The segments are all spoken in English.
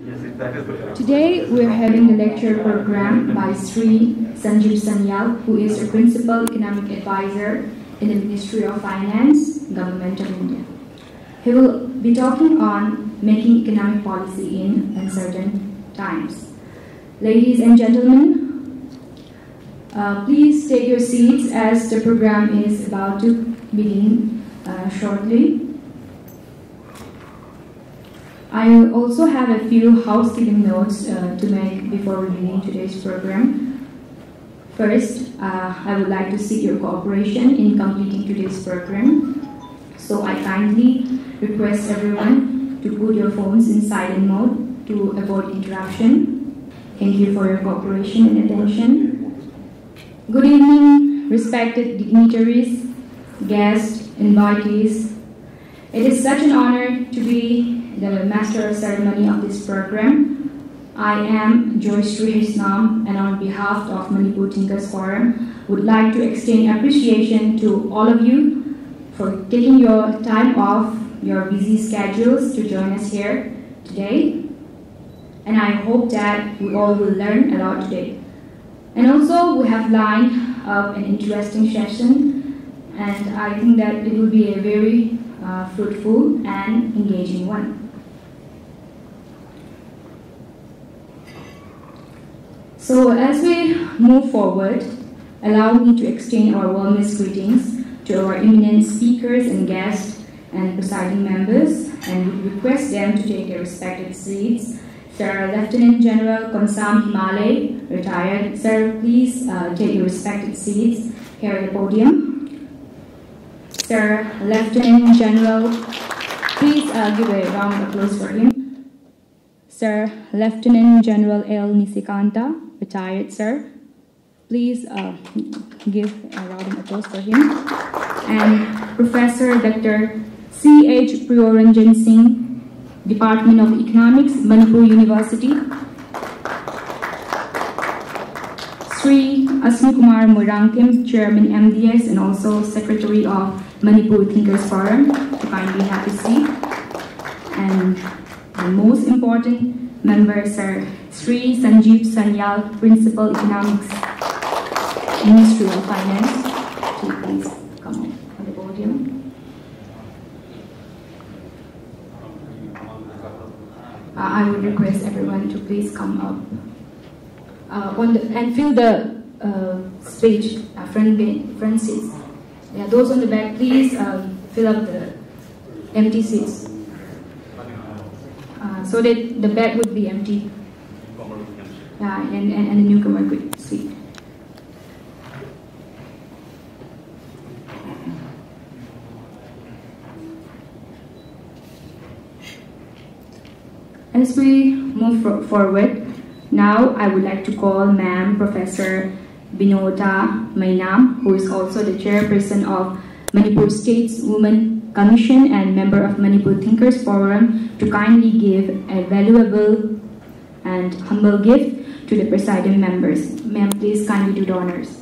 Today we're having a lecture program by Sri Sanjeev Sanyal, who is a Principal Economic Advisor in the Ministry of Finance, Government of India. He will be talking on making economic policy in uncertain times. Ladies and gentlemen, please take your seats as the program is about to begin shortly. I also have a few housekeeping notes to make before we begin today's program. First, I would like to seek your cooperation in completing today's program. So I kindly request everyone to put your phones in silent mode to avoid interruption. Thank you for your cooperation and attention. Good evening, respected dignitaries, guests, invitees. It is such an honor to be the master of ceremony of this program. I am Joystree Hisnam, and on behalf of Manipur Thinkers Forum, would like to extend appreciation to all of you for taking your time off your busy schedules to join us here today. And I hope that we all will learn a lot today. And also, we have lined up an interesting session, and I think that it will be a very fruitful and engaging one. So as we move forward, allow me to extend our warmest greetings to our eminent speakers and guests and presiding members, and we request them to take their respective seats. Sir Lieutenant General Kamsam Himalay, retired. Sir, please take your respective seats here at the podium. Sir Lieutenant General, please give a round of applause for him. Sir Lieutenant General L. Nisikanta, retired, sir. Please give a round of applause for him. And Professor Dr. C.H. Priyoranjan Singh, Department of Economics, Manipur University. Sri Asmikumar Moirangthim, Chairman MDS and also Secretary of Manipur Thinkers Forum, to kindly have a seat. And the most important member, Sir Sri Sanjeev Sanyal, Principal Economics, Ministry of Finance, to please come on the podium. I would request everyone to please come up and fill the stage, front seats. Yeah, those on the back, please fill up the empty seats. So that the back would be empty. And the newcomer could sit. As we move forward, now I would like to call Ma'am Professor Binota Mainam, who is also the chairperson of Manipur State's Women Commission and member of Manipur Thinkers Forum, to kindly give a valuable and humble gift to the presiding members. Ma'am, please kindly do the honors.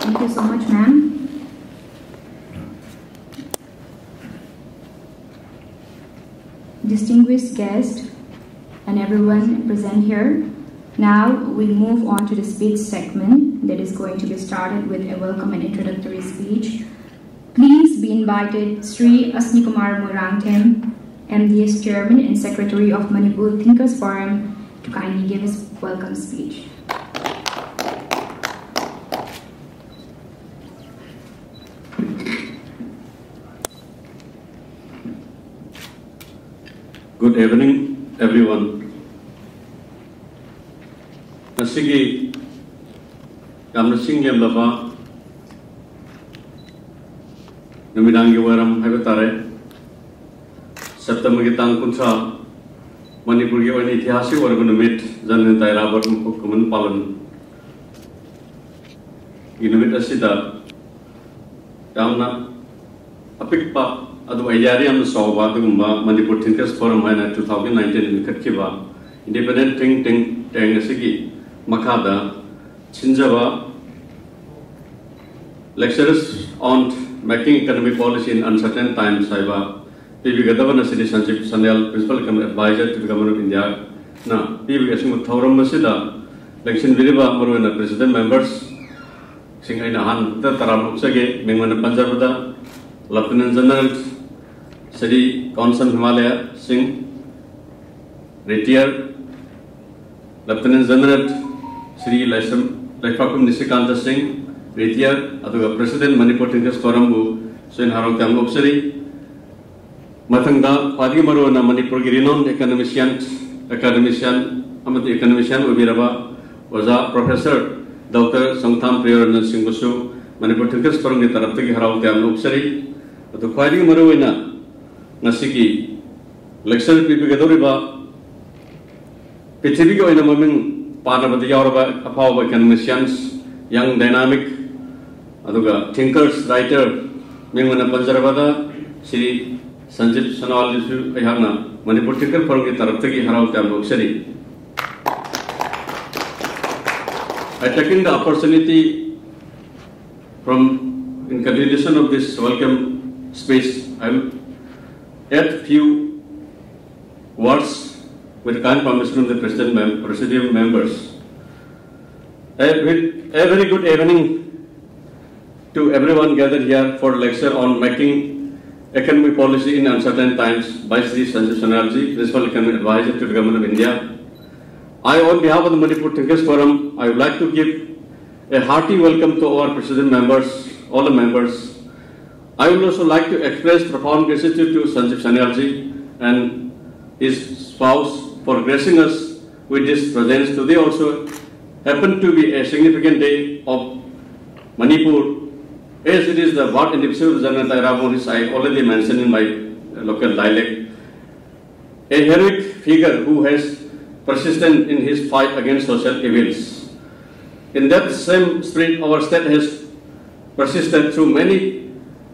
Thank you so much, ma'am. Distinguished guests and everyone present here, now we move on to the speech segment that is going to be started with a welcome and introductory speech. Please be invited Sri Asmikumar Moirangthim, MDS Chairman and Secretary of Manipur Thinkers Forum, to kindly give his welcome speech. Good evening, everyone. Nasigi Gamnasing Lava Namidangi Waram Havatare September Gitang Kunsa Manipuri or Itiasi or going to meet Zanin Tairabat Kuman Palan Inumit Asida Gamna Apikpa Adu Ayari and the Sawa Manipur Thinkers Forum in 2019 in Katkiva Independent Think Tangasigi Makada Chinjava Lecturers on Making Economic Policy in Uncertain Times Saiba PB Gadavan City Sanjip Sanyal Principal Advisor to the Government of India Na PB Asing Thorum Masida Election Vidiva Muruna President Members Singaina Han the Taram Sage Mingman Panjabada Lieutenant General City Council Himalaya Singh Retired Lieutenant General Sri Laifakum Nisikanta Singh Retired Aduga President Manipur Thinkers Forum Suen Harong Tam Upsari Matanga Padi Marona Manipur Girinon Academician Amati Academician Ubiraba was a Professor Dr. Sangtham Priyaranjan Singh Basu Manipur Thinkers Forum the Taraptaki Harong Tam Upsari Atu Padi Maruina Nasiki Lecture Pipi Gadoriba Pitibiko in a moment part of the Yoruba Apawa Academicians young dynamic Aduga thinkers writer Mingwana Panjarabada Sri Sanjip Sanawal Ayana Manipur Thinkers Forum the Taraptaki Harao Tam Luxury. I take in the opportunity from in continuation of this welcome space I will add few words with kind permission of the Presidium members. A very good evening to everyone gathered here for a lecture on making economic policy in uncertain times by Sri Sanjip Sanalji, Principal Economic Advisor to the Government of India. I, on behalf of the Manipur Thinkers Forum, I would like to give a hearty welcome to our President members, all the members. I would also like to express profound gratitude to Sanjip Sanalji and his spouse for gracing us with this presence. Today also happened to be a significant day of Manipur, as it is the birth anniversary of General Tairabon, which I already mentioned in my local dialect. A heroic figure who has persisted in his fight against social evils. In that same spirit, our state has persisted through many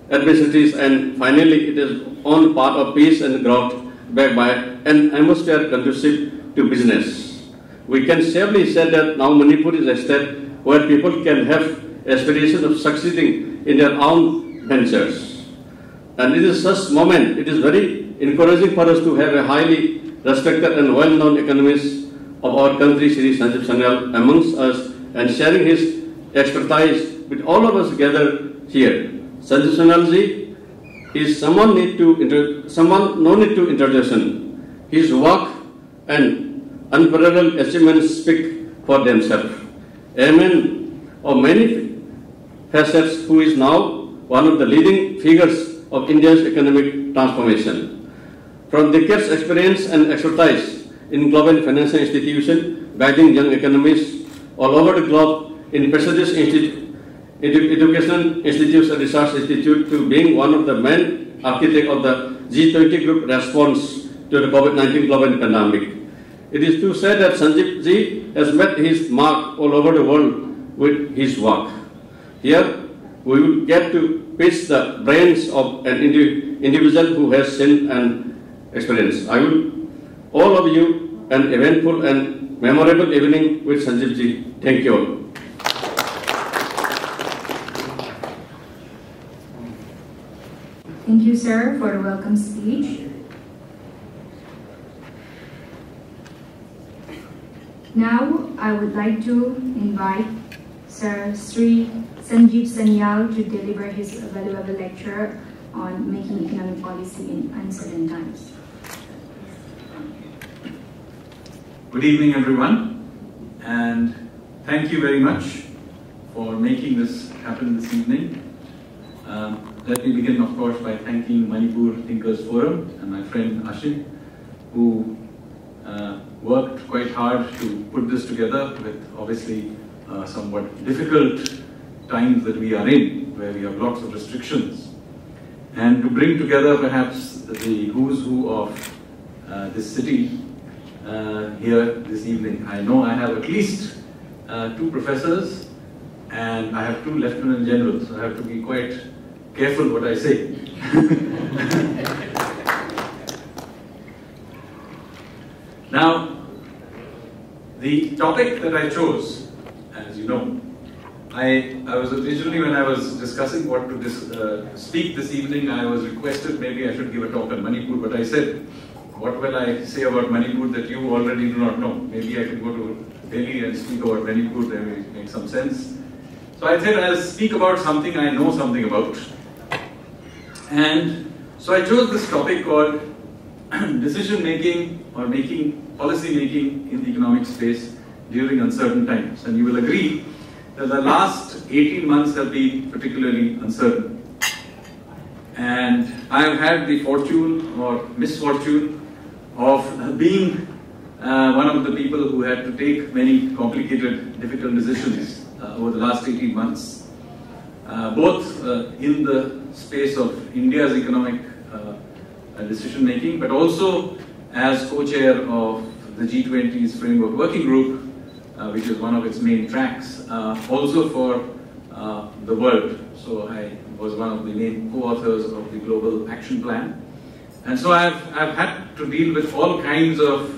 adversities, and finally it is on path of peace and growth, backed by an atmosphere conducive to business. We can safely say that now Manipur is a state where people can have aspirations of succeeding in their own ventures. And it is such moment, it is very encouraging for us to have a highly respected and well-known economist of our country, Sri Sanjip Sanal, amongst us and sharing his expertise with all of us gathered here. Sanjip Sanalji is someone no need to introduction. His work and unparalleled achievements speak for themselves. A man of many facets who is now one of the leading figures of India's economic transformation. From decades experience and expertise in global financial institutions, guiding young economists all over the globe in prestigious educational institutes and research institutes, to being one of the main architects of the G20 group response to the COVID-19 global pandemic. It is to say that Sanjip Ji has made his mark all over the world with his work. Here, we will get to pitch the brains of an individual who has seen and experienced. I will all of you an eventful and memorable evening with Sanjip Ji. Thank you all. Thank you, sir, for the welcome speech. Now, I would like to invite Sir Sri Sanjip Sanyal to deliver his valuable lecture on making economic policy in uncertain times. Good evening, everyone, and thank you very much for making this happen this evening. Let me begin, of course, by thanking Manipur Thinkers Forum and my friend Ashim who worked quite hard to put this together with obviously somewhat difficult times that we are in, where we have lots of restrictions, and to bring together perhaps the who's who of this city here this evening. I know I have at least 2 professors and I have 2 lieutenant generals, so I have to be quite careful what I say. Now, the topic that I chose, as you know, I was originally, when I was discussing what to speak this evening, I was requested maybe I should give a talk on Manipur, but I said, what will I say about Manipur that you already do not know? Maybe I can go to Delhi and speak about Manipur, that will make some sense. So I said I'll speak about something I know something about. And so I chose this topic called decision making or policy making in the economic space during uncertain times. And you will agree that the last 18 months have been particularly uncertain. And I have had the fortune or misfortune of being one of the people who had to take many complicated, difficult decisions over the last 18 months, both in the space of India's economic decision making, but also as co-chair of the G20's Framework Working Group, which is one of its main tracks, also for the world. So I was one of the main co-authors of the Global Action Plan. And so I've had to deal with all kinds of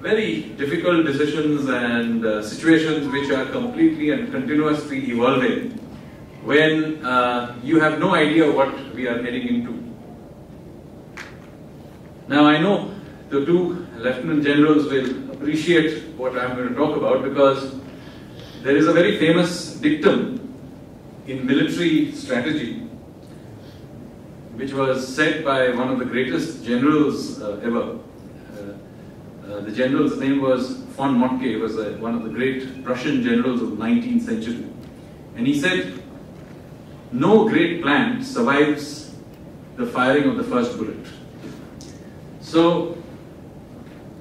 very difficult decisions and situations which are completely and continuously evolving when you have no idea what we are heading into. Now I know the 2 lieutenant generals will appreciate what I'm going to talk about, because there is a very famous dictum in military strategy which was said by one of the greatest generals ever. The general's name was von Moltke. He was one of the great Prussian generals of the 19th century. And he said, no great plan survives the firing of the first bullet. So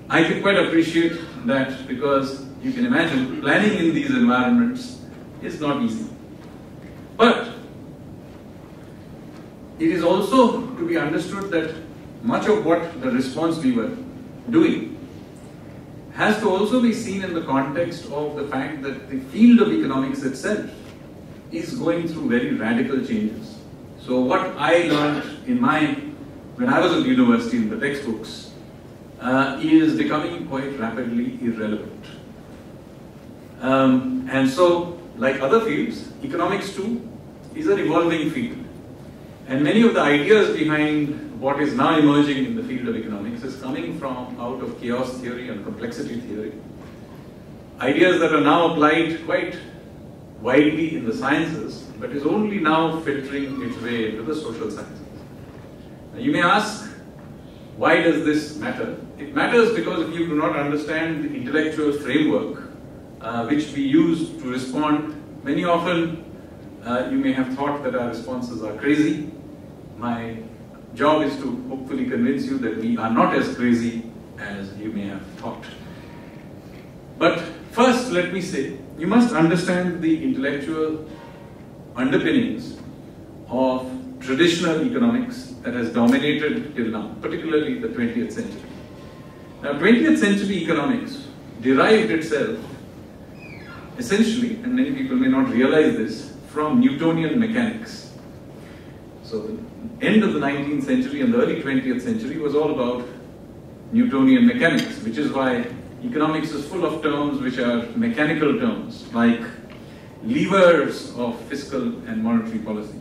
I can quite appreciate that, because you can imagine planning in these environments is not easy. But it is also to be understood that much of what the response we were doing has to also be seen in the context of the fact that the field of economics itself is going through very radical changes. So what I learned when I was at the university in the textbooks is becoming quite rapidly irrelevant. And so, like other fields, economics too is an evolving field. And many of the ideas behind what is now emerging in the field of economics is coming from out of chaos theory and complexity theory. Ideas that are now applied quite widely in the sciences, but is only now filtering its way into the social sciences. Now you may ask, why does this matter? It matters because if you do not understand the intellectual framework which we use to respond, many often you may have thought that our responses are crazy. My job is to hopefully convince you that we are not as crazy as you may have thought. But first, let me say, you must understand the intellectual underpinnings of traditional economics that has dominated till now, particularly the 20th century. Now, 20th century economics derived itself essentially, and many people may not realize this, from Newtonian mechanics. So the end of the 19th century and the early 20th century was all about Newtonian mechanics, which is why economics is full of terms which are mechanical terms, like levers of fiscal and monetary policy,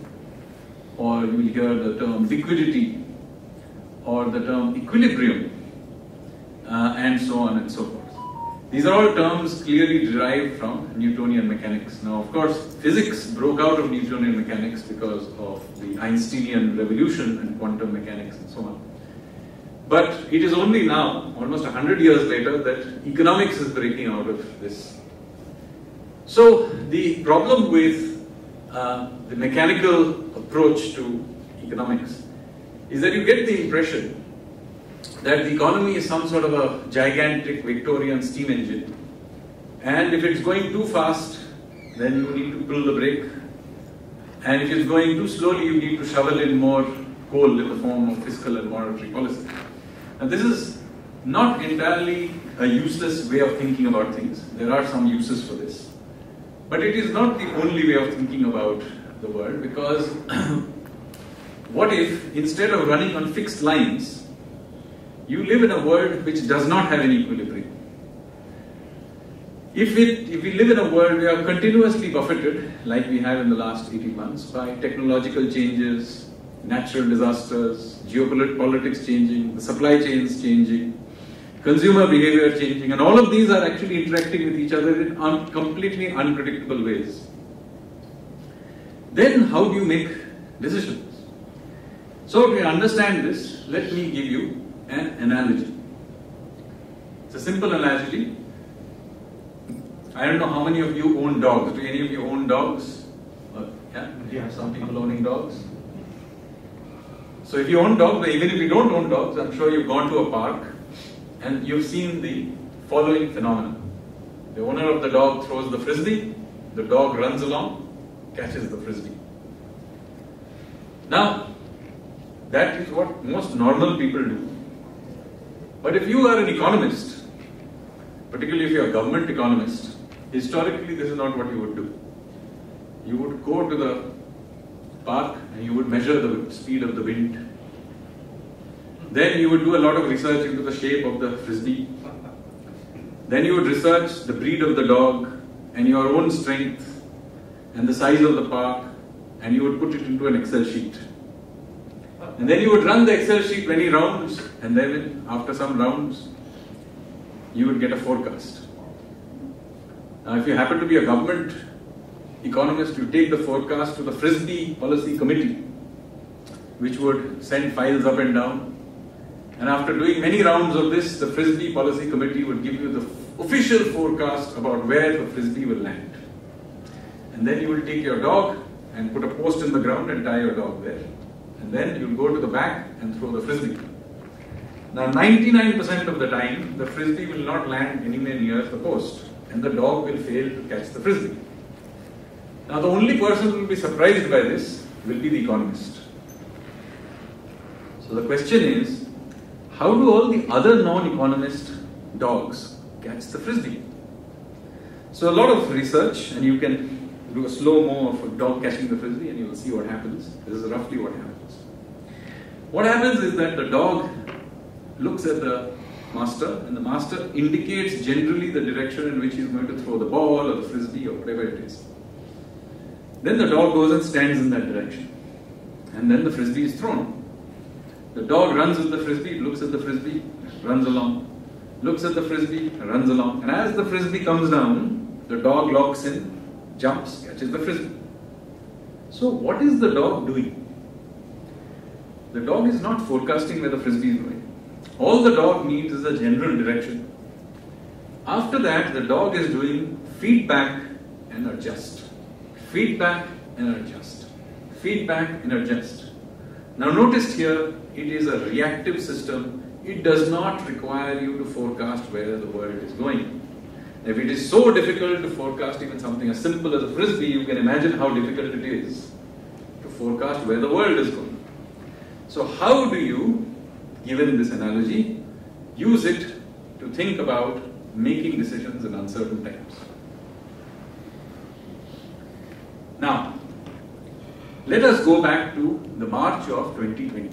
or you will hear the term liquidity, or the term equilibrium, and so on and so forth. These are all terms clearly derived from Newtonian mechanics. Now, of course, physics broke out of Newtonian mechanics because of the Einsteinian revolution and quantum mechanics and so on. But it is only now, almost 100 years later, that economics is breaking out of this. So the problem with the mechanical approach to economics is that you get the impression that the economy is some sort of a gigantic Victorian steam engine, and if it's going too fast, then you need to pull the brake, and if it's going too slowly, you need to shovel in more coal in the form of fiscal and monetary policy. And this is not entirely a useless way of thinking about things. There are some uses for this. But it is not the only way of thinking about the world, because what if, instead of running on fixed lines, you live in a world which does not have any equilibrium? If we live in a world we are continuously buffeted, like we have in the last 18 months, by technological changes, natural disasters, geopolitics changing, the supply chains changing, consumer behavior changing, and all of these are actually interacting with each other in completely unpredictable ways, then how do you make decisions? So to understand this, let me give you an analogy. It's a simple analogy. I don't know how many of you own dogs. Do any of you own dogs? Yeah, some people owning dogs. So if you own dogs, even if you don't own dogs, I'm sure you've gone to a park and you've seen the following phenomenon. The owner of the dog throws the frisbee, the dog runs along, catches the frisbee. Now, that is what most normal people do. But if you are an economist, particularly if you are a government economist, historically this is not what you would do. You would go to the park and you would measure the speed of the wind. Then you would do a lot of research into the shape of the frisbee. Then you would research the breed of the dog and your own strength and the size of the park, and you would put it into an Excel sheet. And then you would run the Excel sheet many rounds, and then after some rounds, you would get a forecast. Now, if you happen to be a government economist, you take the forecast to the Frisbee Policy Committee, which would send files up and down. And after doing many rounds of this, the Frisbee Policy Committee would give you the official forecast about where the Frisbee will land. And then you will take your dog and put a post in the ground and tie your dog there. And then you'll go to the back and throw the frisbee. Now 99% of the time, the frisbee will not land anywhere near the post, and the dog will fail to catch the frisbee. Now the only person who will be surprised by this will be the economist. So the question is, how do all the other non-economist dogs catch the frisbee? So a lot of research, and you can do a slow-mo of a dog catching the frisbee and you will see what happens. This is roughly what happens. What happens is that the dog looks at the master, and the master indicates generally the direction in which he is going to throw the ball or the frisbee or whatever it is. Then the dog goes and stands in that direction, and then the frisbee is thrown. The dog runs with the frisbee, looks at the frisbee, runs along, looks at the frisbee, runs along, and as the frisbee comes down, the dog locks in, jumps, catches the frisbee. So what is the dog doing? The dog is not forecasting where the frisbee is going. All the dog needs is a general direction. After that, the dog is doing feedback and adjust. Feedback and adjust. Feedback and adjust. Now notice here, it is a reactive system. It does not require you to forecast where the world is going. If it is so difficult to forecast even something as simple as a frisbee, you can imagine how difficult it is to forecast where the world is going. So how do you, given this analogy, use it to think about making decisions in uncertain times? Now, let us go back to the March of 2020.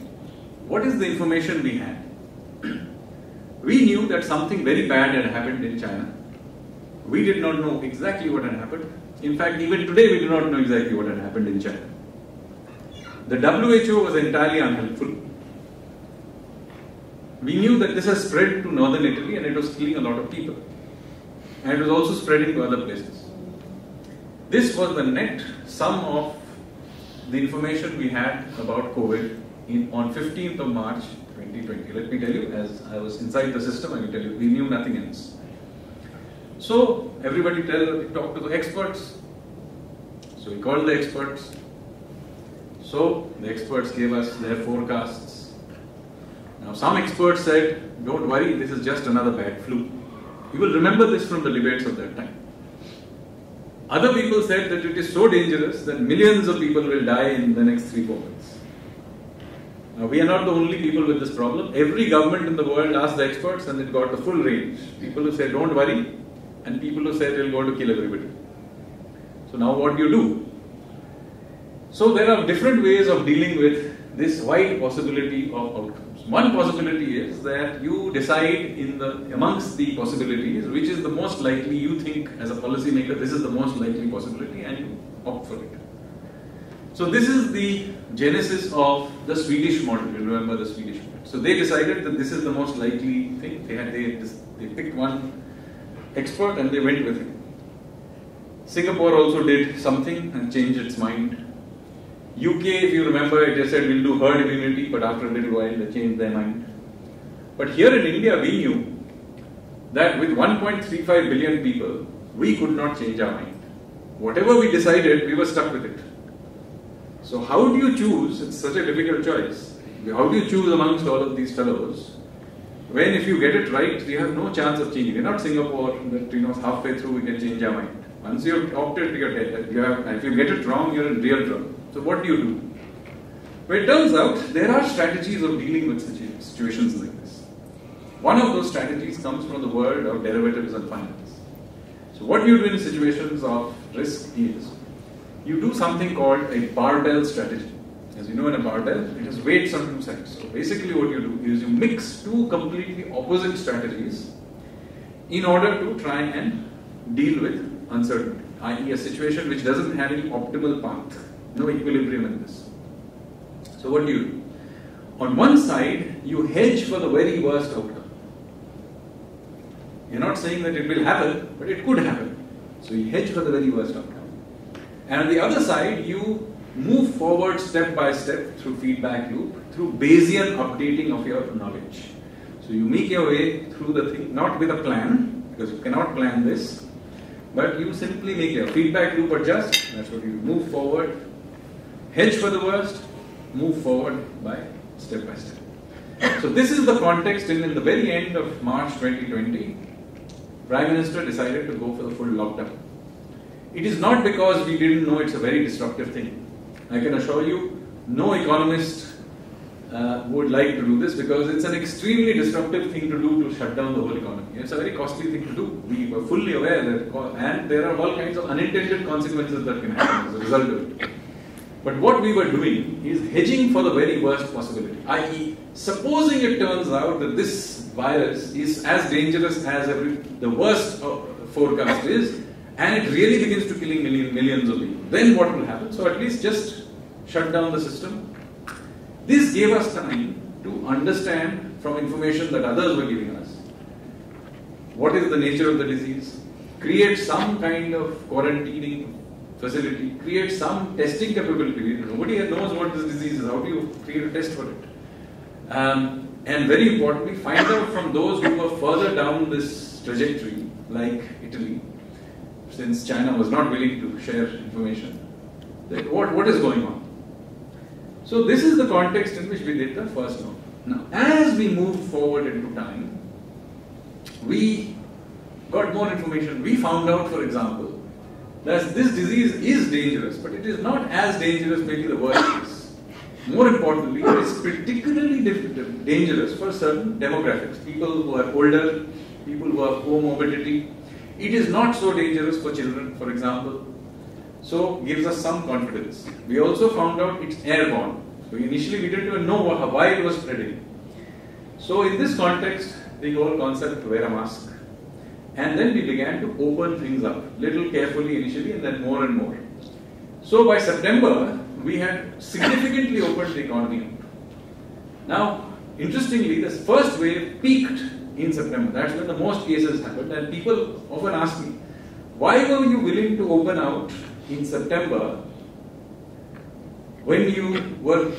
What is the information we had? We knew that something very bad had happened in China. We did not know exactly what had happened. In fact, even today we do not know exactly what had happened in China. The WHO was entirely unhelpful. We knew that this has spread to northern Italy and it was killing a lot of people. And it was also spreading to other places. This was the net sum of the information we had about COVID on 15th of March 2020. Let me tell you, as I was inside the system, I will tell you, we knew nothing else. So everybody talked to the experts. So we called the experts. So the experts gave us their forecasts. Now, some experts said, don't worry, this is just another bad flu. You will remember this from the debates of that time. Other people said that it is so dangerous that millions of people will die in the next 3-4 months. Now, we are not the only people with this problem. Every government in the world asked the experts and it got the full range. People who said, don't worry, and people who said, it will go to kill everybody. So now what do you do? So there are different ways of dealing with this wide possibility of outcomes. One possibility is that you decide amongst the possibilities which is the most likely you think as a policy maker, this is the most likely possibility, and you opt for it. So this is the genesis of the Swedish model. You remember the Swedish model. So they decided that this is the most likely thing. They picked one expert and they went with him. Singapore also did something and changed its mind. UK, if you remember, it just said we'll do herd immunity, but after a little while they changed their mind. But here in India, we knew that with 1.35 billion people, we could not change our mind. Whatever we decided, we were stuck with it. So how do you choose? It's such a difficult choice. How do you choose amongst all of these fellows when if you get it right, you have no chance of changing? You're not Singapore that halfway through we can change our mind. Once you've opted, you're dead. If you get it wrong, you're in real trouble. So what do you do? Well, it turns out there are strategies of dealing with situations like this. One of those strategies comes from the world of derivatives and finance. So what you do in situations of risk is you do something called a barbell strategy. As you know, in a barbell, it has weights on two sides. So basically what you do is you mix two completely opposite strategies in order to try and deal with uncertainty, i.e. a situation which doesn't have any optimal path, no equilibrium in this. So what do you do? On one side, you hedge for the very worst outcome. You're not saying that it will happen, but it could happen. So you hedge for the very worst outcome. And on the other side, you move forward step by step through feedback loop, through Bayesian updating of your knowledge. So you make your way through the thing, not with a plan, because you cannot plan this, but you simply make your feedback loop adjust. That's what you move forward, hedge for the worst, move forward by step. So this is the context in the very end of March 2020, Prime Minister decided to go for the full lockdown. It is not because we didn't know it's a very disruptive thing. I can assure you, no economist would like to do this because it's an extremely disruptive thing to do to shut down the whole economy. It's a very costly thing to do. We were fully aware that, and there are all kinds of unintended consequences that can happen as a result of it. But what we were doing is hedging for the very worst possibility, i.e. supposing it turns out that this virus is as dangerous as the worst forecast is, and it really begins to killing millions of people, then what will happen? So at least just shut down the system. This gave us time to understand from information that others were giving us what is the nature of the disease, create some kind of quarantining facility, create some testing capability. Nobody knows what this disease is. How do you create a test for it? And very importantly, find out from those who were further down this trajectory, like Italy, since China was not willing to share information, that what is going on. So this is the context in which we did the first note. Now, as we moved forward into time, we got more information. We found out, for example, that this disease is dangerous, but it is not as dangerous, maybe the worst is. More importantly, it is particularly dangerous for certain demographics, people who are older, people who have comorbidity. It is not so dangerous for children, for example. So, gives us some confidence. We also found out it's airborne. So, initially we didn't even know why it was spreading. So, in this context, the whole concept wear a mask. And then we began to open things up, little carefully initially and then more and more. So, by September, we had significantly opened the economy up. Now, interestingly, this first wave peaked in September. That's when the most cases happened, and people often ask me, why were you willing to open out in September when you were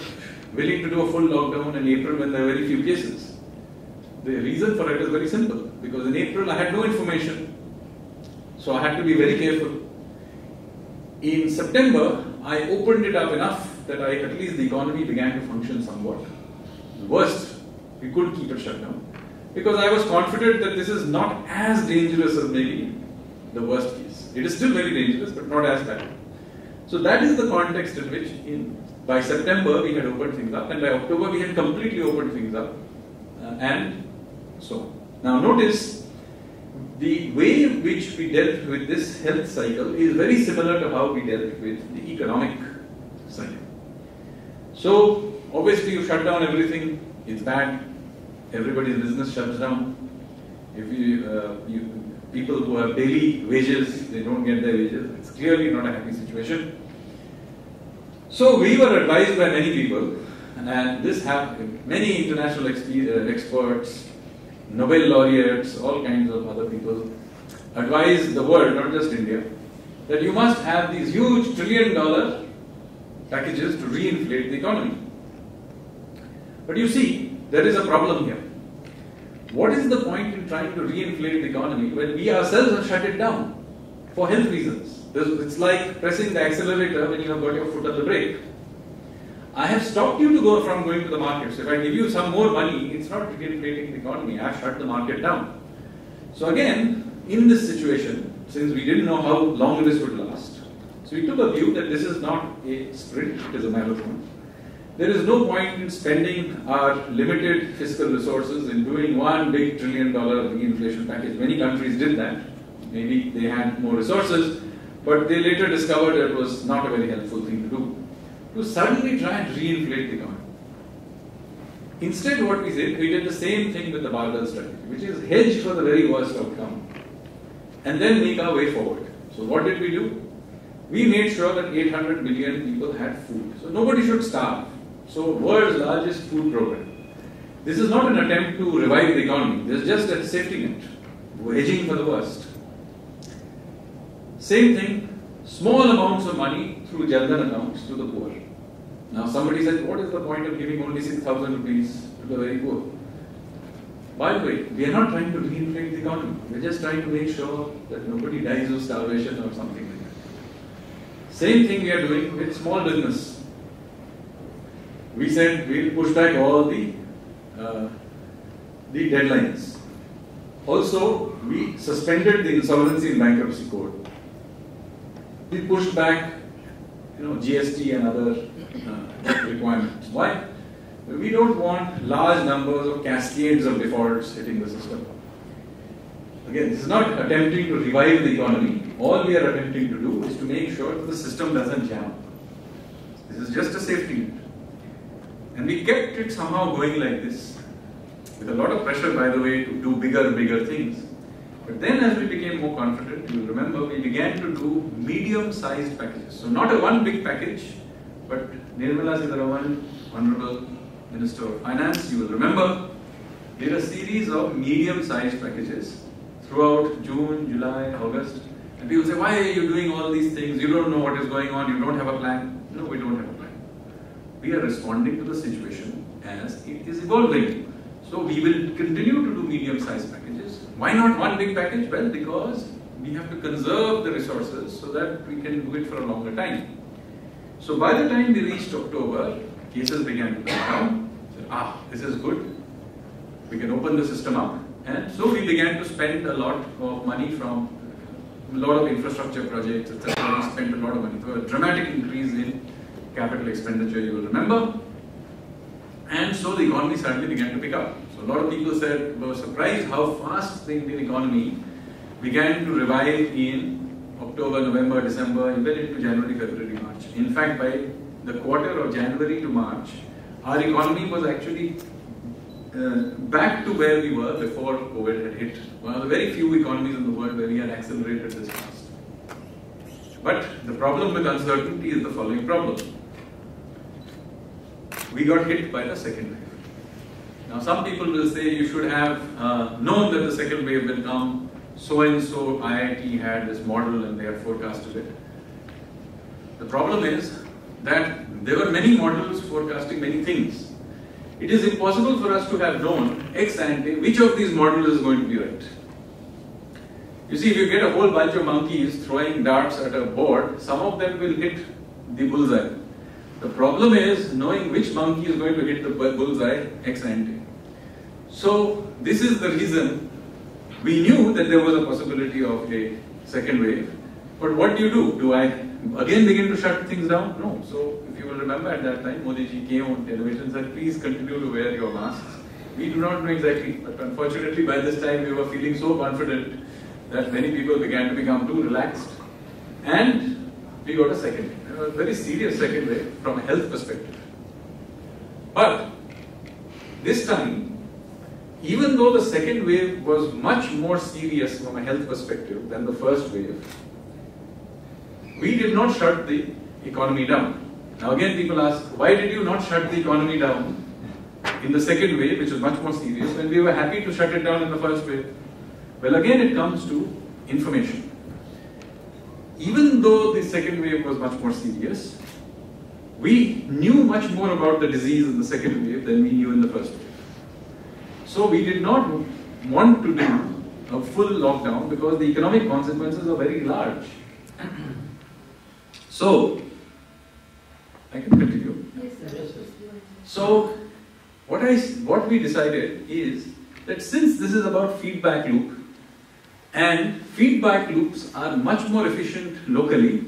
willing to do a full lockdown in April when there were very few cases? The reason for it is very simple, because in April I had no information, so I had to be very careful. In September, I opened it up enough that at least the economy began to function somewhat. The worst we could keep it shut down. Because I was confident that this is not as dangerous as maybe the worst case. It is still very dangerous, but not as bad. So that is the context in which by September we had opened things up, and by October we had completely opened things up, and so on. Now notice, the way in which we dealt with this health cycle is very similar to how we dealt with the economic cycle. So obviously you shut down everything, it's bad, everybody's business shuts down. If people who have daily wages, they don't get their wages, it's clearly not a happy situation. So we were advised by many people, and this happened, many international experts, Nobel laureates, all kinds of other people, advised the world, not just India, that you must have these huge $1 trillion packages to reinflate the economy. But you see, there is a problem here. What is the point in trying to reinflate the economy when we ourselves have shut it down for health reasons? It's like pressing the accelerator when you have got your foot on the brake. I have stopped you from going to the markets. If I give you some more money, it's not reinflating the economy. I have shut the market down. So again, in this situation, since we didn't know how long this would last, so we took a view that this is not a sprint, it is a marathon. There is no point in spending our limited fiscal resources in doing one big $1 trillion reinflation package. Many countries did that. Maybe they had more resources, but they later discovered it was not a very helpful thing to do. To suddenly try and reinflate the economy. Instead, what we did the same thing with the barbell strategy, which is hedge for the very worst outcome, and then make our way forward. So what did we do? We made sure that 800 million people had food. So nobody should starve. So world's largest food program. This is not an attempt to revive the economy. This is just a safety net. We're hedging for the worst. Same thing, small amounts of money through Jan Dhan accounts to the poor. Now somebody said, what is the point of giving only 6,000 rupees to the very poor? By the way, we are not trying to reinflate the economy. We're just trying to make sure that nobody dies of starvation or something like that. Same thing we are doing with small business. We said we'll push back all the deadlines. Also, we suspended the insolvency and bankruptcy code. We pushed back, GST and other requirements. Why? We don't want large numbers of cascades of defaults hitting the system. Again, this is not attempting to revive the economy. All we are attempting to do is to make sure that the system doesn't jam. This is just a safety net. And we kept it somehow going like this, with a lot of pressure, by the way, to do bigger and bigger things. But then as we became more confident, you will remember, we began to do medium-sized packages. So not a one big package, but Nirmala Sitharaman, Honorable Minister of Finance, you will remember, did a series of medium-sized packages throughout June, July, August. And people say, why are you doing all these things? You don't know what is going on, you don't have a plan. No, we don't have a plan. We are responding to the situation as it is evolving. So we will continue to do medium-sized packages. Why not one big package? Well, because we have to conserve the resources so that we can do it for a longer time. So by the time we reached October, cases began to come down. So, this is good. We can open the system up. And so we began to spend a lot of money from a lot of infrastructure projects, etc. We spent a lot of money. So a dramatic increase in capital expenditure, you will remember. And so the economy suddenly began to pick up. So a lot of people were surprised how fast the Indian economy began to revive in October, November, December, even into January, February, March. In fact, by the quarter of January to March, our economy was actually back to where we were before COVID had hit. One of the very few economies in the world where we had accelerated this fast. But the problem with uncertainty is the following problem. We got hit by the second wave. Now some people will say you should have known that the second wave will come. So-and-so IIT had this model and they had forecasted it. The problem is that there were many models forecasting many things. It is impossible for us to have known ex ante which of these models is going to be right. You see, if you get a whole bunch of monkeys throwing darts at a board, some of them will hit the bullseye. The problem is knowing which monkey is going to hit the bullseye ex ante. So this is the reason we knew that there was a possibility of a second wave. But what do? Do I again begin to shut things down? No. So if you will remember, at that time, Modi ji came on television and said, please continue to wear your masks. We do not know exactly, but unfortunately by this time we were feeling so confident that many people began to become too relaxed. And we got a second wave, a very serious second wave from a health perspective. But this time, even though the second wave was much more serious from a health perspective than the first wave, we did not shut the economy down. Now again people ask, why did you not shut the economy down in the second wave, which was much more serious, when we were happy to shut it down in the first wave? Well, again it comes to information. Even though the second wave was much more serious, we knew much more about the disease in the second wave than we knew in the first wave. So we did not want to do a full lockdown because the economic consequences are very large. So, I can continue. Yes, sir. So, what we decided is that since this is about feedback loop, and feedback loops are much more efficient locally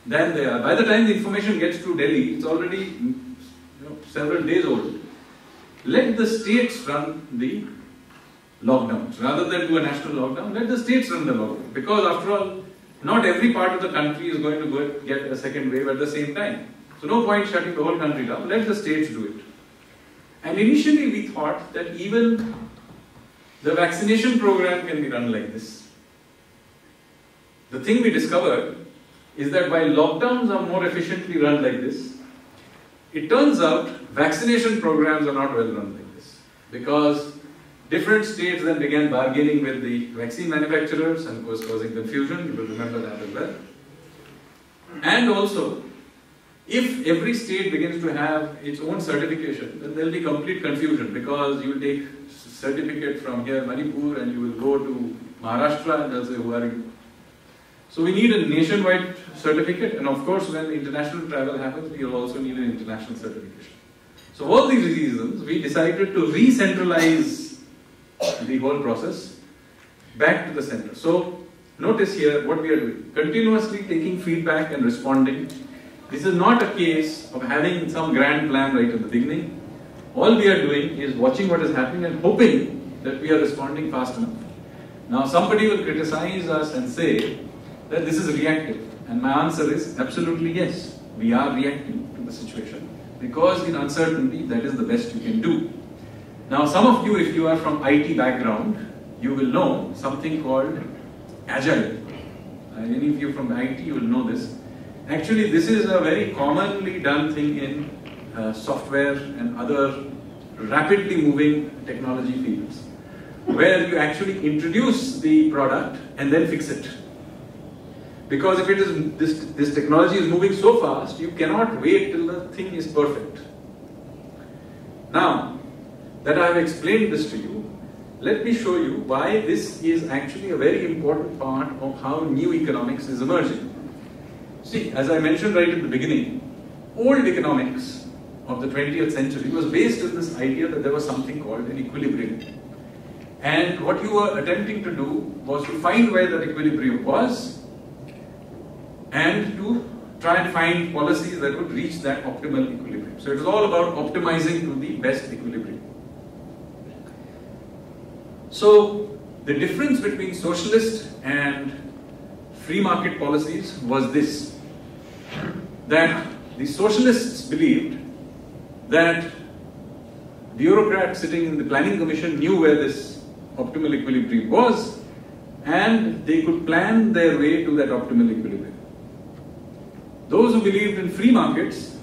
than they are. By the time the information gets to Delhi, it's already several days old. Let the states run the lockdowns. Rather than do a national lockdown, let the states run the lockdown. Because after all, not every part of the country is going to get a second wave at the same time. So no point shutting the whole country down. Let the states do it. And initially we thought that even the vaccination program can be run like this. The thing we discovered is that while lockdowns are more efficiently run like this, it turns out vaccination programs are not well run like this. Because different states then began bargaining with the vaccine manufacturers and was causing confusion. You will remember that as well. And also, if every state begins to have its own certification, then there will be complete confusion because you will take certificate from here, Manipur, and you will go to Maharashtra and they'll say, who are you? So we need a nationwide certificate, and of course when international travel happens, we will also need an international certification. So for all these reasons, we decided to re-centralize the whole process back to the center. So notice here what we are doing, continuously taking feedback and responding. This is not a case of having some grand plan right at the beginning. All we are doing is watching what is happening and hoping that we are responding fast enough. Now somebody will criticize us and say that this is reactive, and my answer is absolutely yes. We are reacting to the situation because in uncertainty that is the best you can do. Now some of you, if you are from IT background, you will know something called Agile. Any of you from IT, you will know this. Actually, this is a very commonly done thing in software and other rapidly moving technology fields, where you actually introduce the product and then fix it. Because if it is this technology is moving so fast, you cannot wait till the thing is perfect. Now that I have explained this to you, let me show you why this is actually a very important part of how new economics is emerging. See, as I mentioned right at the beginning, old economics of the 20th century was based on this idea that there was something called an equilibrium. And what you were attempting to do was to find where that equilibrium was and to try and find policies that would reach that optimal equilibrium. So it was all about optimizing to the best equilibrium. So the difference between socialist and free market policies was this, that the socialists believed that bureaucrats sitting in the planning commission knew where this optimal equilibrium was and they could plan their way to that optimal equilibrium. Those who believed in free markets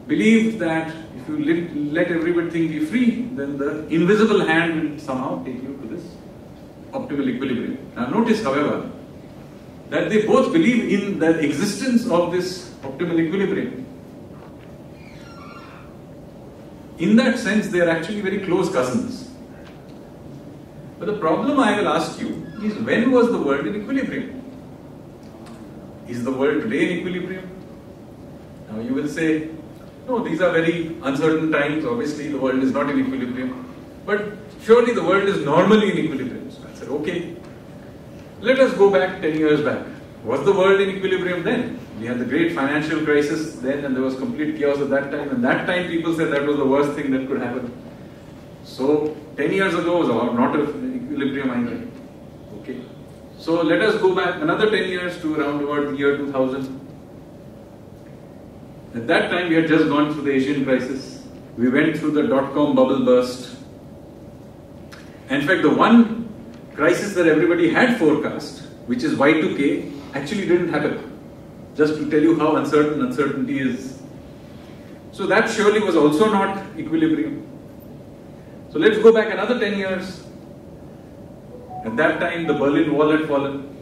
believed that if you let everything be free, then the invisible hand will somehow take you to this optimal equilibrium. Now notice, however, that they both believe in the existence of this optimal equilibrium. In that sense, they are actually very close cousins. But the problem I will ask you is, when was the world in equilibrium? Is the world today in equilibrium? Now you will say, no, these are very uncertain times, obviously the world is not in equilibrium. But surely the world is normally in equilibrium. So I said, okay, let us go back 10 years back. Was the world in equilibrium then? We had the great financial crisis then and there was complete chaos at that time. And that time people said that was the worst thing that could happen. So 10 years ago was not an equilibrium either. Okay. So let us go back another 10 years to around about the year 2000. At that time we had just gone through the Asian crisis. We went through the dot-com bubble burst. In fact, the one crisis that everybody had forecast, which is Y2K, actually didn't happen. Just to tell you how uncertain uncertainty is. So that surely was also not equilibrium. So let's go back another 10 years. At that time, the Berlin Wall had fallen.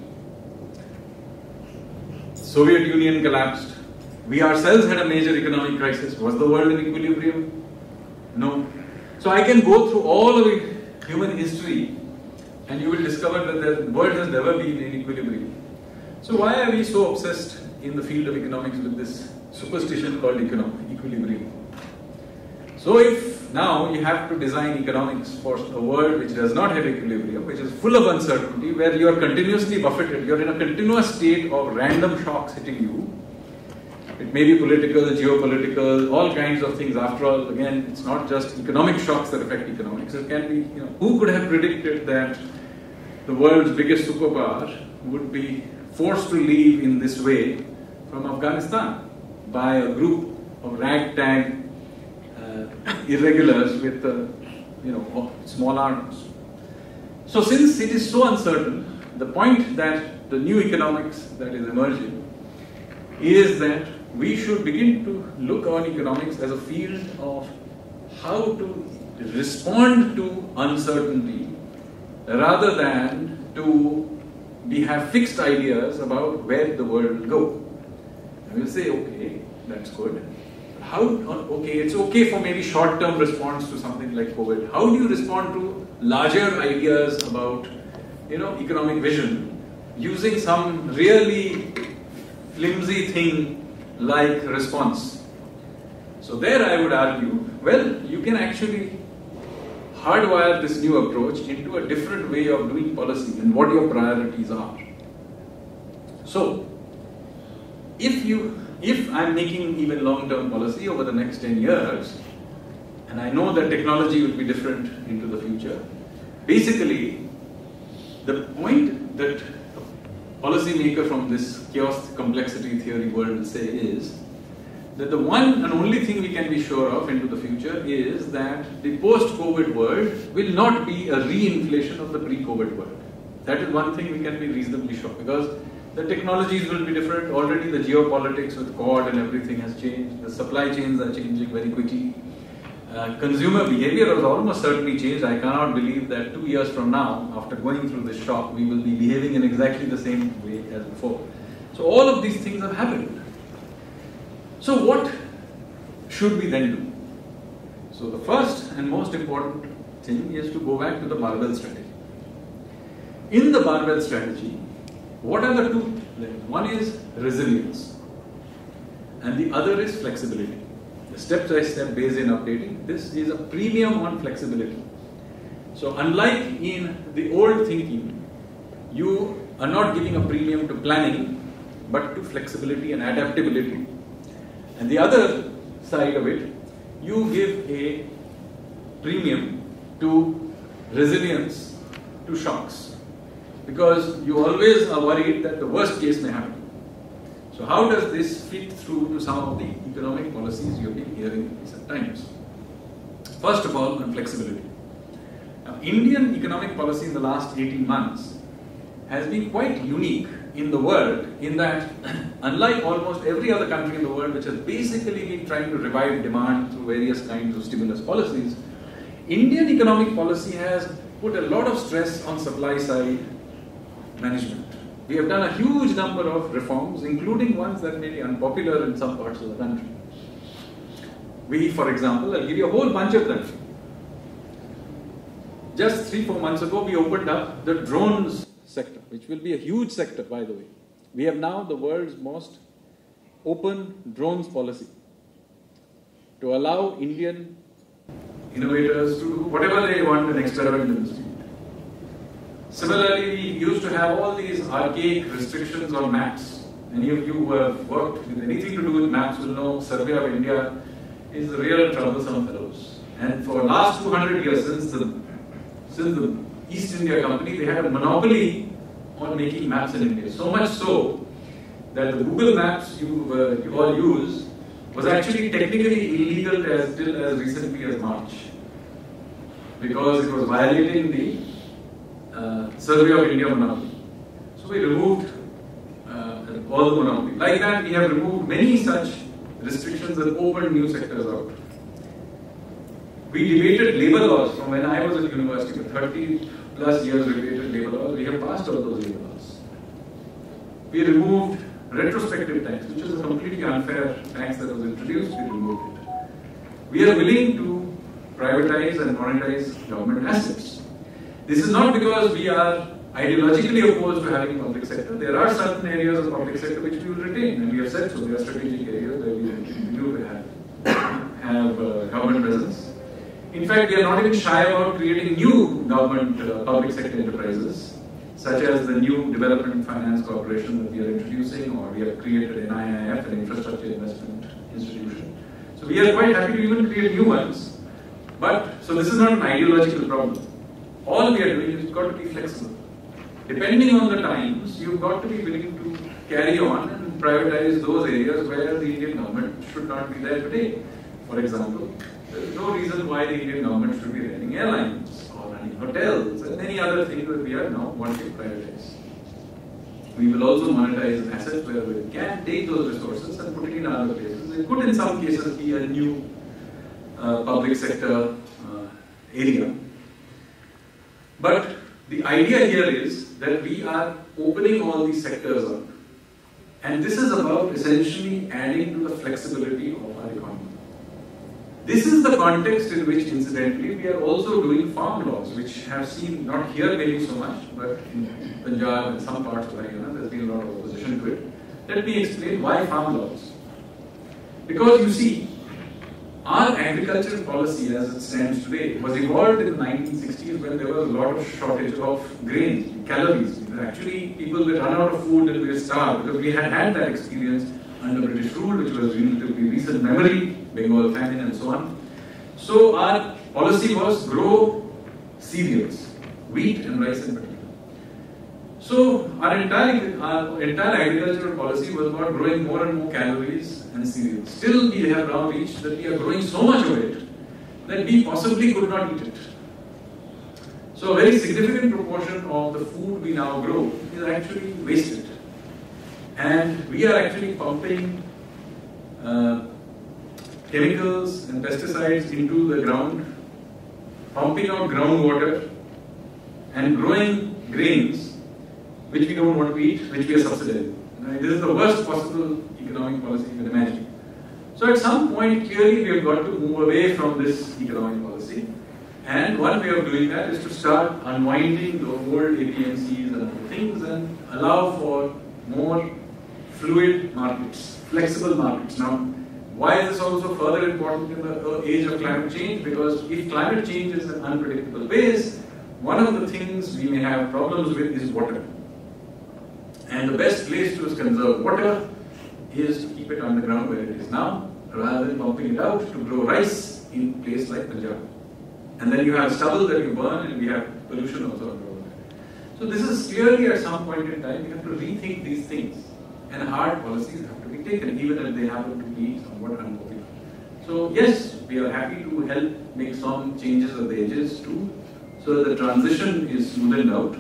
Soviet Union collapsed. We ourselves had a major economic crisis. Was the world in equilibrium? No. So I can go through all of human history and you will discover that the world has never been in equilibrium. So why are we so obsessed in the field of economics with this superstition called equilibrium? So if now you have to design economics for a world which does not have equilibrium, which is full of uncertainty, where you are continuously buffeted, you are in a continuous state of random shocks hitting you. It may be political, geopolitical, all kinds of things. After all, again, it's not just economic shocks that affect economics. It can be, who could have predicted that the world's biggest superpower would be forced to leave in this way from Afghanistan by a group of ragtag irregulars with, small arms. So since it is so uncertain, the point that the new economics that is emerging is that we should begin to look on economics as a field of how to respond to uncertainty rather than to have fixed ideas about where the world will go. And we'll say, okay, that's good. It's okay for maybe short-term response to something like COVID. How do you respond to larger ideas about, economic vision using some really flimsy thing like response? So there I would argue, well, you can actually hardwire this new approach into a different way of doing policy and what your priorities are. So, if I'm making even long-term policy over the next 10 years, and I know that technology will be different into the future, basically, the point that a policymaker from this chaos complexity theory world will say is that the one and only thing we can be sure of into the future is that the post-COVID world will not be a re-inflation of the pre-COVID world. That is one thing we can be reasonably sure, because the technologies will be different. Already the geopolitics with COVID and everything has changed. The supply chains are changing very quickly. Consumer behavior has almost certainly changed. I cannot believe that 2 years from now, after going through this shock, we will be behaving in exactly the same way as before. So all of these things have happened. So what should we then do? So the first and most important thing is to go back to the barbell strategy. In the barbell strategy, what are the two? One is resilience and the other is flexibility. The step-by-step Bayesian updating, this is a premium on flexibility. So unlike in the old thinking, you are not giving a premium to planning, but to flexibility and adaptability. And the other side of it, you give a premium to resilience to shocks. Because you always are worried that the worst case may happen. So how does this fit through to some of the economic policies you've been hearing in recent times? First of all, on flexibility. Now, Indian economic policy in the last 18 months has been quite unique in the world in that, unlike almost every other country in the world which has basically been trying to revive demand through various kinds of stimulus policies, Indian economic policy has put a lot of stress on supply side management. We have done a huge number of reforms, including ones that may be unpopular in some parts of the country. For example, I'll give you a whole bunch of them. Just 3-4 months ago, we opened up the drones sector, which will be a huge sector, by the way. We have now the world's most open drones policy to allow Indian innovators to do whatever they want and experiment in the field. Similarly, we used to have all these archaic restrictions on maps. Any of you who have worked with anything to do with maps will know Survey of India is a real troublesome fellows. And for the last 200 years, since the East India Company, they had a monopoly on making maps in India. So much so that the Google Maps you all use was actually technically illegal till as recently as March, because it was violating the Survey of India monopoly. So we removed all the monopoly. Like that, we have removed many such restrictions and opened new sectors out. We debated labor laws from when I was at university. For 30 plus years we debated labor laws. We have passed all those labor laws. We removed retrospective tax, which is a completely unfair tax that was introduced. We removed it. We are willing to privatize and monetize government assets. This is not because we are ideologically opposed to having public sector. There are certain areas of public sector which we will retain, and we have said so. There are strategic areas where we do have government presence. In fact, we are not even shy about creating new government public sector enterprises, such as the new Development Finance Corporation that we are introducing, or we have created NIIF, an Infrastructure Investment Institution. So we are quite happy to even create new ones. So this is not an ideological problem. All we are doing is got to be flexible. Depending on the times, you've got to be willing to carry on and privatize those areas where the Indian government should not be there today. For example, there is no reason why the Indian government should be running airlines or running hotels and many other things that we are now wanting to privatize. We will also monetize assets where we can take those resources and put it in other places. It could in some cases be a new public sector area. But the idea here is that we are opening all these sectors up. And this is about essentially adding to the flexibility of our economy. This is the context in which, incidentally, we are also doing farm laws, which have seen, not here maybe so much, but in Punjab and some parts of Haryana, there's been a lot of opposition to it. Let me explain why farm laws. Because you see, our agricultural policy as it stands today was evolved in the 1960s when there was a lot of shortage of grains, calories. Actually, people would run out of food and we were starved, because we had had that experience under British rule, which was relatively recent memory, Bengal famine and so on. So our policy was grow cereals, wheat and rice in particular. So our entire agricultural policy was about growing more and more calories and cereals. Still we have now reached that we are growing so much of it that we possibly could not eat it. So a very significant proportion of the food we now grow is actually wasted. And we are actually pumping chemicals and pesticides into the ground, pumping out groundwater and growing grains which we don't want to eat, which we are subsidizing. This is the worst possible economic policy you can imagine. So at some point, clearly we have got to move away from this economic policy. And one way of doing that is to start unwinding the old APMCs and other things and allow for more fluid markets, flexible markets. Now, why is this also further important in the age of climate change? Because if climate change is an unpredictable pace, one of the things we may have problems with is water. And the best place to conserve water is to keep it on the ground where it is now, rather than pumping it out to grow rice in a place like Punjab. And then you have stubble that you burn, and we have pollution also on the road. So this is clearly at some point in time, we have to rethink these things. And hard policies have to be taken, even if they happen to be somewhat unpopular. So yes, we are happy to help make some changes at the edges too, so that the transition is smoothened out.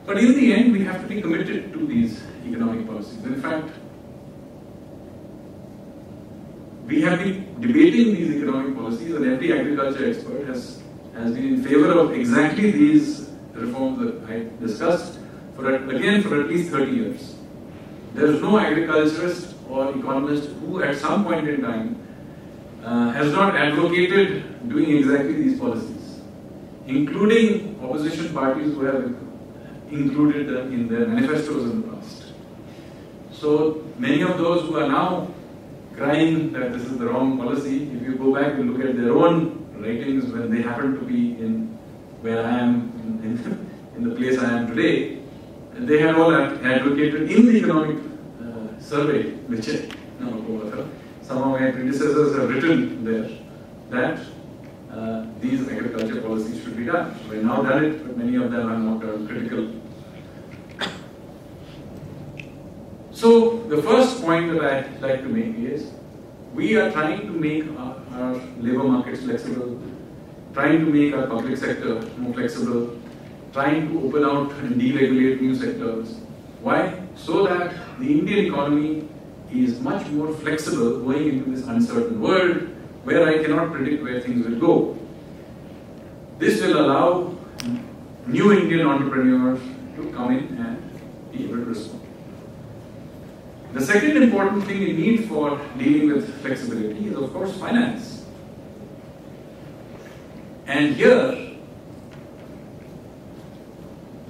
But in the end, we have to be committed to these economic policies. In fact, we have been debating these economic policies, and every agriculture expert has been in favor of exactly these reforms that I discussed for at least 30 years. There is no agriculturist or economist who at some point in time has not advocated doing exactly these policies, including opposition parties who have included them in their manifestos in the past. So many of those who are now crying that this is the wrong policy, if you go back and look at their own writings when they happen to be in where I am, in the place I am today. And they had all advocated in the economic survey, which some of my predecessors have written there, that these agriculture policies should be done. So we have now done it, but many of them are not critical. So the first point that I'd like to make is, we are trying to make our labour markets flexible, trying to make our public sector more flexible, trying to open out and deregulate new sectors. Why? So that the Indian economy is much more flexible going into this uncertain world where I cannot predict where things will go. This will allow new Indian entrepreneurs to come in and be able to respond. The second important thing we need for dealing with flexibility is, of course, finance. And here,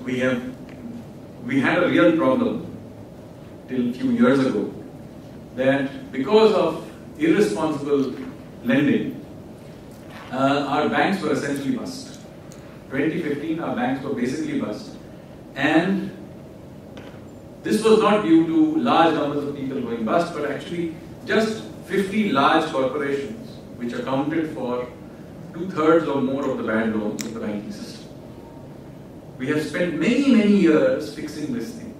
we had a real problem till a few years ago, that because of irresponsible lending, our banks were essentially bust. 2015, our banks were basically bust. And this was not due to large numbers of people going bust, but actually just 50 large corporations which accounted for 2/3 or more of the bad loans of the banking system. We have spent many years fixing this thing.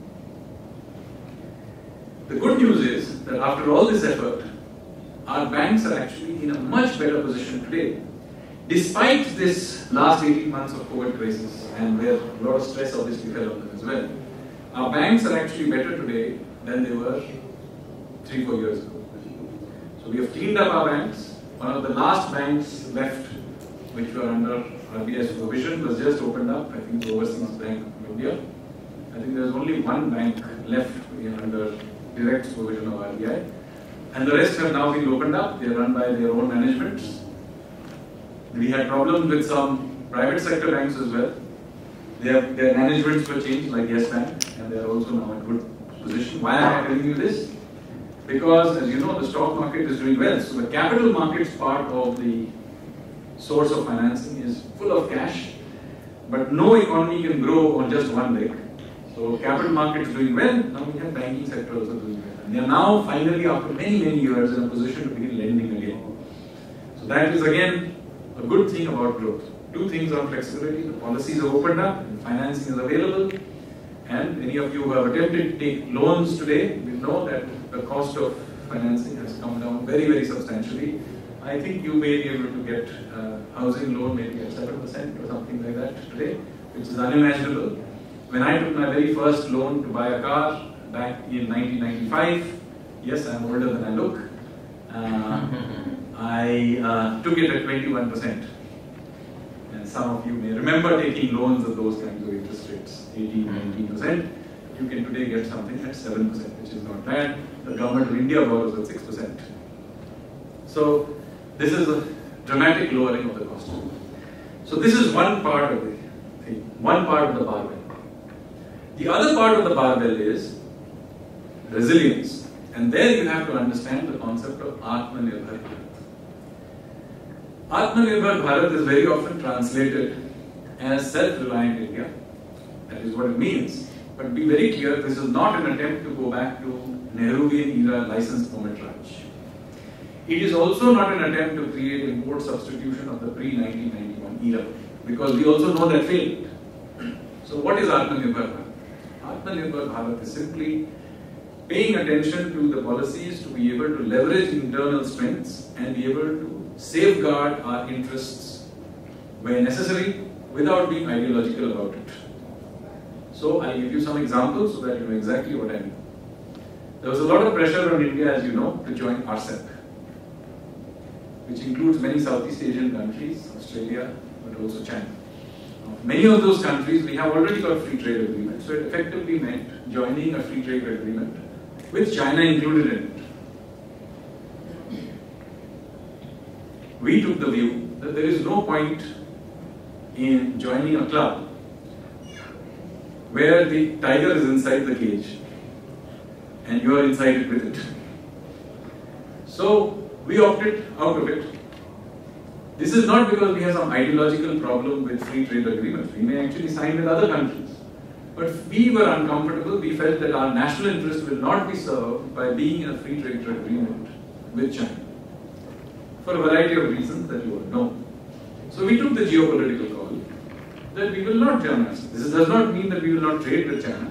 The good news is that after all this effort, our banks are actually in a much better position today. Despite this last 18 months of COVID crisis, and where a lot of stress obviously fell on them as well, our banks are actually better today than they were 3-4 years ago. So we have cleaned up our banks. One of the last banks left, which were under RBI supervision, was just opened up. I think the Overseas Bank of India. I think there is only one bank left under direct supervision of RBI. And the rest have now been opened up. They are run by their own managements. We had problems with some private sector banks as well. Their managements were changed, like Yes Bank, and they are also now in good position. Why am I telling you this? Because, as you know, the stock market is doing well. So the capital markets part of the source of financing is full of cash, but no economy can grow on just one leg. So capital markets doing well. Now we have banking sector also doing well, and they are now finally, after many years, in a position to begin lending again. So that is again a good thing about growth. Two things on flexibility: the policies are opened up, and financing is available. And any of you who have attempted to take loans today will know that the cost of financing has come down very substantially. I think you may be able to get a housing loan maybe at 7% or something like that today, which is unimaginable. When I took my very first loan to buy a car back in 1995, yes, I'm older than I look, I took it at 21%. And some of you may remember taking loans at those kinds of interest rates, 18-19%. You can today get something at 7%, which is not bad. The government of India borrows at 6%. So this is a dramatic lowering of the cost. So this is one part of the thing, one part of the barbell. The other part of the barbell is resilience. And there you have to understand the concept of Atmanirbhar Bharat. Atmanirbhar Bharat is very often translated as self-reliant India. That is what it means. But be very clear, this is not an attempt to go back to Nehruvian era license permit Raj. It is also not an attempt to create import substitution of the pre-1991 era, because we also know that failed. So what is Atmanirbhar Bharat? Atmanirbhar Bharat is simply paying attention to the policies to be able to leverage internal strengths and be able to safeguard our interests where necessary without being ideological about it. So I'll give you some examples so that you know exactly what I mean. There was a lot of pressure on India, as you know, to join RCEP, which includes many Southeast Asian countries, Australia, but also China. Many of those countries, we have already got free trade agreements, so it effectively meant joining a free trade agreement with China included in it. We took the view that there is no point in joining a club where the tiger is inside the cage and you are inside it with it. So we opted out of it. This is not because we have some ideological problem with free trade agreements. We may actually sign with other countries. But we were uncomfortable. We felt that our national interest will not be served by being in a free trade agreement with China, for a variety of reasons that you all know. So we took the geopolitical call that we will not join us. This does not mean that we will not trade with China.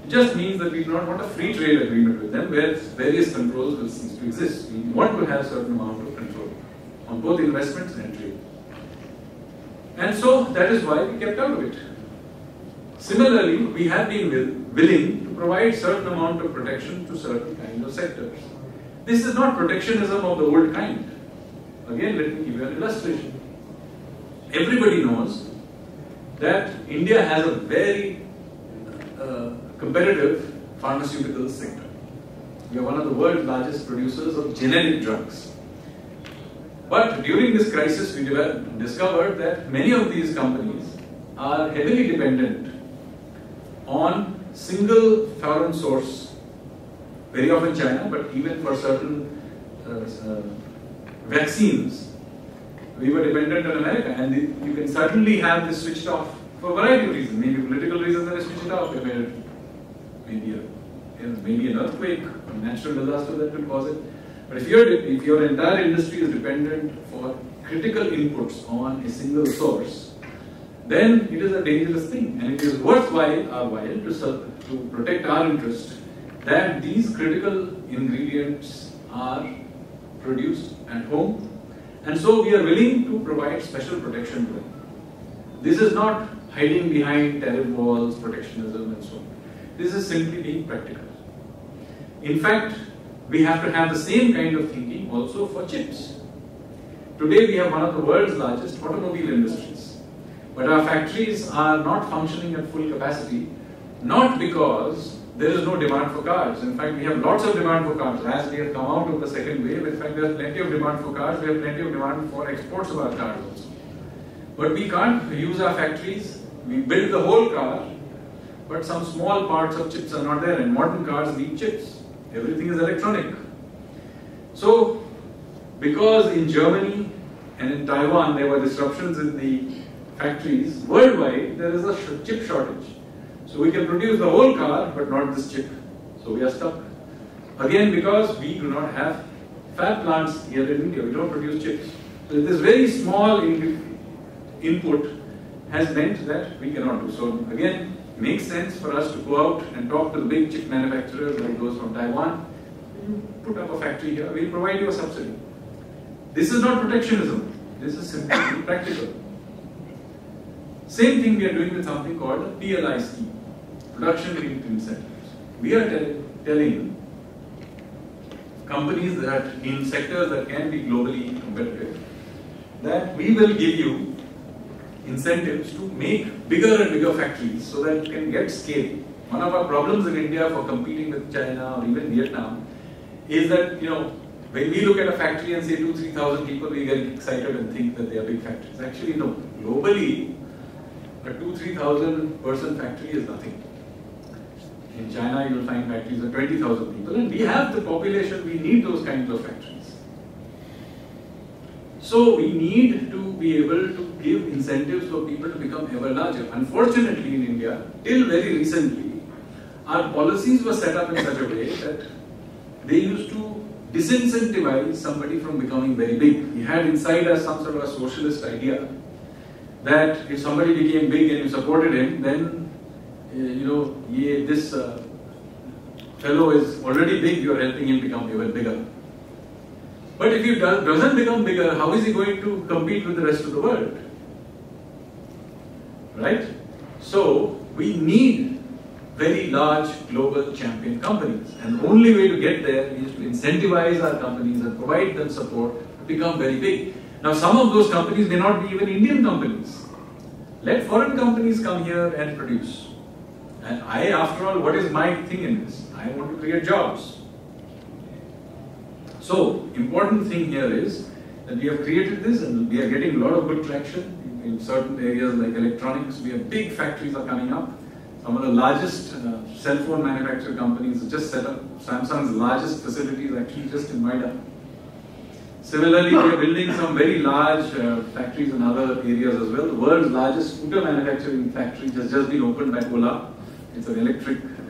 It just means that we do not want a free trade agreement with them where various controls will cease to exist. We want to have a certain amount of control on both investments and trade. And so that is why we kept out of it. Similarly, we have been willing to provide certain amount of protection to certain kinds of sectors. This is not protectionism of the old kind. Again, let me give you an illustration. Everybody knows that India has a very competitive pharmaceutical sector. We are one of the world's largest producers of generic drugs. But during this crisis, we discovered that many of these companies are heavily dependent on single foreign source, very often China, but even for certain vaccines, we were dependent on America, and you can certainly have this switched off for a variety of reasons. Maybe political reasons that they switch it off. Maybe an earthquake, a natural disaster that will cause it. But if your entire industry is dependent for critical inputs on a single source, then it is a dangerous thing, and it is worthwhile to protect our interest that these critical ingredients are produced at home, and so we are willing to provide special protection to them. This is not hiding behind tariff walls, protectionism, and so on. This is simply being practical. In fact, we have to have the same kind of thinking also for chips. Today we have one of the world's largest automobile industries, but our factories are not functioning at full capacity, not because there is no demand for cars. In fact, we have lots of demand for cars. As we have come out of the second wave, in fact, there is plenty of demand for cars. We have plenty of demand for exports of our cars also. But we can't use our factories. We build the whole car, but some small parts of chips are not there, and modern cars need chips. Everything is electronic. So, because in Germany and in Taiwan there were disruptions in the factories, worldwide there is a chip shortage. So we can produce the whole car, but not this chip. So we are stuck. Again, because we do not have fab plants here in India, we don't produce chips. So this very small input has meant that we cannot do. So again, it makes sense for us to go out and talk to the big chip manufacturers like those from Taiwan. You put up a factory here, we'll provide you a subsidy. This is not protectionism. This is simply practical. Same thing we are doing with something called a PLI scheme, production linked incentives. We are telling companies that in sectors that can be globally competitive, that we will give you incentives to make bigger and bigger factories so that you can get scale. One of our problems in India for competing with China or even Vietnam is that, when we look at a factory and say 2,000-3,000 people, we get excited and think that they are big factories. Actually, no. Globally, a 2,000-3,000 person factory is nothing. In China, you will find factories of 20,000 people, and we have the population, we need those kinds of factories. So we need to be able to give incentives for people to become ever larger. Unfortunately, in India, till very recently, our policies were set up in such a way that they used to disincentivize somebody from becoming very big. We had inside us some sort of a socialist idea that if somebody became big and you supported him, then this fellow is already big, you are helping him become even bigger. But if he doesn't become bigger, how is he going to compete with the rest of the world? Right? So, we need very large global champion companies, and the only way to get there is to incentivize our companies and provide them support to become very big. Now, some of those companies may not be even Indian companies. Let foreign companies come here and produce. And after all, what is my thing in this? I want to create jobs. So, important thing here is that we have created this and we are getting a lot of good traction in certain areas like electronics. We have big factories are coming up. Some of the largest cell phone manufacturing companies have just set up. Samsung's largest facility is actually just in Noida. Similarly, we are building some very large factories in other areas as well. The world's largest scooter manufacturing factory has just been opened by Ola. It's an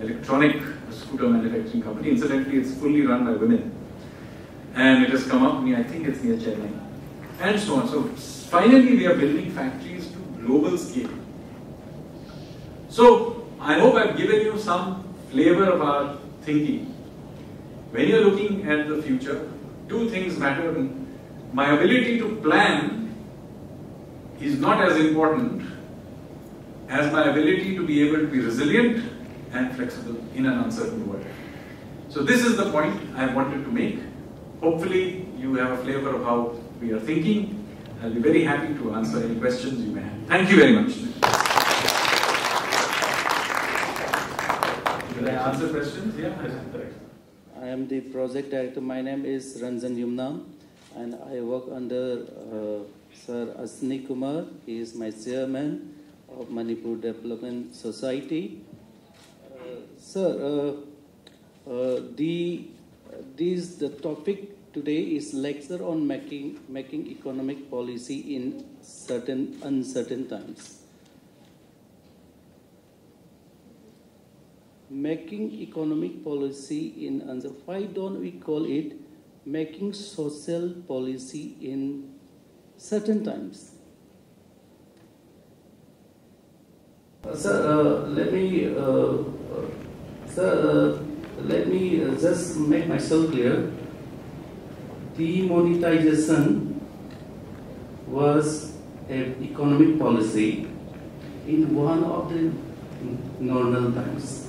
electronic scooter manufacturing company. Incidentally, it's fully run by women. And it has come up, I think it's near Chennai. And so on. So finally, we are building factories to global scale. So I hope I've given you some flavor of our thinking. When you're looking at the future, two things matter. My ability to plan is not as important as my ability to be able to be resilient and flexible in an uncertain world. So this is the point I wanted to make. Hopefully you have a flavor of how we are thinking. I'll be very happy to answer any questions you may have. Thank you very much. Will I answer questions? Yeah, correct. I am the project director. My name is Ranjan Yumnam, and I work under Sir Asni Kumar. He is my chairman of Manipur Development Society. Sir, the topic today is lecture on making economic policy in certain uncertain times. Making economic policy in uncertain. Why don't we call it making social policy in certain times? Sir, let me just make myself clear. Demonetization was an economic policy in one of the normal times.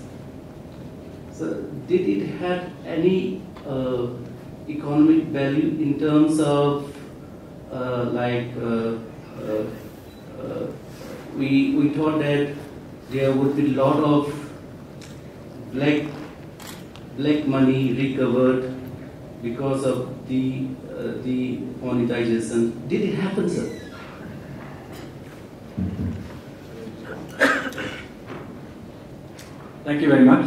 So, did it have any economic value in terms of we thought that there would be a lot of black money recovered because of the monetization. Did it happen, sir? Thank you very much.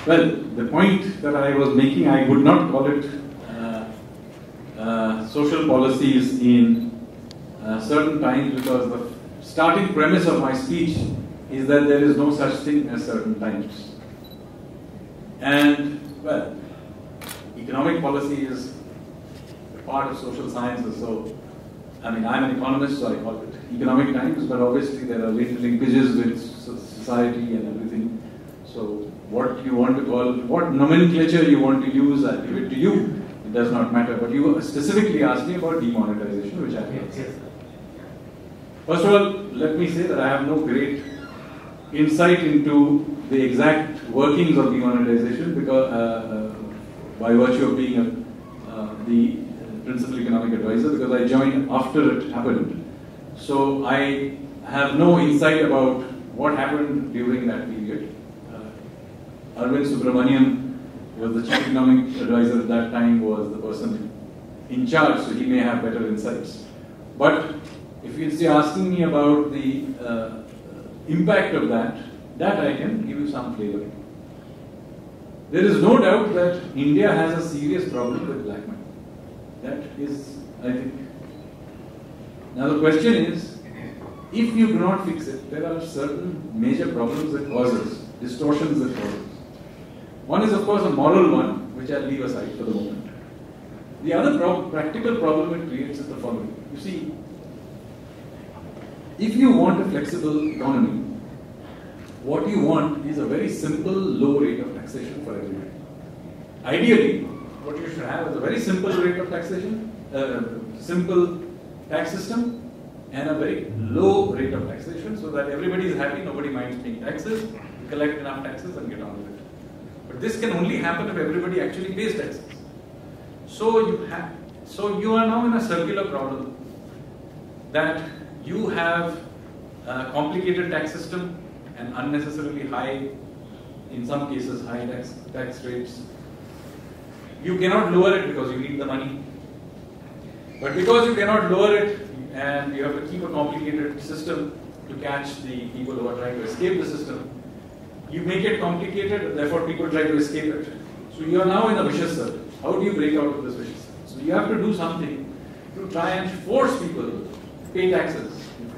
Well, the point that I was making, I would not call it social policies in certain times, because the starting premise of my speech is that there is no such thing as certain times. And, well, economic policy is part of social sciences, so, I'm an economist, so I call it economic times, but obviously there are linkages with society and everything. So, what you want to call, what nomenclature you want to use, I'll give it to you. It does not matter. But you specifically asked me about demonetization, which I have answered. First of all, let me say that I have no great insight into the exact workings of demonetization, because by virtue of being the principal economic advisor, because I joined after it happened. So I have no insight about what happened during that period. Arvind Subramanian was the chief economic advisor at that time, was the person in charge, so he may have better insights. But if you're asking me about the impact of that I can give you some flavor. There is no doubt that India has a serious problem with black money. That is, I think. Now the question is, if you do not fix it, there are certain major problems that causes, distortions that causes. One is, of course, a moral one, which I'll leave aside for the moment. The other practical problem it creates is the following. You see, if you want a flexible economy, what you want is a very simple, low rate of taxation for everybody. Ideally, what you should have is a very simple rate of taxation, simple tax system, and a very low rate of taxation, so that everybody is happy, nobody minds paying taxes, collect enough taxes and get on with it. But this can only happen if everybody actually pays taxes. So you are now in a circular problem that you have a complicated tax system and unnecessarily high, in some cases, high tax rates. You cannot lower it because you need the money. But because you cannot lower it and you have to keep a complicated system to catch the people who are trying to escape the system, you make it complicated, therefore people try to escape it. So you are now in a vicious circle. How do you break out of this vicious circle? So you have to do something to try and force people to pay taxes.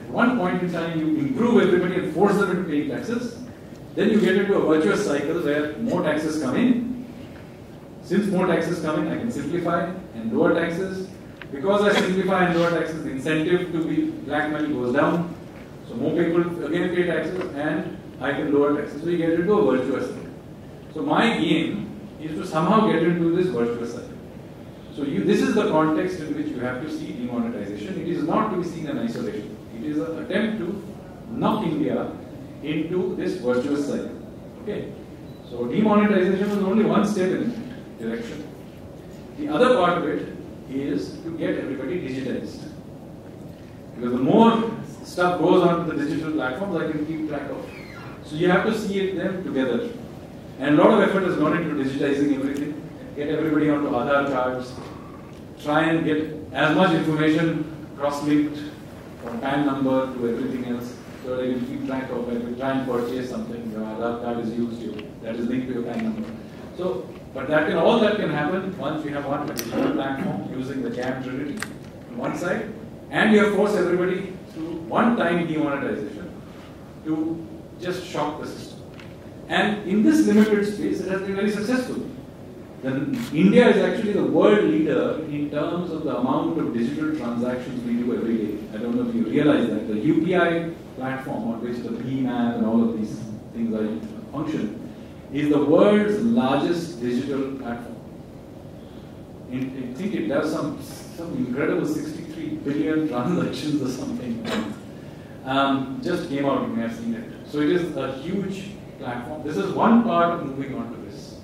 At one point in time, you improve everybody and force them into paying taxes. Then you get into a virtuous cycle where more taxes come in. Since more taxes come in, I can simplify and lower taxes. Because I simplify and lower taxes, the incentive to be black money goes down. So more people again pay taxes and I can lower taxes. So you get into a virtuous cycle. So my aim is to somehow get into this virtuous cycle. So this is the context in which you have to see demonetization. It is not to be seen in isolation. It is an attempt to knock India into this virtuous cycle. Okay. So demonetization is only one step in that direction. The other part of it is to get everybody digitized. Because the more stuff goes onto the digital platforms, I can keep track of. So you have to see them together. And a lot of effort has gone into digitizing everything. Get everybody onto Aadhaar cards. Try and get as much information cross-linked from PAN number to everything else, so that you can keep track of when you try and purchase something. Your Aadhaar card is used, that is linked to your PAN number. So, but all that can happen once you have one digital platform using the CAM Trinity on one side, and you have forced everybody through one-time demonetization to just shock the system. And in this limited space, it has been very successful. India is actually the world leader in terms of the amount of digital transactions we do every day. I don't know if you realize that. The UPI platform on which the BMAP and all of these things are function is the world's largest digital platform. I think it does some incredible 63 billion transactions or something. Just came out, you may have seen it. So it is a huge platform. This is one part of moving on to this.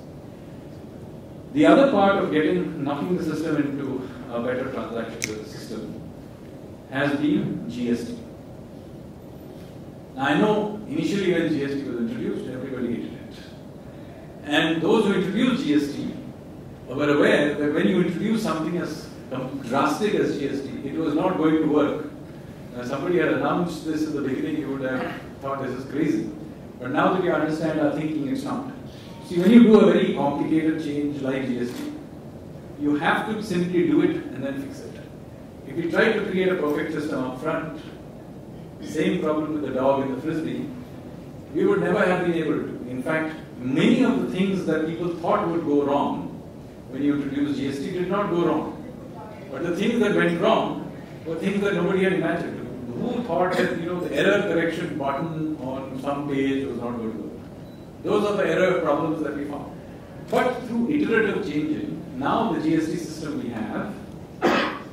The other part of knocking the system into a better transaction system has been GST. Now I know initially when GST was introduced, everybody hated it. And those who introduced GST were aware that when you introduce something as drastic as GST, it was not going to work. Somebody had announced this at the beginning, you would have thought this is crazy. But now that you understand our thinking, it's not. See, when you do a very complicated change like GST, you have to simply do it and then fix it. If you try to create a perfect system up front, same problem with the dog and the frisbee, we would never have been able to. In fact, many of the things that people thought would go wrong when you introduced GST did not go wrong. But the things that went wrong were things that nobody had imagined. Who thought that the error correction button on some page was not going to work? Those are the error problems that we found. But through iterative changing, now the GST system we have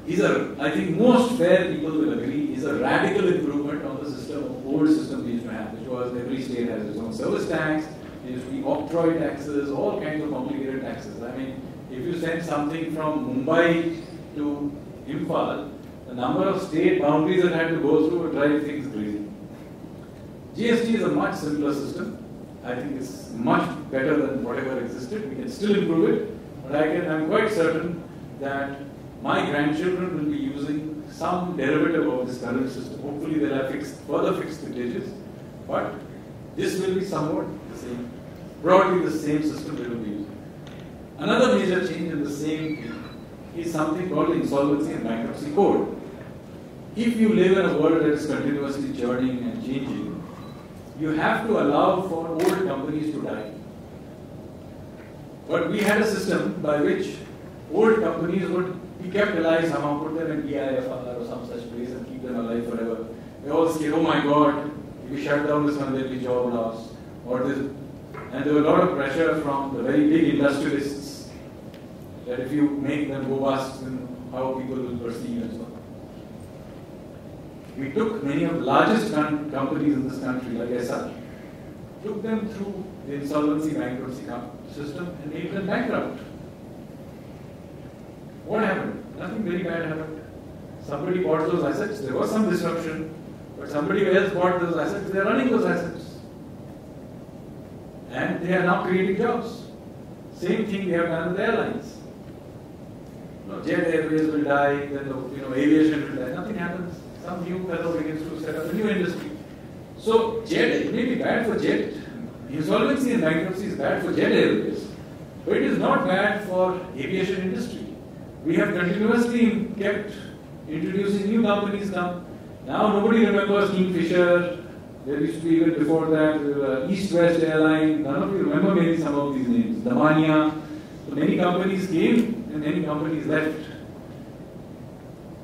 is I think most fair people will agree, is a radical improvement on the system, old system we used to have, which was every state has its own service tax, there used to be octroi taxes, all kinds of complicated taxes. I mean, if you send something from Mumbai to Imphal, the number of state boundaries that had to go through would drive things crazy. GST is a much simpler system. I think it's much better than whatever existed. We can still improve it, but I'm quite certain that my grandchildren will be using some derivative of this current system. Hopefully they'll have further fixed the digits, but this will be somewhat the same, broadly the same system they will be using. Another major change in the same thing is something called the Insolvency and Bankruptcy Code. If you live in a world that is continuously churning and changing, you have to allow for old companies to die. But we had a system by which old companies would be kept alive somehow, put them in EIFR or some such place and keep them alive forever. They all say, oh my God, if we shut down this one, there will be job loss. And there was a lot of pressure from the very big industrialists that if you make them go bust, then how people will perceive and so on. We took many of the largest companies in this country, like SR, took them through the insolvency bankruptcy system and made them bankrupt. What happened? Nothing very bad happened. Somebody bought those assets, there was some disruption, but somebody else bought those assets, they are running those assets. And they are now creating jobs. Same thing they have done with airlines. Jet Airways will die, then aviation will die, nothing happens. Some new fellow begins to set up a new industry. So it may be bad for jet. Insolvency and bankruptcy is bad for Jet Airways, but it is not bad for aviation industry. We have continuously kept Introducing new companies come. Now nobody remembers Kingfisher. There used to be even before that East West Airline. None of you remember maybe some of these names. Damania. So many companies came and many companies left.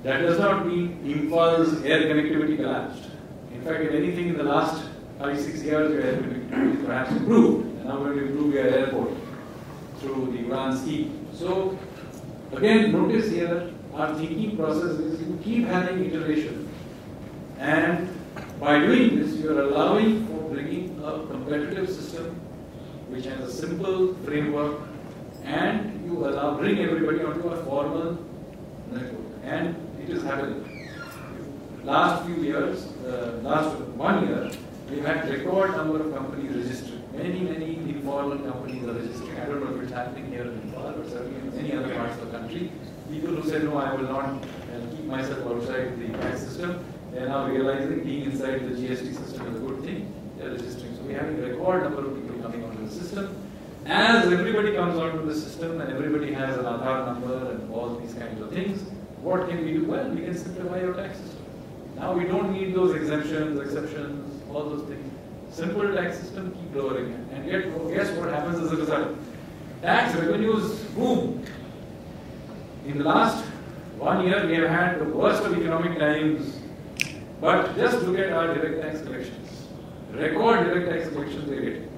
That does not mean Imphaal's air connectivity collapsed. In fact, if anything in the last 5-6 years, your air connectivity is perhaps improved. And now we're going to improve your airport through the UDAN scheme. So, again, notice here, our thinking process is you keep having iteration. And by doing this, you are allowing for bringing a competitive system which has a simple framework, and you bring everybody onto a formal network. And it is happening. Last few years, last 1 year, we had record number of companies registered. Many informal companies are registering. I don't know if it's happening here in Imphal, but certainly in many other parts of the country. People who said, no, I will not keep myself outside the tax system, they are now realizing being inside the GST system is a good thing. They are registering. So we are having a record number of people coming onto the system. As everybody comes onto the system and everybody has an Aadhaar number and all these kinds of things, what can we do? Well, we can simplify our tax system. Now we don't need those exemptions, exceptions, all those things. Simple tax system, keep lowering it. And yet, guess what happens as a result? Tax revenues boom. In the last 1 year, we have had the worst of economic times. But just look at our direct tax collections. Record direct tax collections we are getting.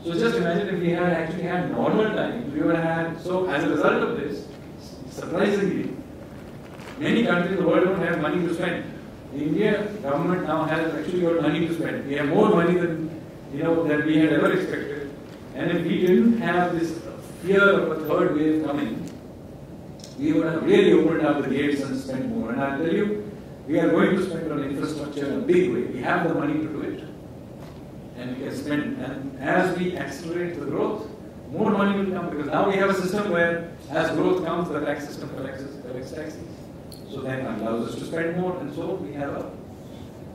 So just imagine if we had actually had normal times, we would have had, so as a result of this, surprisingly, many countries in the world don't have money to spend. The Indian government now has actually got money to spend. We have more money than that we had ever expected. And if we didn't have this fear of a third wave coming, we would have really opened up the gates and spent more. And I'll tell you, we are going to spend on infrastructure in a big way. We have the money to do it. And we can spend. And as we accelerate the growth, more money will come, because now we have a system where as growth comes, the tax system collects taxes. So then allows us to spend more, and so we have a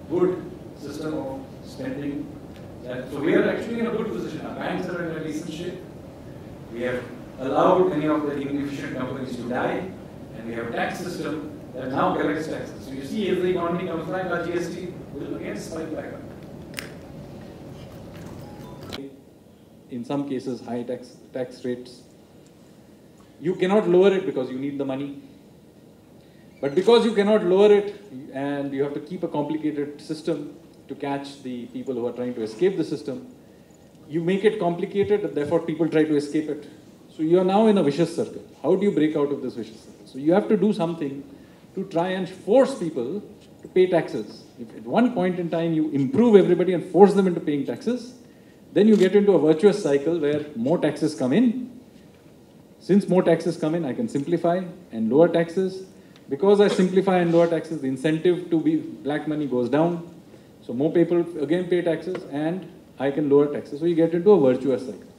good system of spending. So we are actually in a good position. Our banks are in a decent shape. We have allowed many of the inefficient companies to die, and we have a tax system that now collects taxes. So you see, as the economy comes back, our GST will again spike back up. In some cases, high tax rates. You cannot lower it because you need the money. But because you cannot lower it, and you have to keep a complicated system to catch the people who are trying to escape the system, you make it complicated, and therefore people try to escape it. So you are now in a vicious circle. How do you break out of this vicious circle? So you have to do something to try and force people to pay taxes. If at one point in time you improve everybody and force them into paying taxes, then you get into a virtuous cycle where more taxes come in. Since more taxes come in, I can simplify and lower taxes. Because I simplify and lower taxes, the incentive to be black money goes down. So more people again pay taxes, and I can lower taxes. So you get into a virtuous cycle.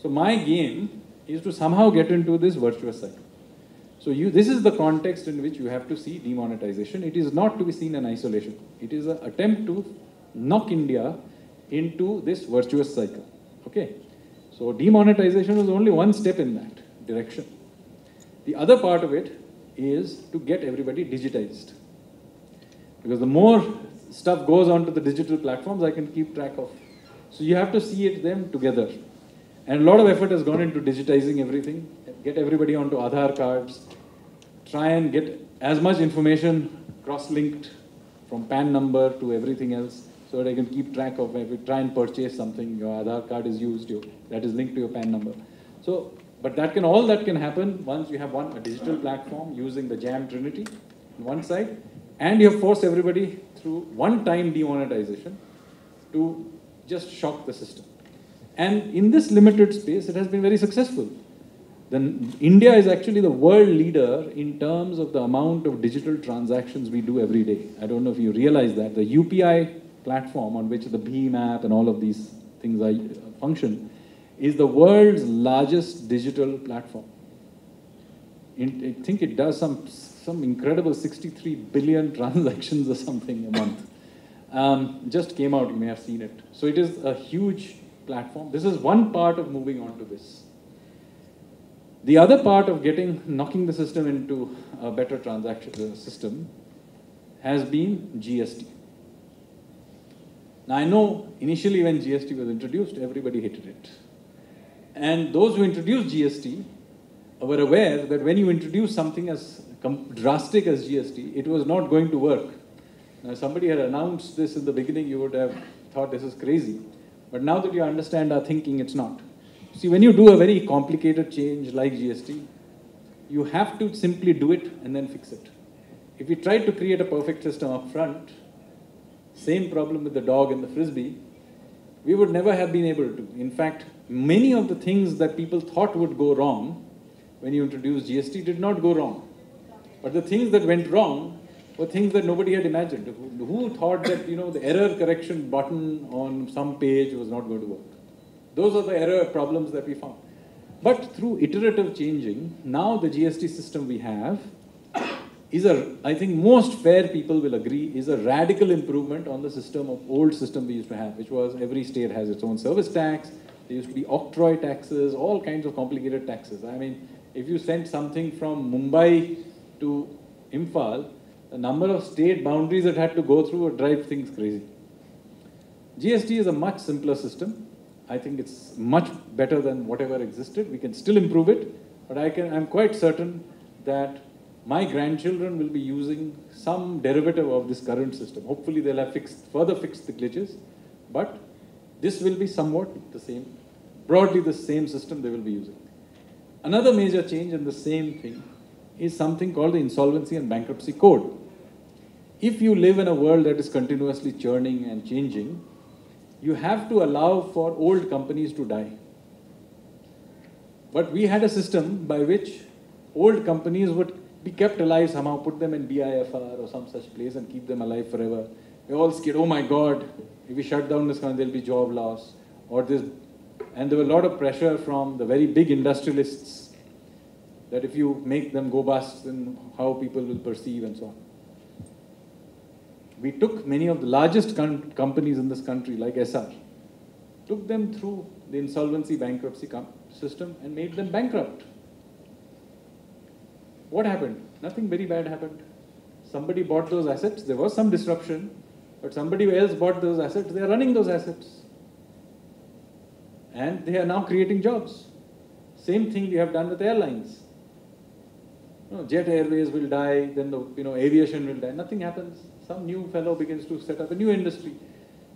So my game is to somehow get into this virtuous cycle. So this is the context in which you have to see demonetization. It is not to be seen in isolation. It is an attempt to knock India into this virtuous cycle. Okay? So demonetization is only one step in that direction. The other part of it is to get everybody digitized. Because the more stuff goes onto the digital platforms, I can keep track of. So you have to see them together. And a lot of effort has gone into digitizing everything. Get everybody onto Aadhaar cards. Try and get as much information cross-linked from PAN number to everything else, so that I can keep track of if you try and purchase something, your Aadhaar card is used, that is linked to your PAN number. So, but all that can happen once you have a digital platform using the JAM Trinity on one side, and you have forced everybody through one-time demonetization to just shock the system. And in this limited space, it has been very successful. Then India is actually the world leader in terms of the amount of digital transactions we do every day. I don't know if you realize that. The UPI platform on which the BHIM app and all of these things function is the world's largest digital platform. I think it does some incredible 63 billion transactions or something a month. Just came out, you may have seen it. So it is a huge platform. This is one part of moving on to this. The other part of knocking the system into a better transaction system has been GST. Now I know initially when GST was introduced, everybody hated it. And those who introduced GST were aware that when you introduce something as drastic as GST, it was not going to work. Now, if somebody had announced this in the beginning, you would have thought this is crazy. But now that you understand our thinking, it's not. See, when you do a very complicated change like GST, you have to simply do it and then fix it. If we tried to create a perfect system up front, same problem with the dog and the frisbee, we would never have been able to. In fact, many of the things that people thought would go wrong when you introduced GST did not go wrong. But the things that went wrong were things that nobody had imagined. Who thought that, the error correction button on some page was not going to work? Those are the error problems that we found. But through iterative changing, now the GST system we have is I think most fair people will agree, is a radical improvement on the old system we used to have, which was every state has its own service tax, there used to be octroi taxes, all kinds of complicated taxes. I mean, if you sent something from Mumbai to Imphal, the number of state boundaries it had to go through would drive things crazy. GST is a much simpler system. I think it's much better than whatever existed. We can still improve it, but I'm quite certain that my grandchildren will be using some derivative of this current system. Hopefully they'll have further fixed the glitches, but this will be somewhat the same, broadly the same system they will be using. Another major change in the same thing is something called the Insolvency and Bankruptcy Code. If you live in a world that is continuously churning and changing, you have to allow for old companies to die. But we had a system by which old companies would be kept alive somehow, put them in BIFR or some such place and keep them alive forever. We're all scared, oh my God, if we shut down this company, there'll be job loss. And there was a lot of pressure from the very big industrialists that if you make them go bust, then how people will perceive and so on. We took many of the largest companies in this country, like SR, took them through the insolvency bankruptcy system and made them bankrupt. What happened? Nothing very bad happened. Somebody bought those assets. There was some disruption, but somebody else bought those assets. They are running those assets. And they are now creating jobs. Same thing we have done with airlines. Jet Airways will die, then the aviation will die. Nothing happens. Some new fellow begins to set up a new industry.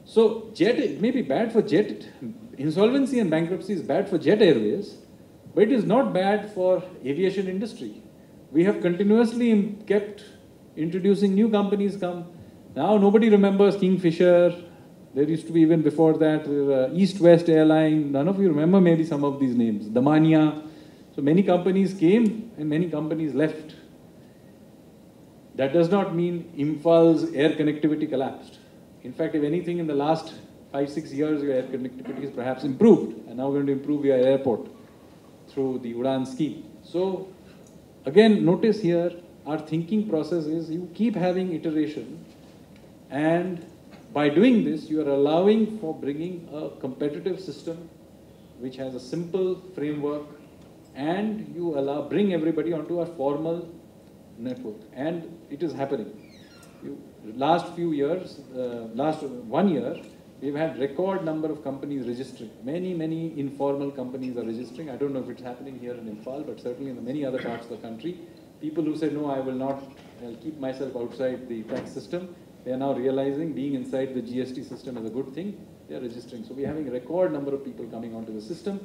So it may be bad for jet. Insolvency and bankruptcy is bad for Jet Airways, but it is not bad for aviation industry. We have continuously kept introducing new companies come. Now nobody remembers Kingfisher. There used to be even before that East West Airline. None of you remember maybe some of these names. Damania. So many companies came and many companies left. That does not mean Imphal's air connectivity collapsed. In fact, if anything, in the last 5-6 years, your air connectivity has perhaps improved. And now we're going to improve your airport through the Udan scheme. So again, notice here, our thinking process is you keep having iteration, and by doing this, you are allowing for bringing a competitive system which has a simple framework, and you bring everybody onto a formal network, and it is happening. Last 1 year, we've had record number of companies registering. Many informal companies are registering. I don't know if it's happening here in Imphal, but certainly in many other parts of the country. People who say, no, I will not, I'll keep myself outside the tax system, they are now realizing being inside the GST system is a good thing. They are registering. So we're having a record number of people coming onto the system.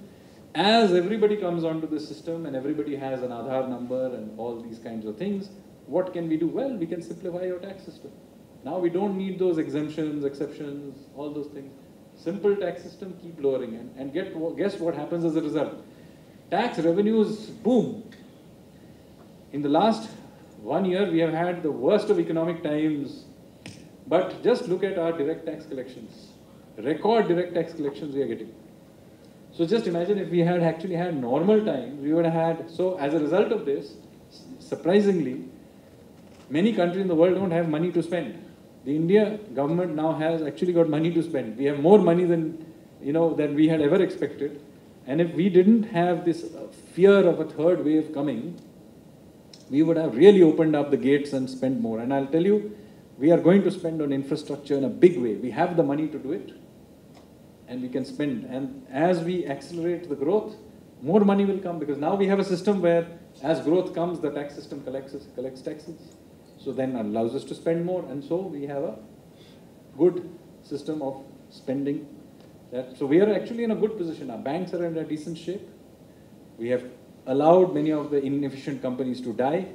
As everybody comes onto the system and everybody has an Aadhaar number and all these kinds of things, what can we do? Well, we can simplify your tax system. Now we don't need those exemptions, exceptions, all those things. Simple tax system, keep lowering it. And guess what happens as a result? Tax revenues boom. In the last 1 year, we have had the worst of economic times. But just look at our direct tax collections. Record direct tax collections we are getting. So just imagine if we had actually had normal times, we would have had, so as a result of this, surprisingly, many countries in the world don't have money to spend. The India government now has actually got money to spend. We have more money than we had ever expected. And if we didn't have this fear of a third wave coming, we would have really opened up the gates and spent more. And I'll tell you, we are going to spend on infrastructure in a big way. We have the money to do it, and we can spend. And as we accelerate the growth, more money will come, because now we have a system where as growth comes, the tax system collects taxes. So then allows us to spend more, and so we have a good system of spending. So we are actually in a good position. Our banks are in a decent shape. We have allowed many of the inefficient companies to die,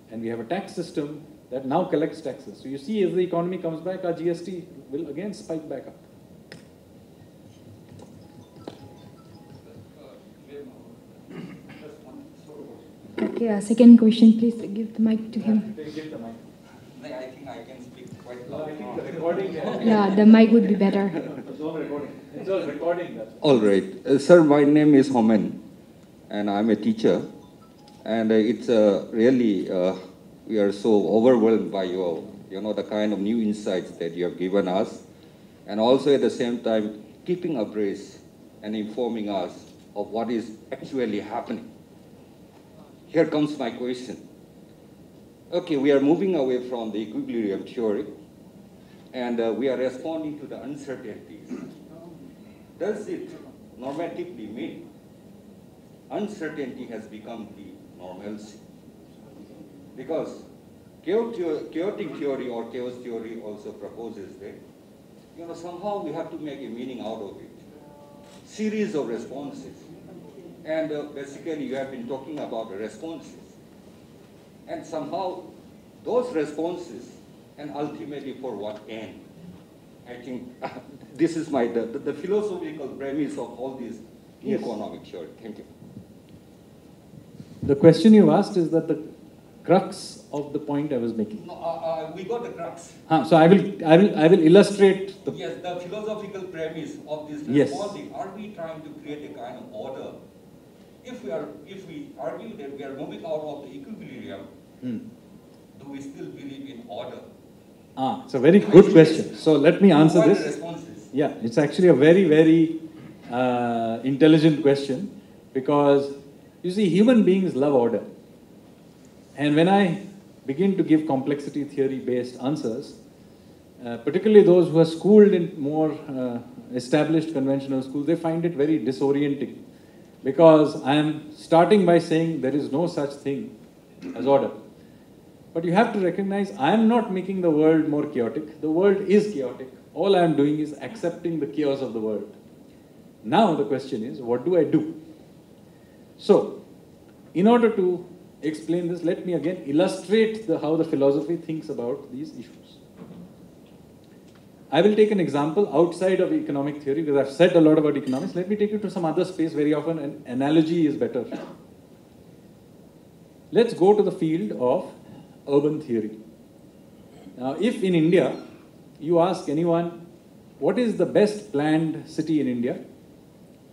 and we have a tax system that now collects taxes. So you see, as the economy comes back, our GST will again spike back up. Okay, second question, please give the mic to him. Give the mic. I think I can speak quite loud. I think the recording. Yeah, the mic would be better. It's all recording. It's all recording. All right. Sir, my name is Homen, and I'm a teacher. And it's really, we are so overwhelmed by your, the kind of new insights that you have given us. And also at the same time, keeping abreast and informing us of what is actually happening. Here comes my question. Okay, we are moving away from the equilibrium theory, and we are responding to the uncertainties. Does it normatively mean uncertainty has become the normalcy? Because chaotic theory or chaos theory also proposes that, somehow we have to make a meaning out of it. Series of responses. And basically you have been talking about the responses. And somehow those responses, and ultimately for what end? I think this is the philosophical premise of all these economic theory. Thank you. The question you asked is that the crux of the point I was making. No, we got the crux. So I will illustrate the. Yes, the philosophical premise of this Yes. responding. Are we trying to create a kind of order? If we argue that we are moving out of the equilibrium, do we still believe in order? It's a very good question. So let me answer What are the this. responses? Yeah, it's actually a very, very intelligent question, because you see, human beings love order. And when I begin to give complexity theory-based answers, particularly those who are schooled in more established conventional schools, they find it very disorienting. Because I am starting by saying there is no such thing as order. But you have to recognize I am not making the world more chaotic. The world is chaotic. All I am doing is accepting the chaos of the world. Now the question is, what do I do? So, in order to explain this, let me again illustrate how the philosophy thinks about these issues. I will take an example outside of economic theory, because I've said a lot about economics. Let me take you to some other space. Very often an analogy is better. Let's go to the field of urban theory. Now, if in India, you ask anyone, what is the best planned city in India?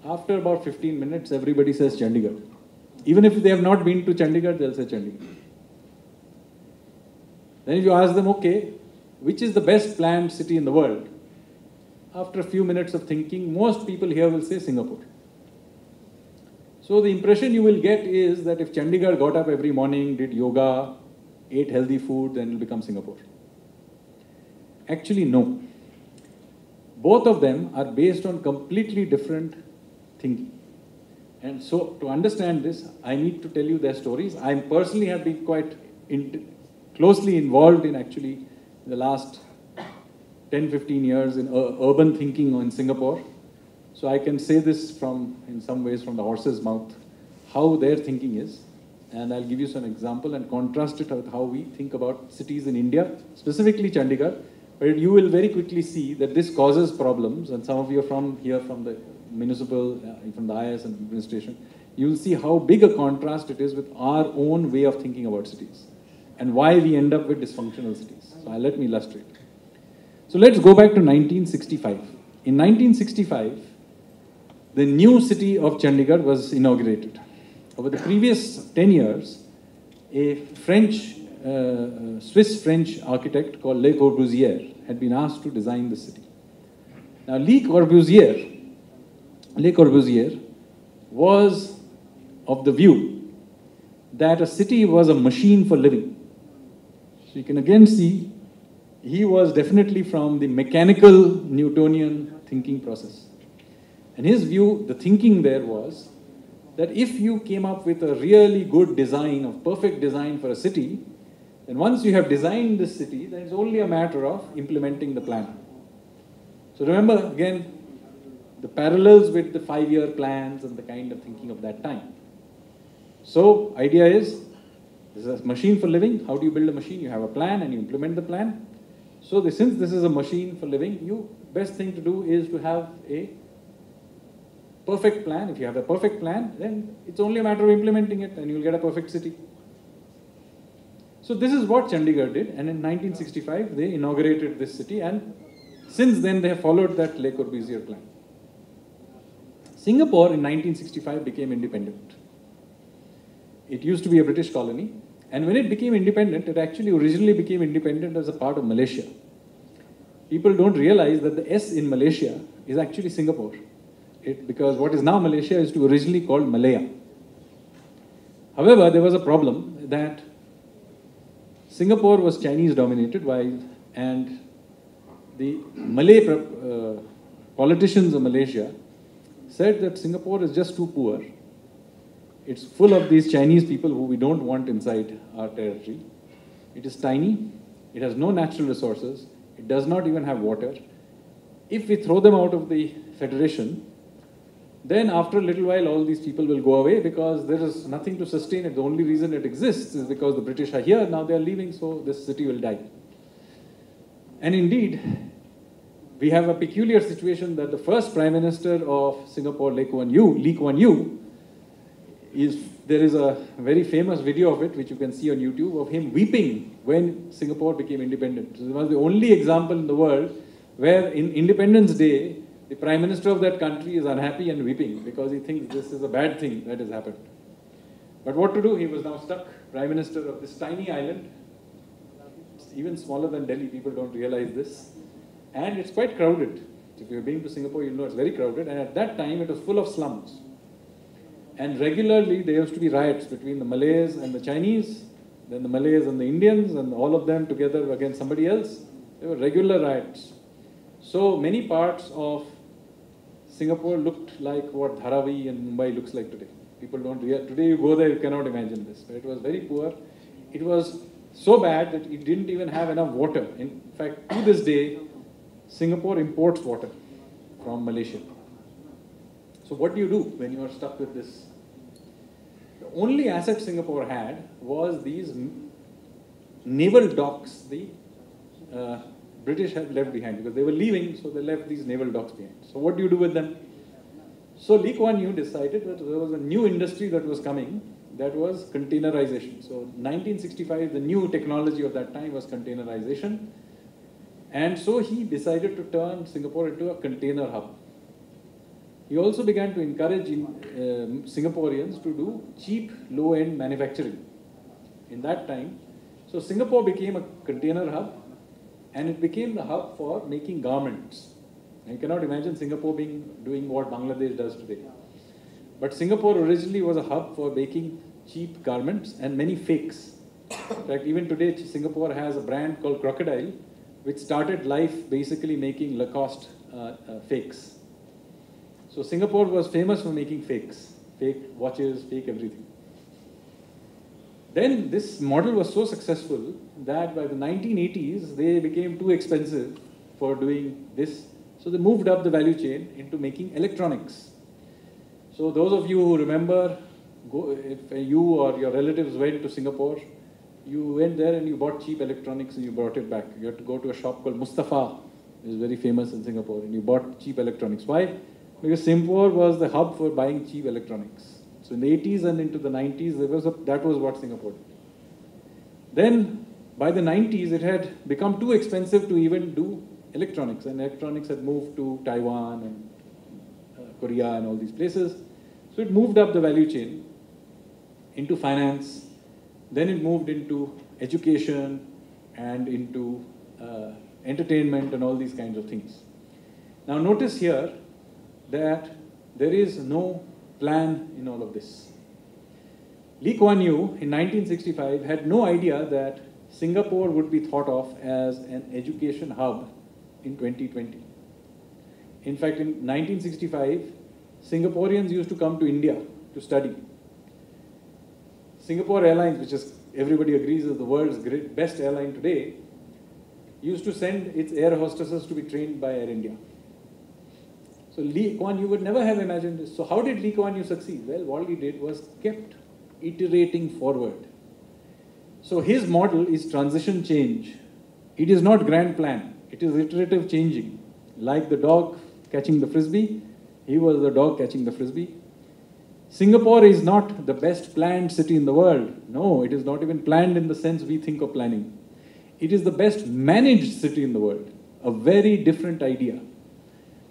After about 15 minutes, everybody says Chandigarh. Even if they have not been to Chandigarh, they'll say Chandigarh. Then if you ask them, okay, which is the best planned city in the world? After a few minutes of thinking, most people here will say Singapore. So the impression you will get is that if Chandigarh got up every morning, did yoga, ate healthy food, then it will become Singapore. Actually, no. Both of them are based on completely different thinking. And so to understand this, I need to tell you their stories. I personally have been quite closely involved in actually the last 10-15 years in urban thinking in Singapore. So I can say this in some ways from the horse's mouth, how their thinking is. And I'll give you some example and contrast it with how we think about cities in India, specifically Chandigarh. But you will very quickly see that this causes problems, and some of you are from the municipal, from the IS and administration. You will see how big a contrast it is with our own way of thinking about cities, and why we end up with dysfunctional cities. So let me illustrate. So let's go back to 1965. In 1965, the new city of Chandigarh was inaugurated. Over the previous 10 years, a Swiss-French architect called Le Corbusier had been asked to design the city. Now, Le Corbusier was of the view that a city was a machine for living. So you can again see he was definitely from the mechanical Newtonian thinking process. And his view, the thinking there was that if you came up with a really good design, a perfect design for a city, then once you have designed this city, then it's only a matter of implementing the plan. So remember again the parallels with the 5-year plans and the kind of thinking of that time. So idea is, this is a machine for living. How do you build a machine? You have a plan and you implement the plan. So since this is a machine for living, best thing to do is to have a perfect plan. If you have a perfect plan, then it's only a matter of implementing it and you'll get a perfect city. So this is what Chandigarh did, and in 1965 they inaugurated this city, and since then they have followed that Le Corbusier plan. Singapore in 1965 became independent. It used to be a British colony, and when it became independent, it actually originally became independent as a part of Malaysia. People don't realize that the S in Malaysia is actually Singapore. Because what is now Malaysia is originally called Malaya. However, there was a problem that Singapore was Chinese dominated, and the Malay politicians of Malaysia said that Singapore is just too poor. It's full of these Chinese people who we don't want inside our territory. It is tiny, it has no natural resources, it does not even have water. If we throw them out of the federation, then after a little while all these people will go away because there is nothing to sustain it. The only reason it exists is because the British are here, now they are leaving, so this city will die. And indeed, we have a peculiar situation that the first Prime Minister of Singapore, Lee Kuan Yew, there is a very famous video of it which you can see on YouTube of him weeping when Singapore became independent. So it was the only example in the world where in Independence Day, the Prime Minister of that country is unhappy and weeping because he thinks this is a bad thing that has happened. But what to do? He was now stuck Prime Minister of this tiny island. It's even smaller than Delhi, people don't realize this. And it's quite crowded. If you've been to Singapore, you'll know it's very crowded. And at that time, it was full of slums. And regularly, there used to be riots between the Malays and the Chinese, then the Malays and the Indians, and all of them together against somebody else. There were regular riots. So many parts of Singapore looked like what Dharavi and Mumbai looks like today. People don't realize. Today you go there, you cannot imagine this. But it was very poor. It was so bad that it didn't even have enough water. In fact, to this day, Singapore imports water from Malaysia. So what do you do when you are stuck with this? The only asset Singapore had was these naval docks the British had left behind because they were leaving, so they left these naval docks behind. So what do you do with them? So Lee Kuan Yew decided that there was a new industry that was coming, that was containerization. So 1965, the new technology of that time was containerization. And so he decided to turn Singapore into a container hub. He also began to encourage Singaporeans to do cheap, low-end manufacturing in that time. So Singapore became a container hub, and it became the hub for making garments. You cannot imagine Singapore doing what Bangladesh does today. But Singapore originally was a hub for making cheap garments and many fakes. In fact, even today, Singapore has a brand called Crocodile, which started life basically making Lacoste fakes. So Singapore was famous for making fakes, fake watches, fake everything. Then this model was so successful that by the 1980s, they became too expensive for doing this. So they moved up the value chain into making electronics. So those of you who remember, if you or your relatives went to Singapore, you went there and you bought cheap electronics and you brought it back. You had to go to a shop called Mustafa, which is very famous in Singapore, and you bought cheap electronics. Why? Because Singapore was the hub for buying cheap electronics. So in the 80s and into the 90s, that was what Singapore did. Then, by the 90s, it had become too expensive to even do electronics. And electronics had moved to Taiwan and Korea and all these places. So it moved up the value chain into finance. Then it moved into education and into entertainment and all these kinds of things. Now notice here that there is no plan in all of this. Lee Kuan Yew in 1965 had no idea that Singapore would be thought of as an education hub in 2020. In fact, in 1965, Singaporeans used to come to India to study. Singapore Airlines, which is everybody agrees is the world's best airline today, used to send its air hostesses to be trained by Air India. So Lee Kuan Yew would never have imagined this. So how did Lee Kuan Yew succeed? Well, what he did was kept iterating forward. So his model is transition change. It is not grand plan. It is iterative changing. Like the dog catching the frisbee, he was the dog catching the frisbee. Singapore is not the best planned city in the world. No, it is not even planned in the sense we think of planning. It is the best managed city in the world. A very different idea.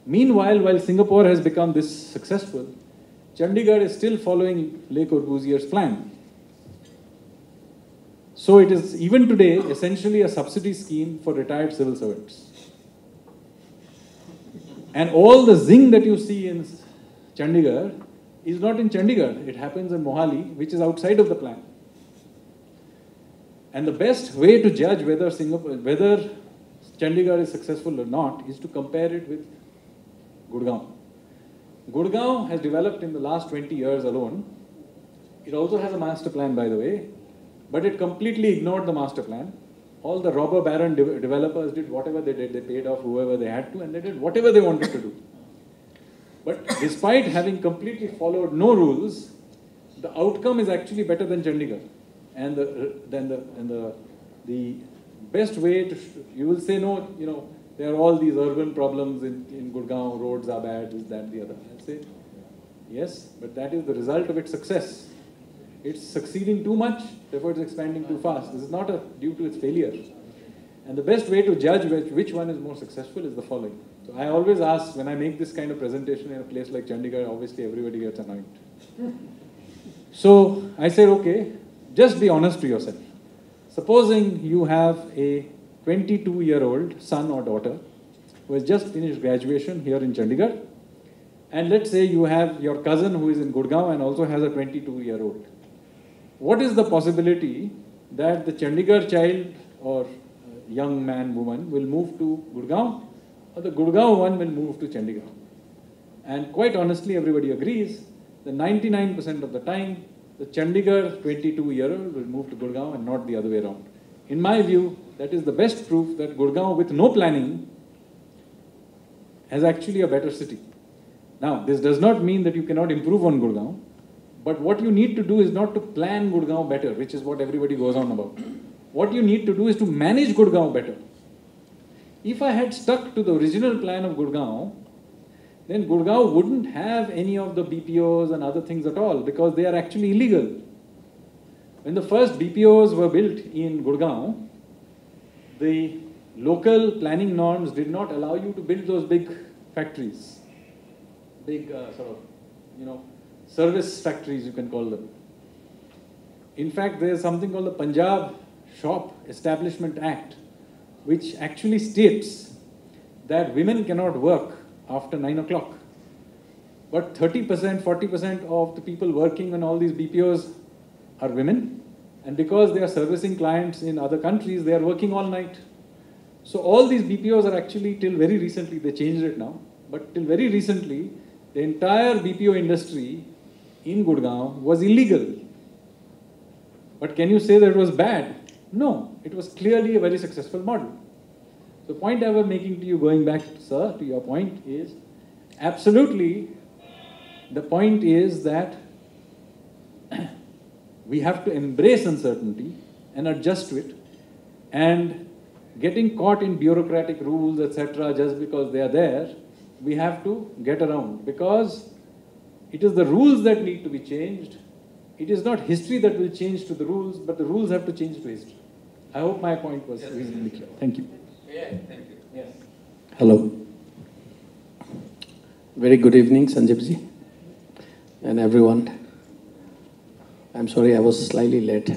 Meanwhile, while Singapore has become this successful, Chandigarh is still following Le Corbusier's plan. So it is even today essentially a subsidy scheme for retired civil servants. And all the zing that you see in Chandigarh is not in Chandigarh. It happens in Mohali, which is outside of the plan. And the best way to judge whether Chandigarh is successful or not is to compare it with Gurgaon. Gurgaon has developed in the last 20 years alone. It also has a master plan, by the way, but it completely ignored the master plan. All the robber baron developers did whatever they did. They paid off whoever they had to, and they did whatever they wanted to do. But despite having completely followed no rules, the outcome is actually better than Chandigarh. And the best way to, you will say, no, you know, there are all these urban problems in Gurgaon, roads are bad, this, that, the other. I'll say, yes, but that is the result of its success. It's succeeding too much, therefore it's expanding too fast. This is not due to its failure. And the best way to judge which one is more successful is the following. So I always ask, when I make this kind of presentation in a place like Chandigarh, obviously everybody gets annoyed. So I said, okay, just be honest to yourself. Supposing you have a 22-year-old son or daughter who has just finished graduation here in Chandigarh, and let's say you have your cousin who is in Gurgaon and also has a 22-year-old. What is the possibility that the Chandigarh child or young man, woman will move to Gurgaon, or the Gurgaon one will move to Chandigarh? And quite honestly, everybody agrees that 99% of the time, the Chandigarh 22-year-old will move to Gurgaon and not the other way around. In my view, that is the best proof that Gurgaon with no planning has actually a better city. Now, this does not mean that you cannot improve on Gurgaon, but what you need to do is not to plan Gurgaon better, which is what everybody goes on about. What you need to do is to manage Gurgaon better. If I had stuck to the original plan of Gurgaon, then Gurgaon wouldn't have any of the BPOs and other things at all, because they are actually illegal. When the first BPOs were built in Gurgaon, the local planning norms did not allow you to build those big factories. Big service factories, you can call them. In fact, there is something called the Punjab Shop Establishment Act, which actually states that women cannot work after 9 o'clock. But 30%, 40% of the people working on all these BPOs are women. And because they are servicing clients in other countries, they are working all night. So all these BPOs are actually, till very recently, they changed it now, but till very recently, the entire BPO industry in Gurgaon was illegal. But can you say that it was bad? No, it was clearly a very successful model. The point I was making to you, going back, sir, to your point is, absolutely, the point is that we have to embrace uncertainty and adjust to it, and getting caught in bureaucratic rules, etc., just because they are there, we have to get around, because it is the rules that need to be changed. It is not history that will change to the rules, but the rules have to change to history. I hope my point was reasonably clear. Thank you. Yeah, thank you. Yes. Hello. Very good evening, Sanjeevji, and everyone. I'm sorry I was slightly late.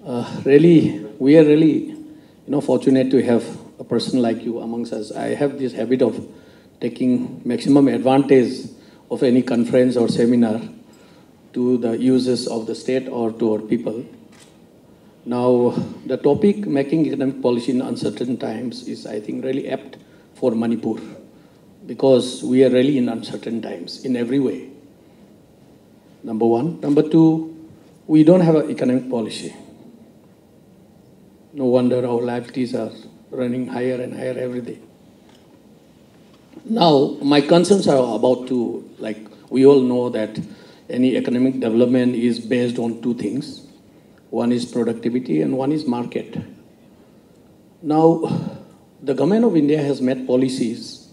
We are really, fortunate to have a person like you amongst us. I have this habit of taking maximum advantage of any conference or seminar to the users of the state or to our people. Now, the topic making economic policy in uncertain times is, I think, really apt for Manipur, because we are really in uncertain times in every way. Number one. Number two, we don't have an economic policy. No wonder our liabilities are running higher and higher every day. Now, my concerns are about to, like, we all know that any economic development is based on two things. One is productivity and one is market. Now, the government of India has made policies,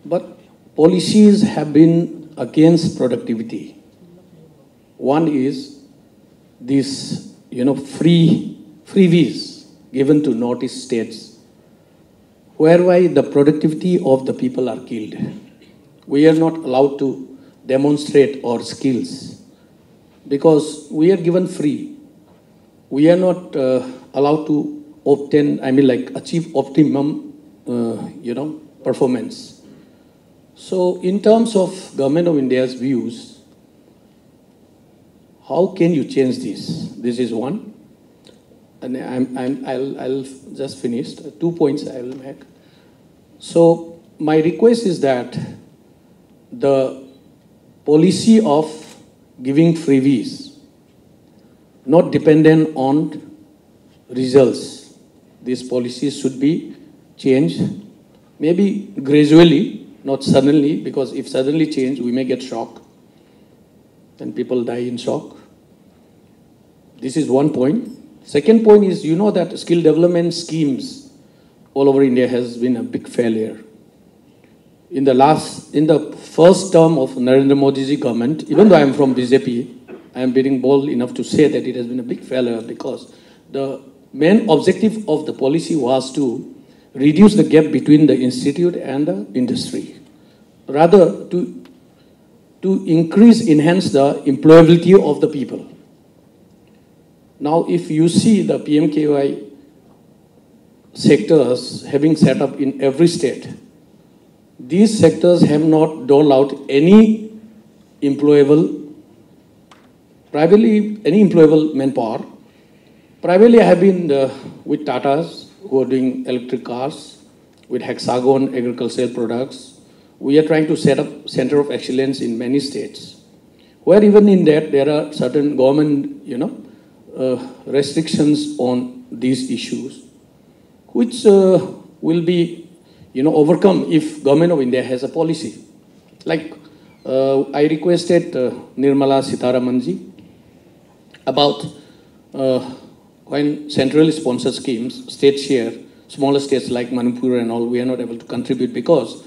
but policies have been against productivity. One is this, freebies given to Northeast states, whereby the productivity of the people are killed. We are not allowed to demonstrate our skills because we are given free. We are not allowed to obtain, achieve optimum, performance. So in terms of Government of India's views, how can you change this? This is one. And I'll just finish. 2 points I will make. So my request is that the policy of giving freebies, not dependent on results, these policies should be changed, maybe gradually, not suddenly, because if suddenly change, we may get shock, and people die in shock. This is one point. Second point is, you know that skill development schemes all over India has been a big failure. In the first term of Narendra Modi's government, even though I am from BJP, I am being bold enough to say that it has been a big failure because the main objective of the policy was to reduce the gap between the institute and the industry. Rather, to enhance the employability of the people. Now, if you see the PMKY sectors having set up in every state, these sectors have not doled out any employable manpower. Primarily, I have been with Tatas, who are doing electric cars, with Hexagon agricultural products. We are trying to set up center of excellence in many states, where even in that there are certain government, restrictions on these issues, which will be, overcome if Government of India has a policy. Like I requested Nirmala Sitharamanji about when centrally sponsored schemes, state share, smaller states like Manipur and all, we are not able to contribute because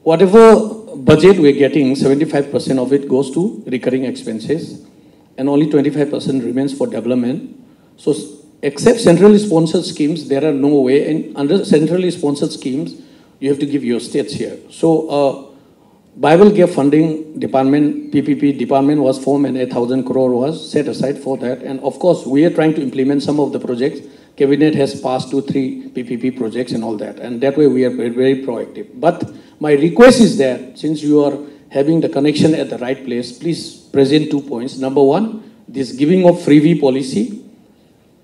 whatever budget we're getting, 75% of it goes to recurring expenses and only 25% remains for development. So except centrally sponsored schemes, there are no way, and under centrally sponsored schemes, you have to give your states here. So Bible Gap Funding Department, PPP department was formed and 8,000 crore was set aside for that. And of course, we are trying to implement some of the projects. Cabinet has passed 2-3 PPP projects and all that. And that way we are very, very proactive. But my request is that since you are having the connection at the right place, please present 2 points. Number one, this giving of freebie policy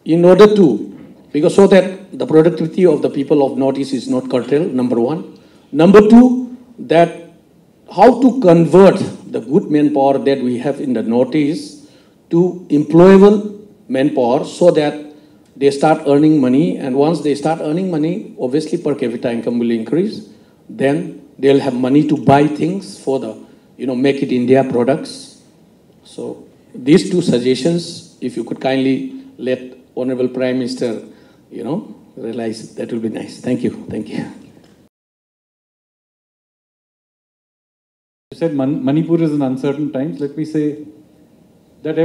in order to, because so that the productivity of the people of Northeast is not curtailed, number one. Number two, that how to convert the good manpower that we have in the Northeast to employable manpower so that they start earning money, and once they start earning money, obviously per capita income will increase. Then they'll have money to buy things for the, make it India products. So these two suggestions, if you could kindly let Honorable Prime Minister, realize, that will be nice. Thank you. Thank you. You said Manipur is in uncertain times. Let me say that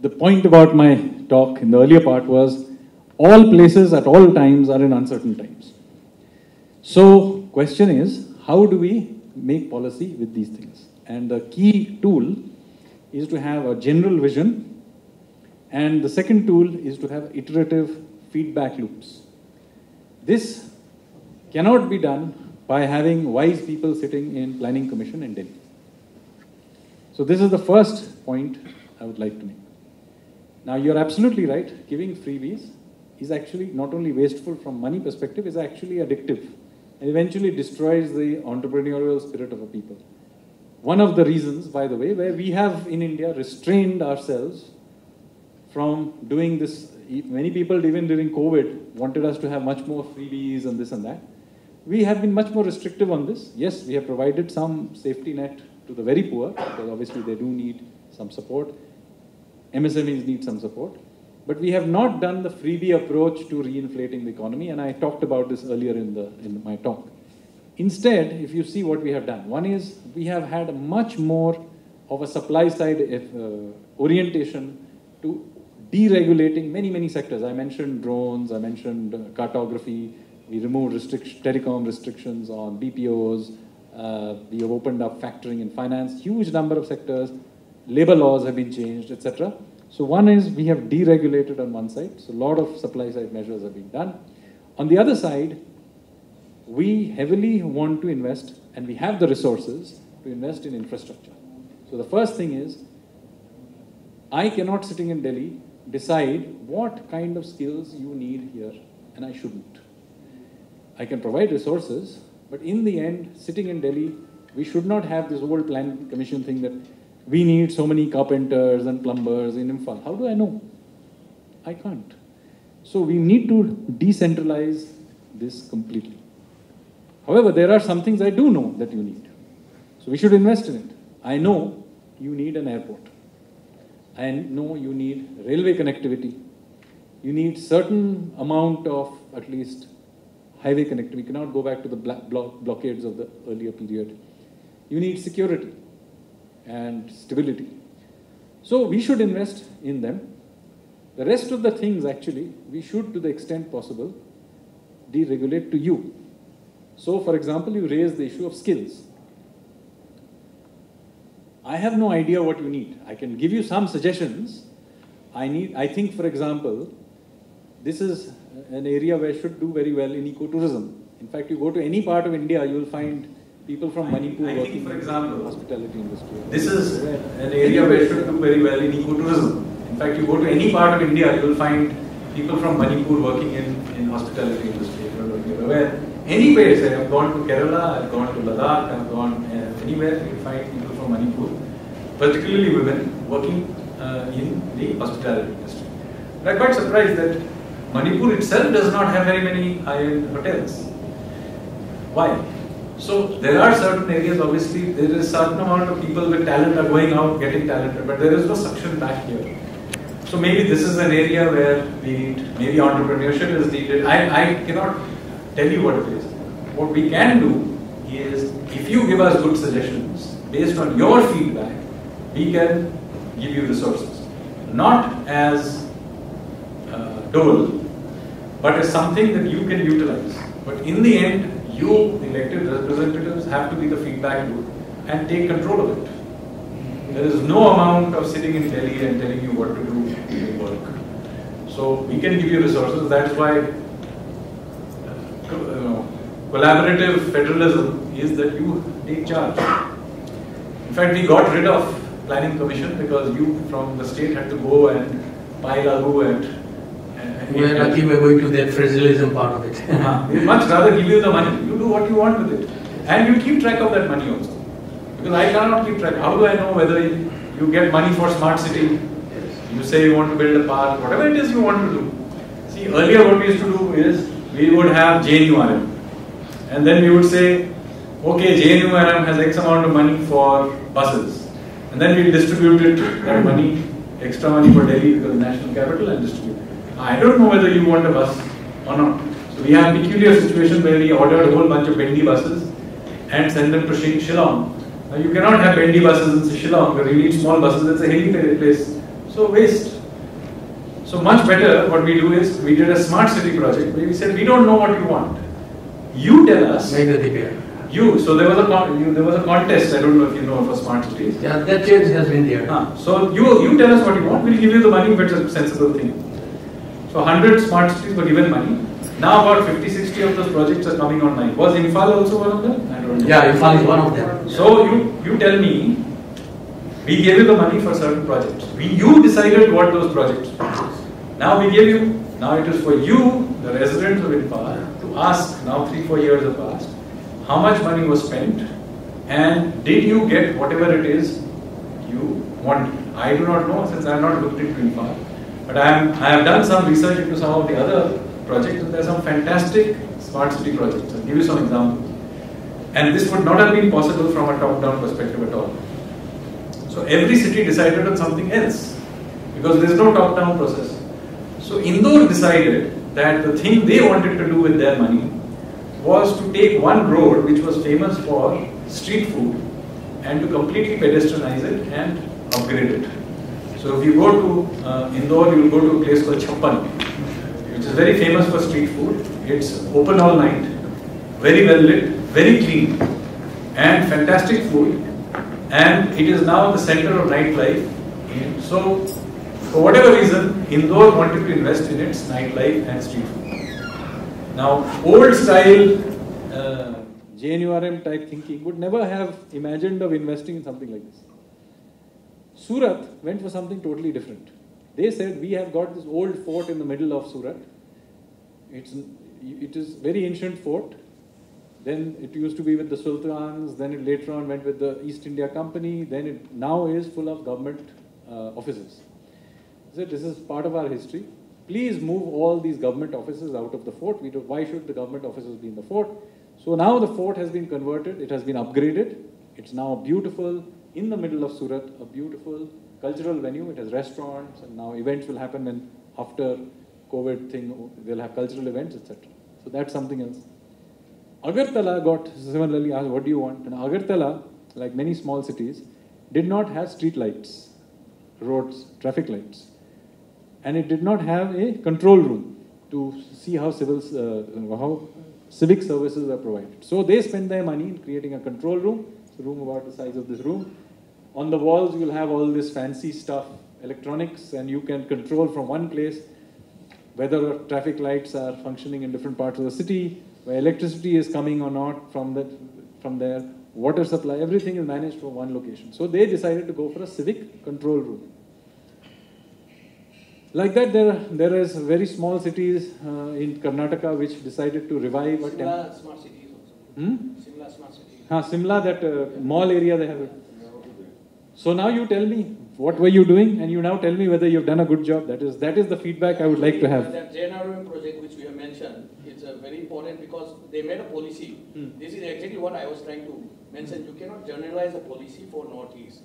the point about my talk in the earlier part was all places at all times are in uncertain times. So question is, how do we make policy with these things? And the key tool is to have a general vision, and the second tool is to have iterative feedback loops. This cannot be done by having wise people sitting in Planning Commission in Delhi. So this is the first point I would like to make. Now you're absolutely right, giving freebies is actually not only wasteful from money perspective, is actually addictive and eventually destroys the entrepreneurial spirit of a people. One of the reasons, by the way, where we have in India restrained ourselves from doing this, many people even during COVID wanted us to have much more freebies and this and that. We have been much more restrictive on this. Yes, we have provided some safety net to the very poor, because obviously they do need some support. MSMEs need some support. But we have not done the freebie approach to reinflating the economy, and I talked about this earlier in my talk. Instead, if you see what we have done, one is we have had a much more of a supply side orientation to deregulating many sectors. I mentioned drones, I mentioned cartography, we removed telecom restrictions on BPOs, we have opened up factoring and finance, huge number of sectors, labor laws have been changed, etc. So one is we have deregulated on one side, so a lot of supply side measures have been done. On the other side, we heavily want to invest, and we have the resources to invest in infrastructure. So the first thing is, I cannot, sitting in Delhi, decide what kind of skills you need here, and I shouldn't. I can provide resources, but in the end, sitting in Delhi, we should not have this old Planning Commission thing that we need so many carpenters and plumbers in Imphal. How do I know? I can't. So we need to decentralize this completely. However, there are some things I do know that you need. So we should invest in it. I know you need an airport. I know you need railway connectivity. You need certain amount of at least highway connectivity. We cannot go back to the blockades of the earlier period. You need security and stability. So we should invest in them. The rest of the things, actually, we should, to the extent possible, deregulate to you. So, for example, you raise the issue of skills. I have no idea what you need. I can give you some suggestions. I think, for example, this is an area where should do very well in ecotourism. In fact, you go to any part of India, you will find people from Manipur working in the hospitality industry. This is an area where should do very well in ecotourism. In fact, you go to any part of India, you will find people from Manipur working in hospitality industry. Where any place, I have gone to Kerala, I have gone to Ladakh, I have gone anywhere, you find people from Manipur, particularly women, working in the hospitality industry. But I am quite surprised that Manipur itself does not have very many high-end hotels. Why? So there are certain areas, obviously, there is a certain amount of people with talent are going out, getting talented, but there is no suction back here. So maybe this is an area where we need, maybe entrepreneurship is needed. I cannot tell you what it is. What we can do is, if you give us good suggestions, based on your feedback, we can give you resources. Not as dole, but as something that you can utilize. But in the end, you, the elected representatives, have to be the feedback loop and take control of it. There is no amount of sitting in Delhi and telling you what to do in work. So we can give you resources. That is why collaborative federalism is that you take charge. In fact, we got rid of Planning Commission because you from the state had to go and pile Lagu and we are lucky we are going to that federalism part of it. We'd much rather give you the money. You do what you want with it. And you keep track of that money also. Because I cannot keep track. How do I know whether you get money for smart city? You say you want to build a park, whatever it is you want to do. See, earlier what we used to do is, we would have JNURM. And then we would say, okay, JNURM has X amount of money for buses. And then we distributed that money, extra money for Delhi because national capital, and distribute. I don't know whether you want a bus or not. So we have a peculiar situation where we ordered a whole bunch of bendy buses and send them to Shillong. Now you cannot have bendy buses in Shillong, where you need small buses, it's a hilly place. So waste. So much better, what we do is, we did a smart city project where we said, we don't know what you want. You tell us. Make the repair. So there was a contest, I don't know if you know, for smart cities. Yeah, that change has been there. So you tell us what you want, we'll give you the money if it's a sensible thing. So 100 smart cities were given money. Now about 50-60 of those projects are coming online. Was Imphal also one of them? I don't know. Yeah, Imphal is one of them. So you tell me, we gave you the money for certain projects. You decided what those projects were. Now we gave you, now it is for you, the residents of Imphal, to ask, now 3-4 years have passed, how much money was spent and did you get whatever it is you wanted. I do not know since I have not looked into Imphal, but I have done some research into some of the other projects and there are some fantastic smart city projects. I'll give you some examples. And this would not have been possible from a top-down perspective at all. So every city decided on something else because there is no top-down process. So Indore decided that the thing they wanted to do with their money was to take one road which was famous for street food and to completely pedestrianize it and upgrade it. So if you go to Indore, you will go to a place called Chhappan, which is very famous for street food. It's open all night, very well lit, very clean, and fantastic food. And it is now the center of nightlife. So, for whatever reason, Indore wanted to invest in its nightlife and street food. Now, old style JNURM type thinking would never have imagined of investing in something like this. Surat went for something totally different. They said, we have got this old fort in the middle of Surat. It is very ancient fort. Then it used to be with the sultans, then it later on went with the East India Company, then it now is full of government offices. So this is part of our history. Please move all these government offices out of the fort. Why should the government offices be in the fort? So now the fort has been converted, it has been upgraded. It's now beautiful, in the middle of Surat, a beautiful cultural venue. It has restaurants and now events will happen when after COVID thing, they'll have cultural events, etc. So that's something else. Agartala got similarly asked, what do you want? And Agartala, like many small cities, did not have street lights, roads, traffic lights. And it did not have a control room to see how civic services are provided. So they spent their money in creating a control room. It's a room about the size of this room. On the walls, you'll have all this fancy stuff, electronics, and you can control from one place whether traffic lights are functioning in different parts of the city, where electricity is coming or not from there, water supply, everything is managed from one location. So they decided to go for a civic control room. Like that, there is very small cities in Karnataka which decided to revive a temple. Simla smart cities also. Simla smart cities. Simla, that mall area they have it. So now you tell me, what were you doing? And you now tell me whether you've done a good job. That is the feedback I would like to have. That JNRM project which we have mentioned, it's very important because they made a policy. This is exactly what I was trying to mention. You cannot generalize a policy for Northeast.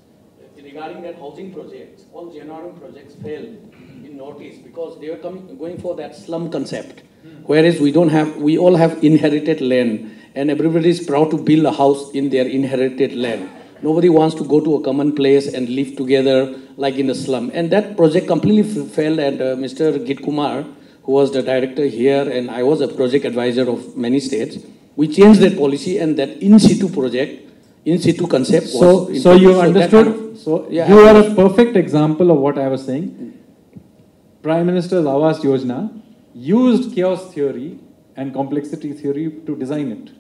Regarding that housing projects, all JNRM projects failed in Northeast because they were going for that slum concept. Whereas we all have inherited land and everybody is proud to build a house in their inherited land. Nobody wants to go to a common place and live together like in a slum. And that project completely failed, and Mr. Git Kumar, who was the director here, and I was a project advisor of many states, we changed that policy and that in situ project, in situ concept was... So you understood? So yeah, you are a perfect example of what I was saying. Prime Minister's Awas Yojana used chaos theory and complexity theory to design it.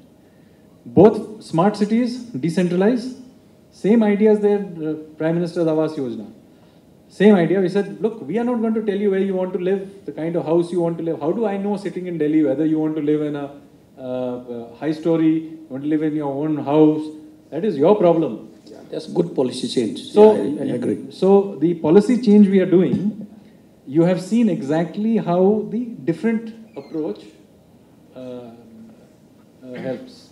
Both smart cities, decentralized, same idea as their Prime Minister's Awas Yojana. Same idea, we said, look, we are not going to tell you where you want to live, the kind of house you want to live. How do I know sitting in Delhi whether you want to live in a high story, you want to live in your own house? That is your problem. Yeah, that's good policy change. So, yeah, I agree. So the policy change we are doing, you have seen exactly how the different approach helps.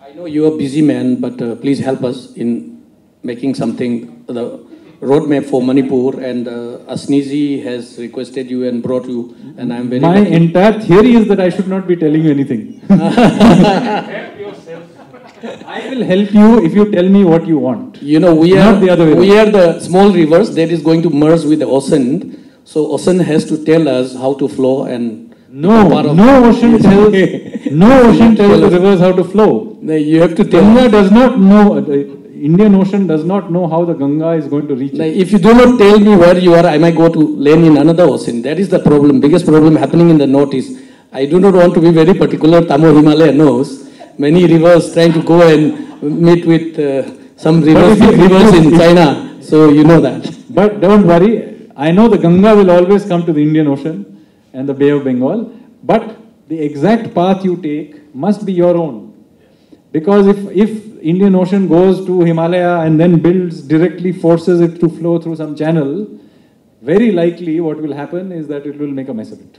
I know you are a busy man, but please help us in making something, the roadmap for Manipur, and Asniji has requested you and brought you, and I'm very My entire theory is that I should not be telling you anything. I will help you if you tell me what you want. You know, we are the small rivers that is going to merge with the ocean. So ocean has to tell us how to flow, and no ocean tells the rivers how to flow. No, you have to tell. Ganga does not know. The Indian Ocean does not know how the Ganga is going to reach it. If you do not tell me where you are, I might go to land in another ocean. That is the problem. Biggest problem happening in the northeast. I do not want to be very particular. Tamo Himalaya knows many rivers trying to go and meet with some rivers, big rivers in China. So you know that. But don't worry. I know the Ganga will always come to the Indian Ocean and the Bay of Bengal. But the exact path you take must be your own. Because if Indian Ocean goes to Himalaya and then builds directly, forces it to flow through some channel, very likely what will happen is that it will make a mess of it.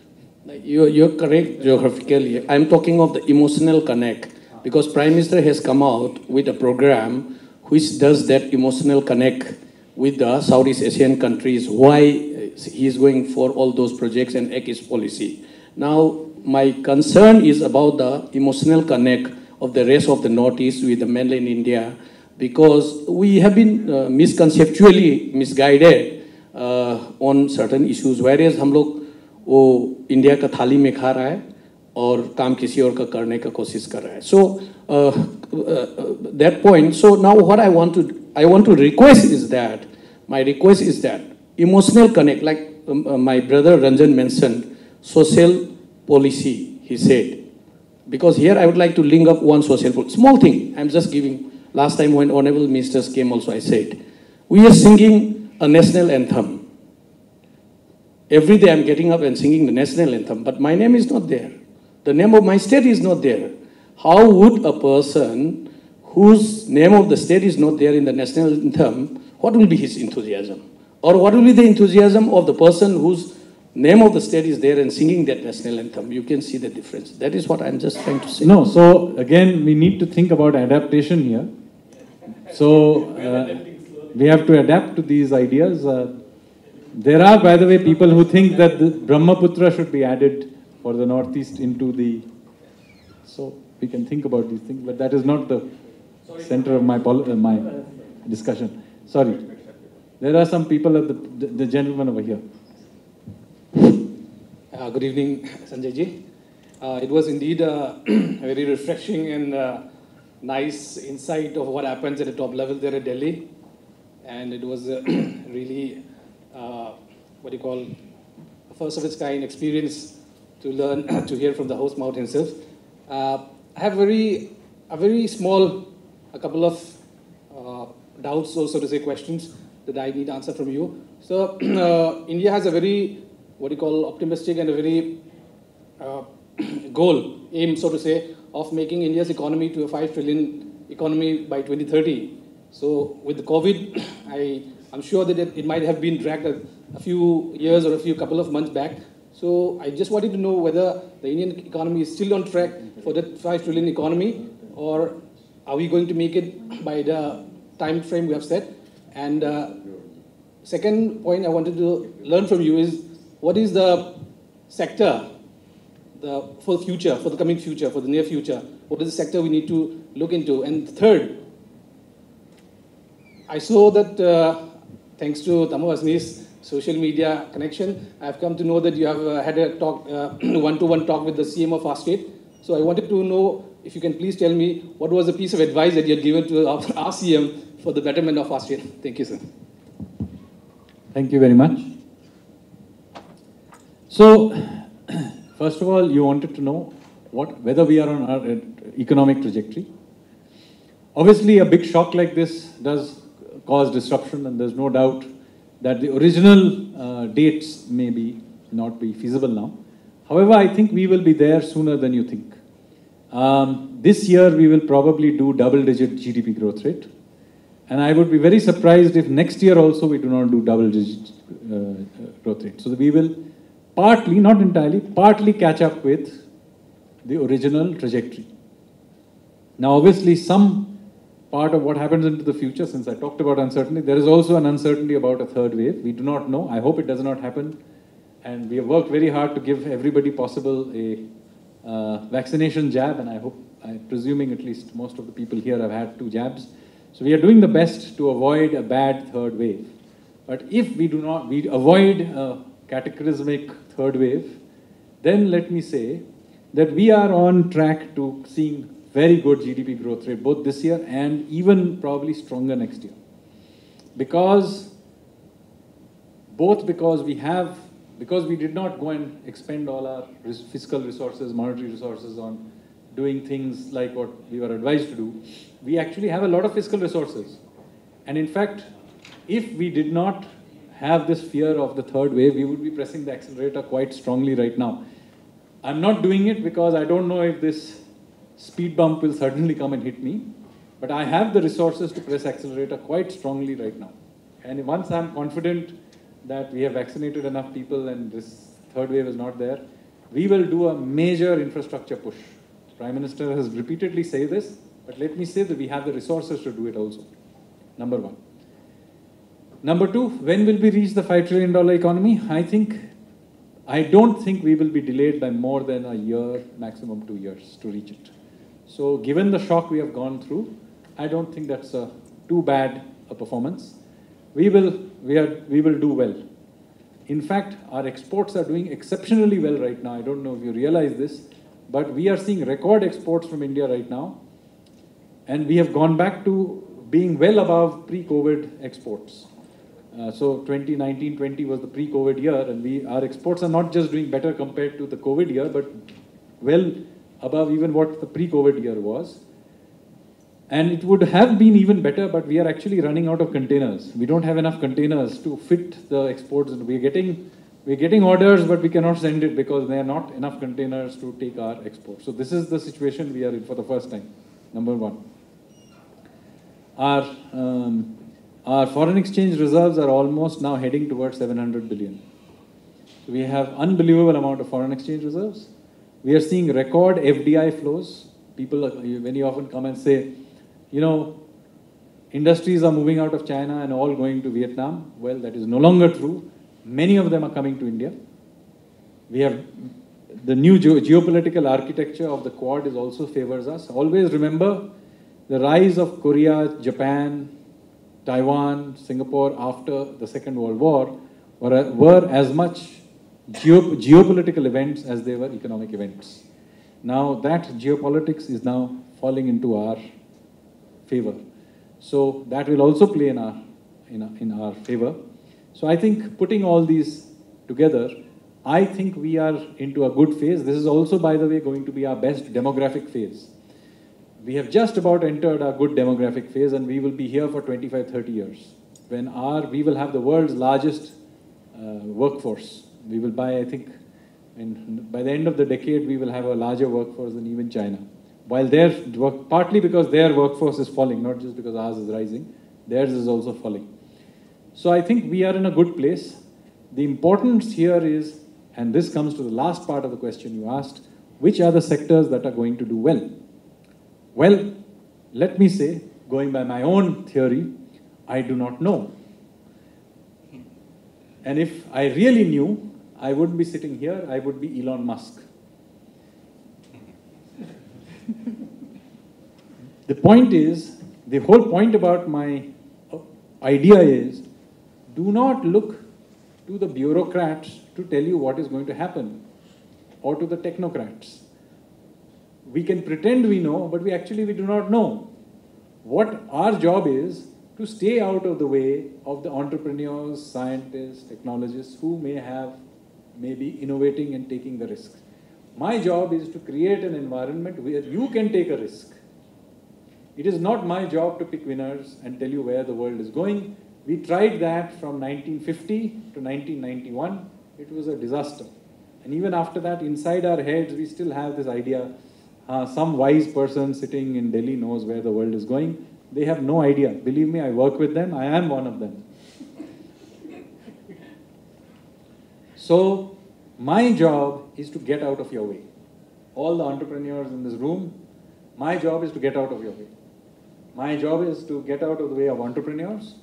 You're correct geographically. I'm talking of the emotional connect. Because Prime Minister has come out with a program which does that emotional connect with the Southeast Asian countries, why he is going for all those projects and ACIS policy. Now, my concern is about the emotional connect of the rest of the Northeast with the mainland India, because we have been misconceptually misguided on certain issues, whereas हम लोग वो India का थाली में खा रहा है और काम किसी और का करने का कोशिश कर रहा है. So that point. So now what I want to request is that, my request is that emotional connect, like my brother Ranjan mentioned, social policy, he said. Because here I would like to link up one social policy. Small thing, I'm just giving. Last time when honorable ministers came also I said, we are singing a national anthem. Every day I'm getting up and singing the national anthem, but my name is not there. The name of my state is not there. How would a person whose name of the state is not there in the national anthem, what will be his enthusiasm? Or what will be the enthusiasm of the person whose name of the state is there and singing that national anthem? You can see the difference. That is what I'm just trying to say. No, so again, we need to think about adaptation here. So we have to adapt to these ideas. There are, by the way, people who think that the Brahmaputra should be added for the Northeast into the... So we can think about these things, but that is not the center of my discussion. Sorry. There are some people at the gentleman over here. Good evening, Sanjay ji. It was indeed a very refreshing and nice insight of what happens at the top level there at Delhi. And it was really, what you call, a first of its kind experience to learn, to hear from the host mouth himself. I have a very small, a couple of doubts, or so to say, questions that I need answer from you. So, India has a very, what you call, optimistic and a very aim, so to say, of making India's economy to a 5 trillion economy by 2030. So, with the COVID, I'm sure that it might have been dragged a few years or a couple of months back. So, I just wanted to know whether the Indian economy is still on track for that 5 trillion economy, or are we going to make it by the time frame we have set? And second point I wanted to learn from you is, what is the sector for the future, for the coming future, for the near future? What is the sector we need to look into? And third, I saw that thanks to Tamo Asni's social media connection, I've come to know that you have had a talk, one-to-one talk with the CM of our state. So I wanted to know if you can please tell me what was the piece of advice that you had given to our CM for the betterment of our state. Thank you, sir. Thank you very much. So, first of all, you wanted to know whether we are on our economic trajectory. Obviously, a big shock like this does cause disruption, and there's no doubt that the original dates may not be feasible now. However, I think we will be there sooner than you think. This year, we will probably do double-digit GDP growth rate. And I would be very surprised if next year also we do not do double-digit growth rate. So we will partly, not entirely, partly catch up with the original trajectory. Now, obviously, some part of what happens into the future, since I talked about uncertainty, there is also an uncertainty about a third wave. We do not know. I hope it does not happen. And we have worked very hard to give everybody possible a vaccination jab. And I hope, I'm presuming at least most of the people here have had 2 jabs. So we are doing the best to avoid a bad third wave. But if we avoid a cataclysmic third wave, then let me say that we are on track to seeing very good GDP growth rate, both this year and even probably stronger next year. Because we have because we did not go and expend all our fiscal resources, monetary resources on doing things like what we were advised to do, we actually have a lot of fiscal resources. And in fact, if we did not have this fear of the third wave, we would be pressing the accelerator quite strongly right now. I'm not doing it because I don't know if this speed bump will suddenly come and hit me, but I have the resources to press accelerator quite strongly right now. And once I'm confident that we have vaccinated enough people and this third wave is not there, we will do a major infrastructure push. Prime Minister has repeatedly said this, but let me say that we have the resources to do it also. Number one. Number two, when will we reach the $5 trillion economy? I don't think we will be delayed by more than a year, maximum 2 years to reach it. So given the shock we have gone through, I don't think that's too bad a performance. We will do well. In fact, our exports are doing exceptionally well right now. I don't know if you realize this, but we are seeing record exports from India right now. And we have gone back to being well above pre-COVID exports. So 2019-20 was the pre-COVID year, and our exports are not just doing better compared to the COVID year, but well above even what the pre-COVID year was. And it would have been even better, but we are actually running out of containers. We don't have enough containers to fit the exports. And we're getting orders, but we cannot send it because there are not enough containers to take our exports. So this is the situation we are in for the first time, number one. Our foreign exchange reserves are almost now heading towards 700 billion. So we have unbelievable amount of foreign exchange reserves. We are seeing record FDI flows. People very often come and say, you know, industries are moving out of China and all going to Vietnam. Well, that is no longer true. Many of them are coming to India. We have the new geopolitical architecture of the Quad is also favors us. Always remember the rise of Korea, Japan, Taiwan, Singapore after the Second World War were as much geopolitical events as they were economic events. Now that geopolitics is now falling into our favor. So that will also play in our favor. So I think putting all these together, I think we are into a good phase. This is also, by the way, going to be our best demographic phase. We have just about entered our good demographic phase, and we will be here for 25, 30 years. When we will have the world's largest workforce. We will by the end of the decade, we will have a larger workforce than even China. While partly because their workforce is falling, not just because ours is rising, theirs is also falling. So I think we are in a good place. The importance here is, and this comes to the last part of the question you asked, which are the sectors that are going to do well? Well, let me say, going by my own theory, I do not know. And if I really knew, I wouldn't be sitting here, I would be Elon Musk. The point is, the whole point about my idea is, do not look to the bureaucrats to tell you what is going to happen, or to the technocrats. We can pretend we know, but we do not know. What our job is to stay out of the way of the entrepreneurs, scientists, technologists who may be innovating and taking the risks. My job is to create an environment where you can take a risk. It is not my job to pick winners and tell you where the world is going. We tried that from 1950 to 1991. It was a disaster. And even after that, inside our heads, we still have this idea, some wise person sitting in Delhi knows where the world is going. They have no idea. Believe me, I work with them. I am one of them. So, my job is to get out of your way. All the entrepreneurs in this room, my job is to get out of your way. My job is to get out of the way of entrepreneurs.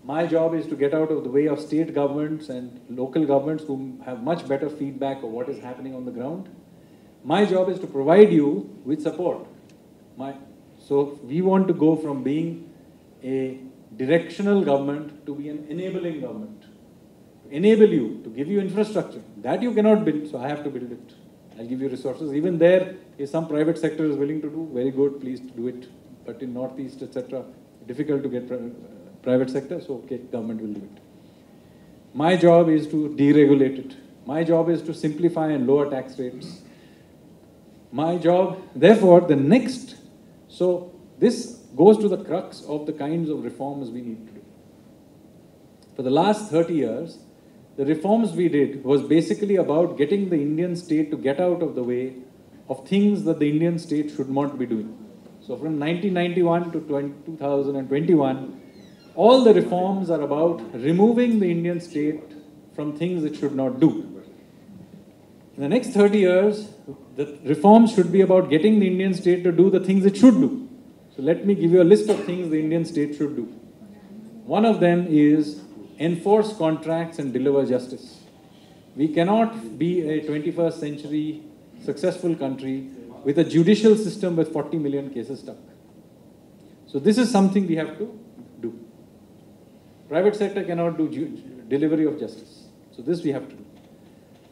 My job is to get out of the way of state governments and local governments who have much better feedback of what is happening on the ground. My job is to provide you with support. So we want to go from being a directional government to be an enabling government. To enable you, to give you infrastructure. That you cannot build, so I have to build it. I'll give you resources. Even there, if some private sector is willing to do, very good, please do it. But in Northeast, etc., difficult to get private sector, so okay, government will do it. My job is to deregulate it. My job is to simplify and lower tax rates. My job, therefore, so this goes to the crux of the kinds of reforms we need to do. For the last 30 years, the reforms we did was basically about getting the Indian state to get out of the way of things that the Indian state should not be doing. So from 1991 to 2021, all the reforms are about removing the Indian state from things it should not do. In the next 30 years, the reforms should be about getting the Indian state to do the things it should do. So let me give you a list of things the Indian state should do. One of them is enforce contracts and deliver justice. We cannot be a 21st century successful country with a judicial system with 40 million cases stuck. So this is something we have to do. Private sector cannot do delivery of justice. So this we have to do.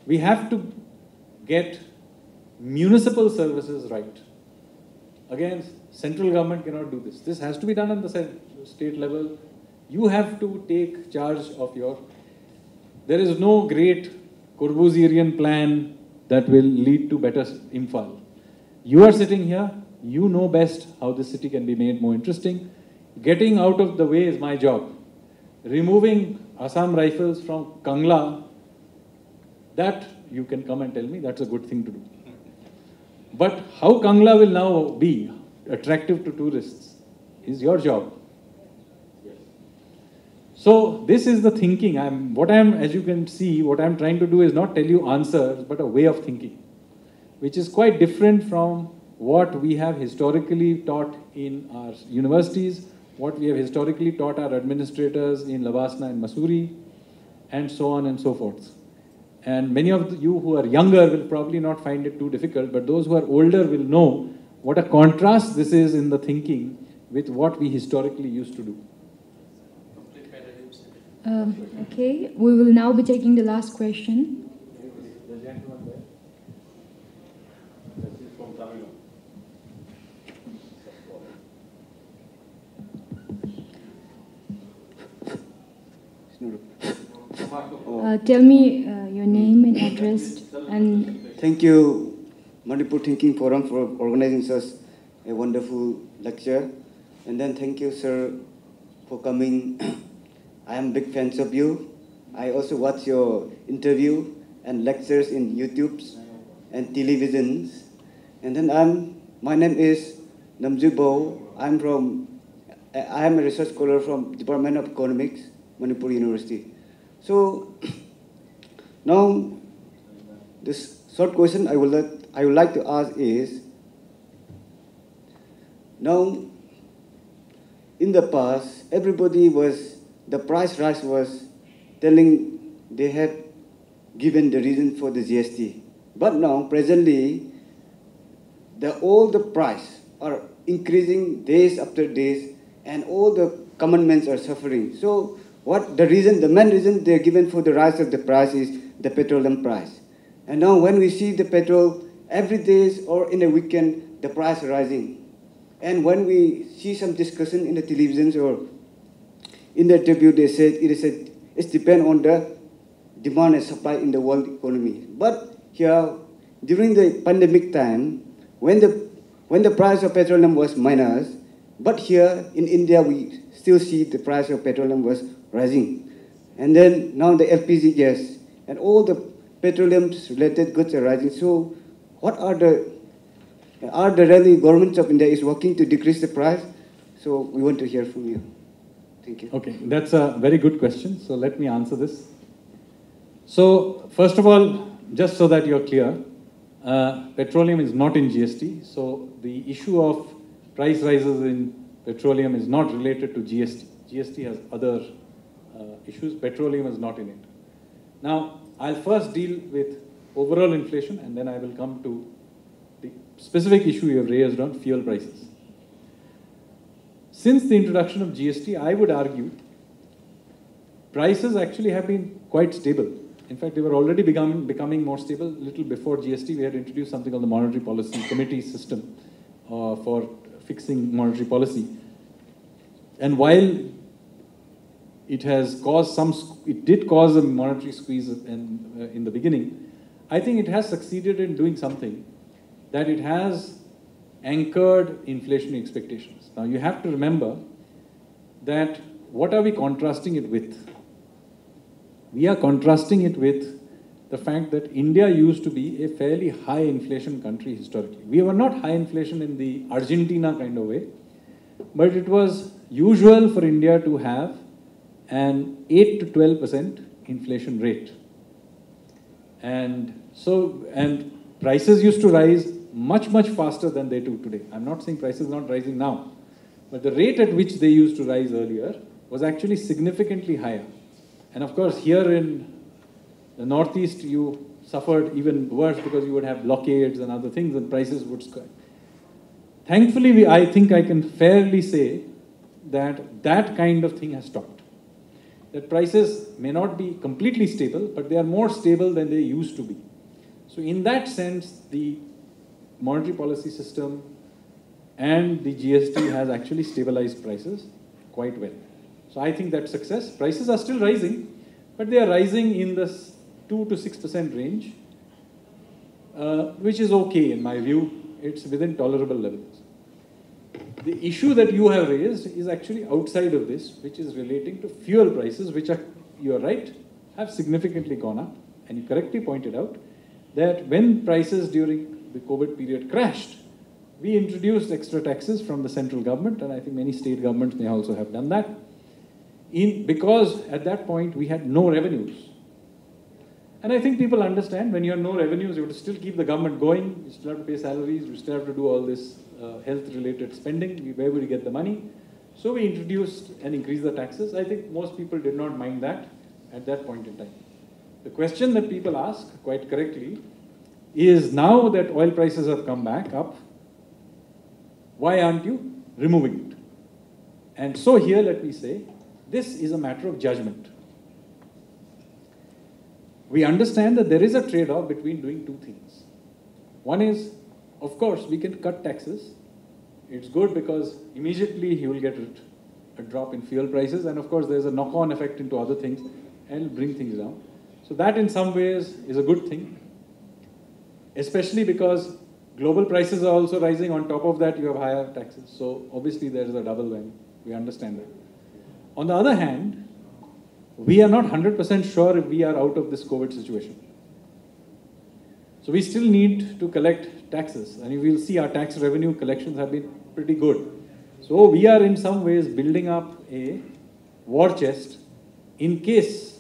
We have to get municipal services right. Again, central government cannot do this. This has to be done at the state level. You have to take charge of there is no great Corbusierian plan that will lead to better Imphal. You are sitting here, you know best how this city can be made more interesting. Getting out of the way is my job. Removing Assam Rifles from Kangla, that you can come and tell me, that's a good thing to do. But how Kangla will now be attractive to tourists is your job. So this is the thinking. As you can see, what I'm trying to do is not tell you answers, but a way of thinking, which is quite different from what we have historically taught in our universities, what we have historically taught our administrators in Lavasna and Mussoorie, and so on and so forth. And many of you who are younger will probably not find it too difficult, but those who are older will know what a contrast this is in the thinking with what we historically used to do. Okay, we will now be taking the last question. The gentleman there. This is from Tamil Nadu. Tell me your name and address. And thank you, Manipur Thinking Forum, for organizing such a wonderful lecture. And then thank you, sir, for coming. I am big fans of you. I also watch your interview and lectures in YouTube and televisions. And then my name is Namju Bo. I am a research scholar from Department of Economics, Manipur University. So now this short question I would like to ask is, now in the past the price rise was telling they have given the reason for the GST. But now, presently, all the price are increasing days after days, and all the common men are suffering. So, the main reason they're given for the rise of the price is the petroleum price. And now when we see the petrol, every day or in a weekend, the price is rising. And when we see some discussion in the televisions or in the interview, they said it depends on the demand and supply in the world economy. But here, during the pandemic time, when the price of petroleum was minus, but here in India we still see the price of petroleum was rising. And then now the LPG gas and all the petroleum-related goods are rising. So, what are the really governments of India is working to decrease the price? So we want to hear from you. Thank you. Okay, that's a very good question. So let me answer this. So first of all, just so that you're clear, petroleum is not in GST. So the issue of price rises in petroleum is not related to GST. GST has other issues. Petroleum is not in it. Now, I'll first deal with overall inflation, and then I will come to the specific issue you have raised on fuel prices. Since the introduction of GST, I would argue prices actually have been quite stable. In fact, they were already becoming more stable. A little before GST, we had introduced something called the Monetary Policy Committee system for fixing monetary policy. And while it has caused it did cause a monetary squeeze in the beginning. I think it has succeeded in doing something, that it has anchored inflationary expectations. Now you have to remember that what are we contrasting it with? We are contrasting it with the fact that India used to be a fairly high inflation country historically. We were not high inflation in the Argentina kind of way, but it was usual for India to have an 8 to 12% inflation rate. And prices used to rise much, much faster than they do today. I'm not saying prices are not rising now, but the rate at which they used to rise earlier was actually significantly higher. And of course, here in the Northeast, you suffered even worse because you would have blockades and other things, and prices would sky. Thankfully, I think I can fairly say that that kind of thing has stopped. That prices may not be completely stable, but they are more stable than they used to be. So in that sense, the monetary policy system and the GST has actually stabilized prices quite well. So I think that's success. Prices are still rising, but they are rising in the 2 to 6% range, which is okay in my view. It's within tolerable levels. The issue that you have raised is actually outside of this, which is relating to fuel prices, which are, you are right, have significantly gone up. And you correctly pointed out that when prices during the COVID period crashed, we introduced extra taxes from the central government, and I think many state governments may also have done that, because at that point we had no revenues. And I think people understand when you have no revenues, you have to still keep the government going, you still have to pay salaries, you still have to do all this health-related spending, where would you get the money? So we introduced and increased the taxes. I think most people did not mind that at that point in time. The question that people ask, quite correctly, is now that oil prices have come back up, why aren't you removing it? And so here, let me say, this is a matter of judgment. We understand that there is a trade-off between doing two things. One is, of course, we can cut taxes. It's good because immediately you will get a drop in fuel prices, and of course there's a knock-on effect into other things and bring things down. So that in some ways is a good thing, especially because global prices are also rising. On top of that, you have higher taxes. So obviously there is a double whammy. We understand that. On the other hand, we are not 100% sure if we are out of this COVID situation. So we still need to collect taxes, and you will see our tax revenue collections have been pretty good. So we are in some ways building up a war chest in case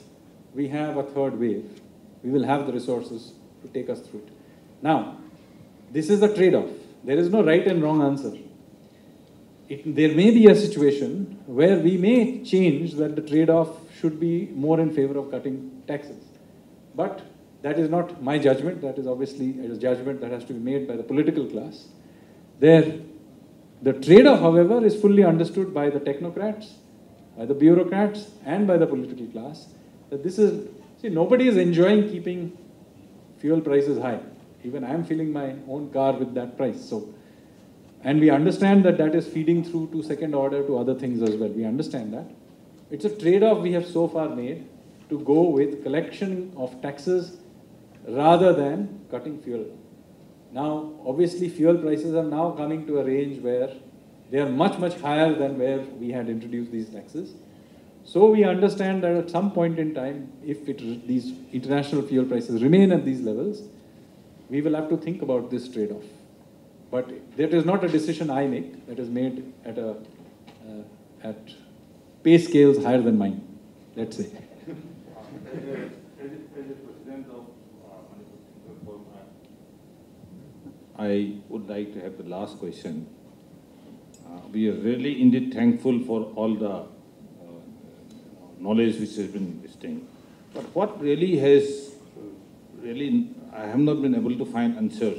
we have a third wave. We will have the resources to take us through it. Now, this is a trade-off. There is no right and wrong answer. There may be a situation where we may change that the trade-off should be more in favor of cutting taxes. But that is not my judgment. That is obviously a judgment that has to be made by the political class. The trade-off, however, is fully understood by the technocrats, by the bureaucrats, and by the political class. That this is, see, nobody is enjoying keeping fuel prices high. Even I am filling my own car with that price. So, and we understand that that is feeding through to second order to other things as well. We understand that. It's a trade-off we have so far made to go with collection of taxes rather than cutting fuel. Now, obviously, fuel prices are now coming to a range where they are much, much higher than where we had introduced these taxes. So we understand that at some point in time, if these international fuel prices remain at these levels, we will have to think about this trade-off. But that is not a decision I make. That is made at pay scales higher than mine, let's say. I would like to have the last question. We are really indeed thankful for all the knowledge which has been listing. But what really I have not been able to find answer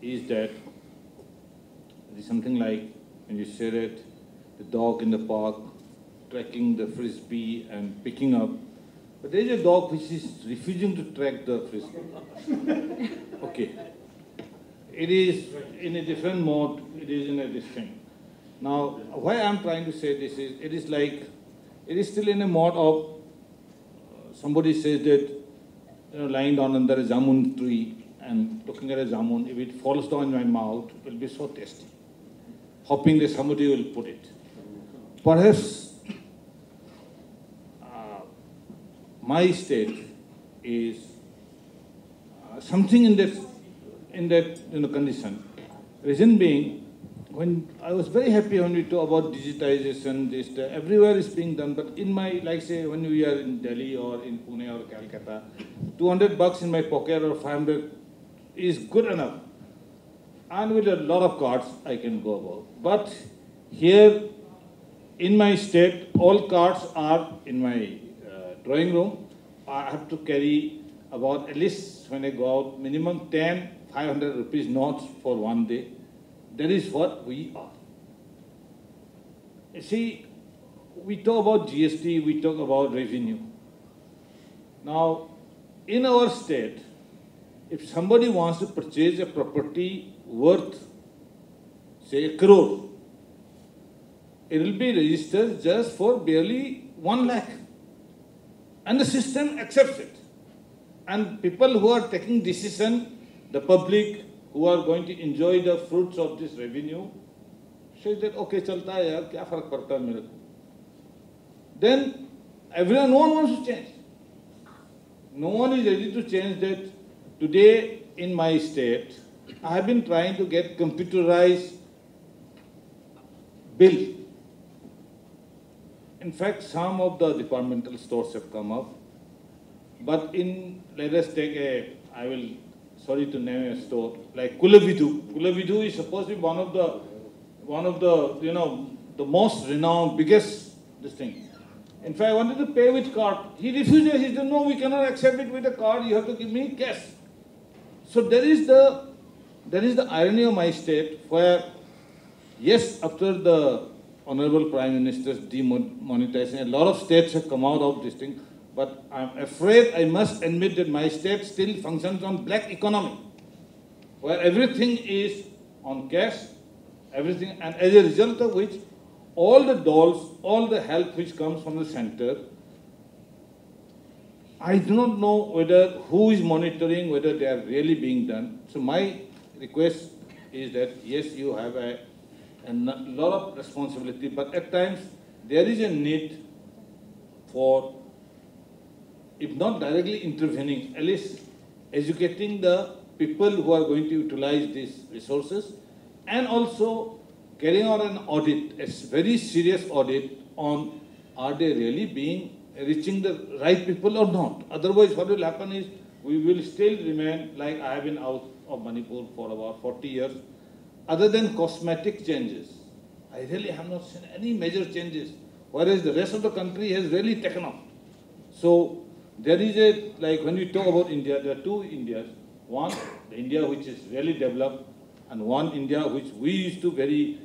is that it is something like when you said it, the dog in the park tracking the frisbee and picking up. But there is a dog which is refusing to track the frisbee. Okay. It is in a different mode, it is in a different. Now, why I am trying to say this is, it is like it is still in a mode of, somebody says that, lying down under a jamun tree and looking at a jamun, if it falls down in my mouth, it will be so tasty. Hoping that somebody will put it. Perhaps my state is something in that condition. Reason being, when I was very happy when we talk about digitization, this everywhere is being done. But in my, like say, when we are in Delhi or in Pune or Calcutta, $200 in my pocket or 500 is good enough. And with a lot of cards, I can go about. But here, in my state, all cards are in my drawing room. I have to carry about, at least when I go out, minimum 10 500 rupees notes for one day. That is what we are. You see, we talk about GST, we talk about revenue. Now, in our state, if somebody wants to purchase a property worth, say, 1 crore, it will be registered just for barely 1 lakh. And the system accepts it. And people who are taking decision, the public who are going to enjoy the fruits of this revenue, say that, okay, chalta hai yaar, kya farak padta hai mere ko. Then everyone, no one wants to change. No one is ready to change that. Today in my state, I have been trying to get computerized bill. In fact, some of the departmental stores have come up. But let us take I will, sorry to name a store, like Kulavidhu. Kulavidhu is supposed to be one of the, the most renowned, biggest, this thing. In fact, I wanted to pay with card. He refused it. He said, no, we cannot accept it with a card. You have to give me cash. So there is the irony of my state where, yes, after the Honorable Prime Minister's demonetization, a lot of states have come out of this thing. But I'm afraid I must admit that my state still functions on black economy, where everything is on cash, everything, and as a result of which, all the doles, all the help which comes from the center, I do not know who is monitoring, whether they are really being done. So my request is that, yes, you have a lot of responsibility, but at times there is a need for, if not directly intervening, at least educating the people who are going to utilize these resources, and also carrying out an audit, a very serious audit on are they really reaching the right people or not. Otherwise, what will happen is we will still remain like I have been out of Manipur for about 40 years. Other than cosmetic changes, I really have not seen any major changes, whereas the rest of the country has really taken off. So there is like when we talk about India, there are two Indias. One, the India which is really developed, and one India which we used to very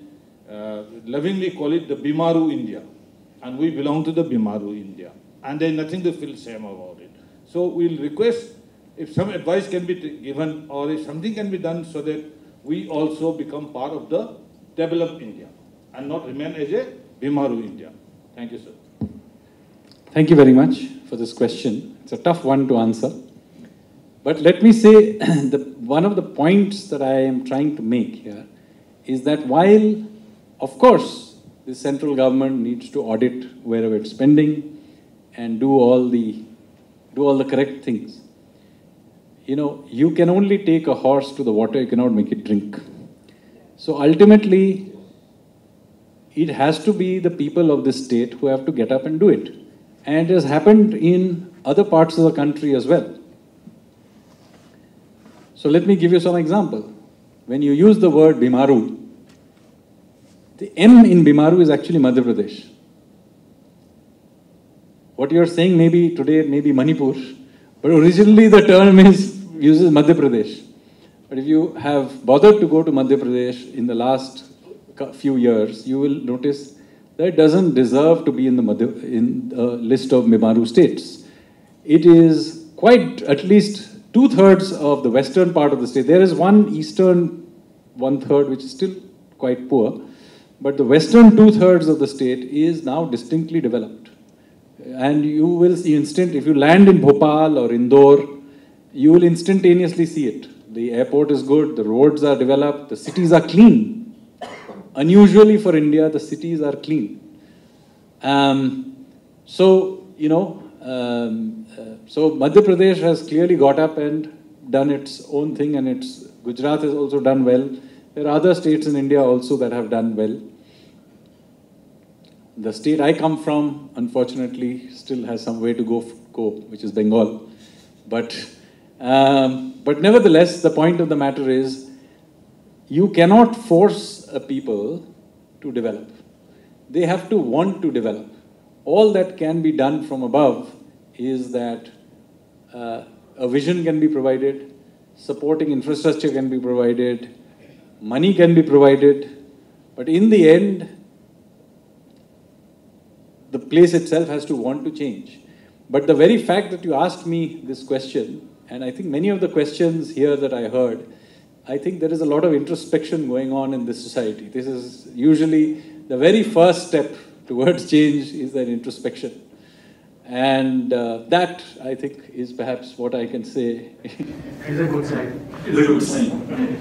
lovingly call it the Bimaru India. And we belong to the Bimaru India. And there is nothing to feel shame about it. So we'll request if some advice can be given or if something can be done so that we also become part of the developed India and not remain as a Bimaru India. Thank you, sir. Thank you very much for this question. It's a tough one to answer. But let me say one of the points that I am trying to make here is that while, of course, the central government needs to audit wherever it's spending and do all the correct things. You can only take a horse to the water, you cannot make it drink. So ultimately, it has to be the people of this state who have to get up and do it. And it has happened in other parts of the country as well. So let me give you some example. When you use the word Bimaru, the M in Bimaru is actually Madhya Pradesh. What you are saying maybe today may be Manipur, but originally the term uses Madhya Pradesh. But if you have bothered to go to Madhya Pradesh in the last few years, you will notice that it doesn't deserve to be in the list of Bimaru states. It is quite at least 2/3 of the western part of the state. There is one eastern 1/3 which is still quite poor, but the western 2/3 of the state is now distinctly developed. And you will see if you land in Bhopal or Indore, you will instantaneously see it. The airport is good, the roads are developed, the cities are clean. Unusually for India, the cities are clean. So Madhya Pradesh has clearly got up and done its own thing, and Gujarat has also done well. There are other states in India also that have done well. The state I come from, unfortunately, still has some way to go, which is Bengal. But nevertheless, the point of the matter is, you cannot force a people to develop. They have to want to develop. All that can be done from above is that a vision can be provided, supporting infrastructure can be provided, money can be provided, but in the end, the place itself has to want to change. But the very fact that you asked me this question, and I think many of the questions here that I heard, I think there is a lot of introspection going on in this society. This is usually the very first step towards change, is that introspection. And that, I think, is perhaps what I can say. It's a good sign. It's a good sign.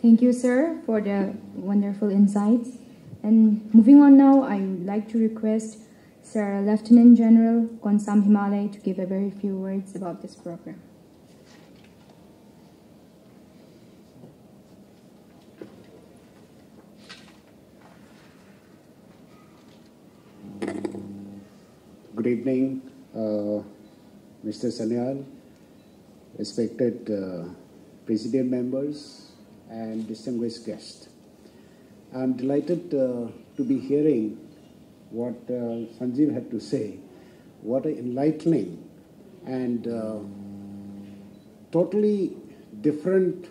Thank you, sir, for the wonderful insights. And moving on now, I would like to request Sir Lieutenant General Konsam Himalay to give a very few words about this program. Good evening, Mr. Sanyal, respected Presidium members and distinguished guests. I'm delighted to be hearing what Sanjeev had to say. What an enlightening and totally different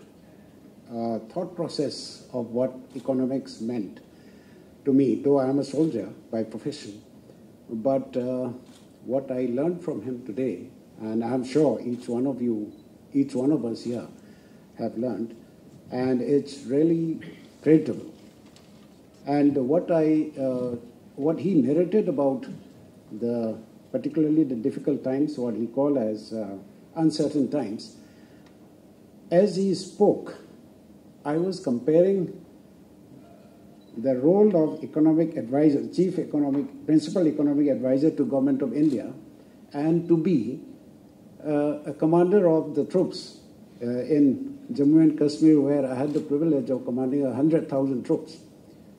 thought process of what economics meant to me, though I am a soldier by profession. But what I learned from him today, and I'm sure each one of you, each one of us here have learned, and it's really creditable. And what he narrated about particularly the difficult times, what he called as uncertain times, as he spoke, I was comparing the role of economic advisor, principal economic advisor to Government of India, and to be a commander of the troops in Jammu and Kashmir, where I had the privilege of commanding 100,000 troops.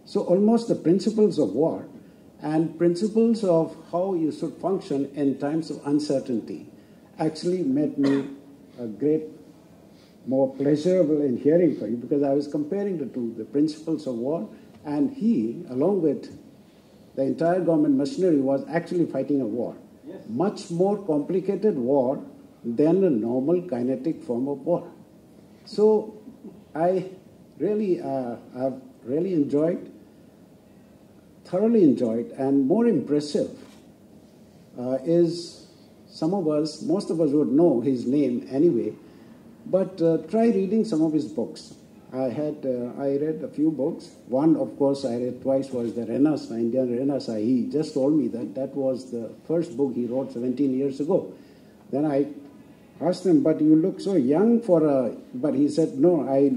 So almost the principles of war and principles of how you should function in times of uncertainty actually made me a great more pleasurable in hearing from you, because I was comparing the two, the principles of war, and he, along with the entire government machinery, was actually fighting a war. Yes. Much more complicated war than a normal kinetic form of war. So I really have really enjoyed, thoroughly enjoyed, and more impressive is some of us, most of us would know his name anyway, but try reading some of his books. I read a few books. One, of course, I read twice was the Renaissance, Indian Renaissance. He just told me that was the first book he wrote 17 years ago. Then I asked him, but you look so young but he said, no, I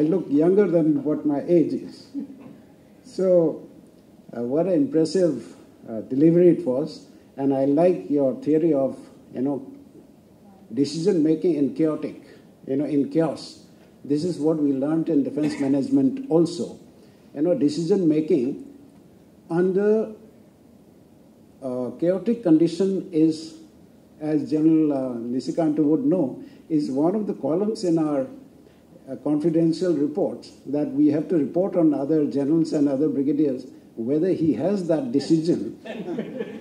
look younger than what my age is. So what an impressive delivery it was. And I like your theory of, decision making in in chaos. This is what we learned in defense management also. Decision making under chaotic condition is, as General Nisikanta would know, is one of the columns in our confidential reports that we have to report on other generals and other brigadiers whether he has that decision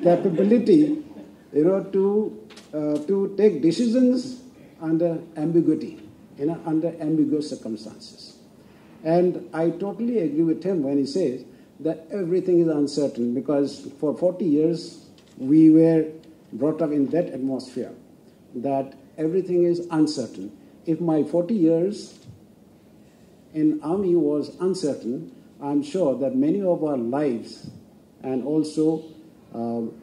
capability, to take decisions under ambiguity, under ambiguous circumstances. And I totally agree with him when he says that everything is uncertain, because for 40 years we were brought up in that atmosphere that everything is uncertain. If my 40 years in army was uncertain, I'm sure that many of our lives and also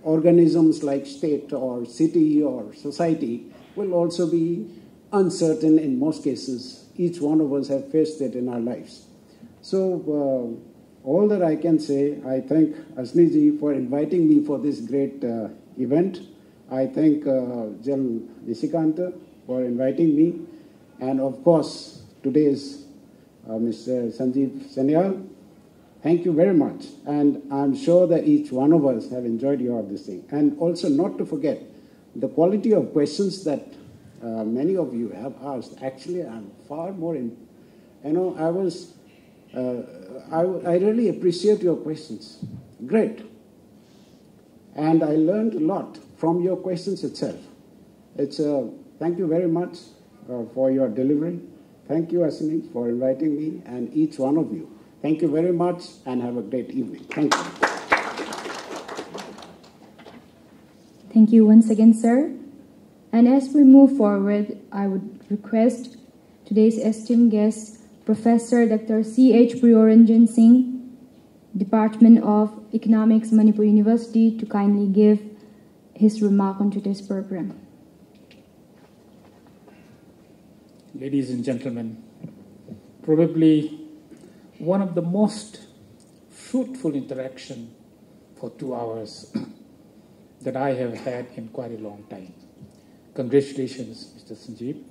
organisms like state or city or society will also be uncertain in most cases. Each one of us have faced it in our lives. So all that I can say, I thank Asniji for inviting me for this great event. I thank General Nishikanta for inviting me. And of course, today's Mr. Sanjeev Sanyal. Thank you very much. And I'm sure that each one of us have enjoyed your this thing. And also not to forget, the quality of questions that many of you have asked. Actually, I'm far more I really appreciate your questions. Great. And I learned a lot from your questions itself. Thank you very much for your delivery. Thank you, Asini, for inviting me, and each one of you. Thank you very much, and have a great evening. Thank you. Thank you once again, sir. And as we move forward, I would request today's esteemed guest, Professor Dr. C.H. Priyoranjan Singh, Department of Economics, Manipur University, to kindly give his remark on today's program. Ladies and gentlemen, probably one of the most fruitful interaction for 2 hours that I have had in quite a long time. Congratulations, Mr. Sanjeev.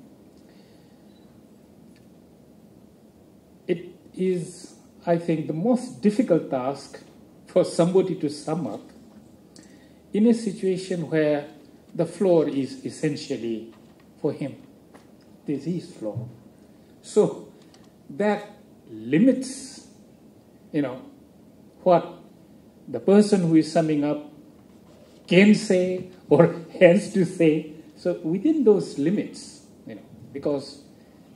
It is, I think, the most difficult task for somebody to sum up in a situation where the floor is essentially for him. This is his floor. So that limits, what the person who is summing up can say or has to say. So within those limits, because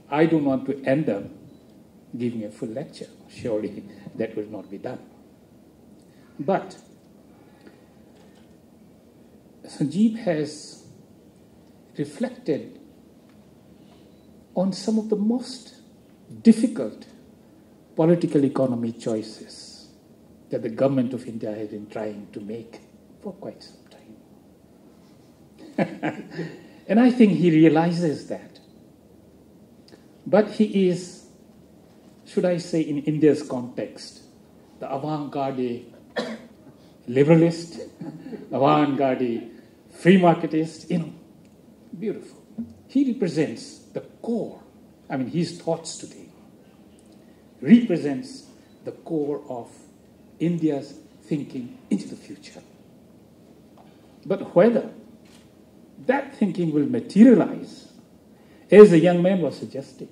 I don't want to end up giving a full lecture. Surely that will not be done. But Sanjeev has reflected on some of the most difficult political economy choices that the government of India has been trying to make for quite some time. And I think he realizes that. But he is, should I say in India's context, the avant-garde liberalist, avant-garde free marketist, beautiful. He represents the core, his thoughts today represents the core of India's thinking into the future. But whether that thinking will materialize, as the young man was suggesting,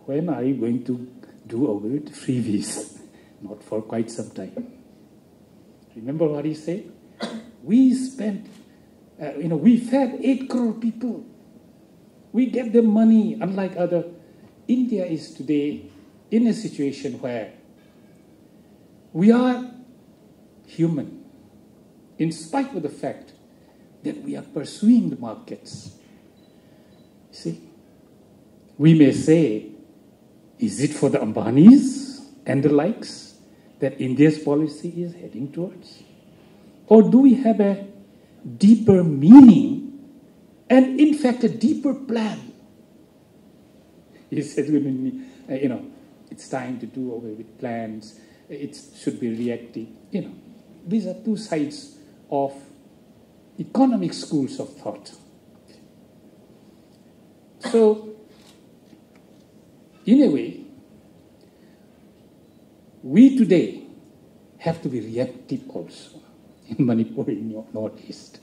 when are you going to do away with freebies? Not for quite some time. Remember what he said? We spent, we fed 8 crore people. We gave them money, unlike other. India is today in a situation where we are human, in spite of the fact that we are pursuing the markets. See, we may say, is it for the Ambanis and the likes that India's policy is heading towards? Or do we have a deeper meaning and, in fact, a deeper plan? He said, it's time to do away with plans. It should be reactive. These are two sides of economic schools of thought. So, in a way, we today have to be reactive also in Manipur, in your Northeast.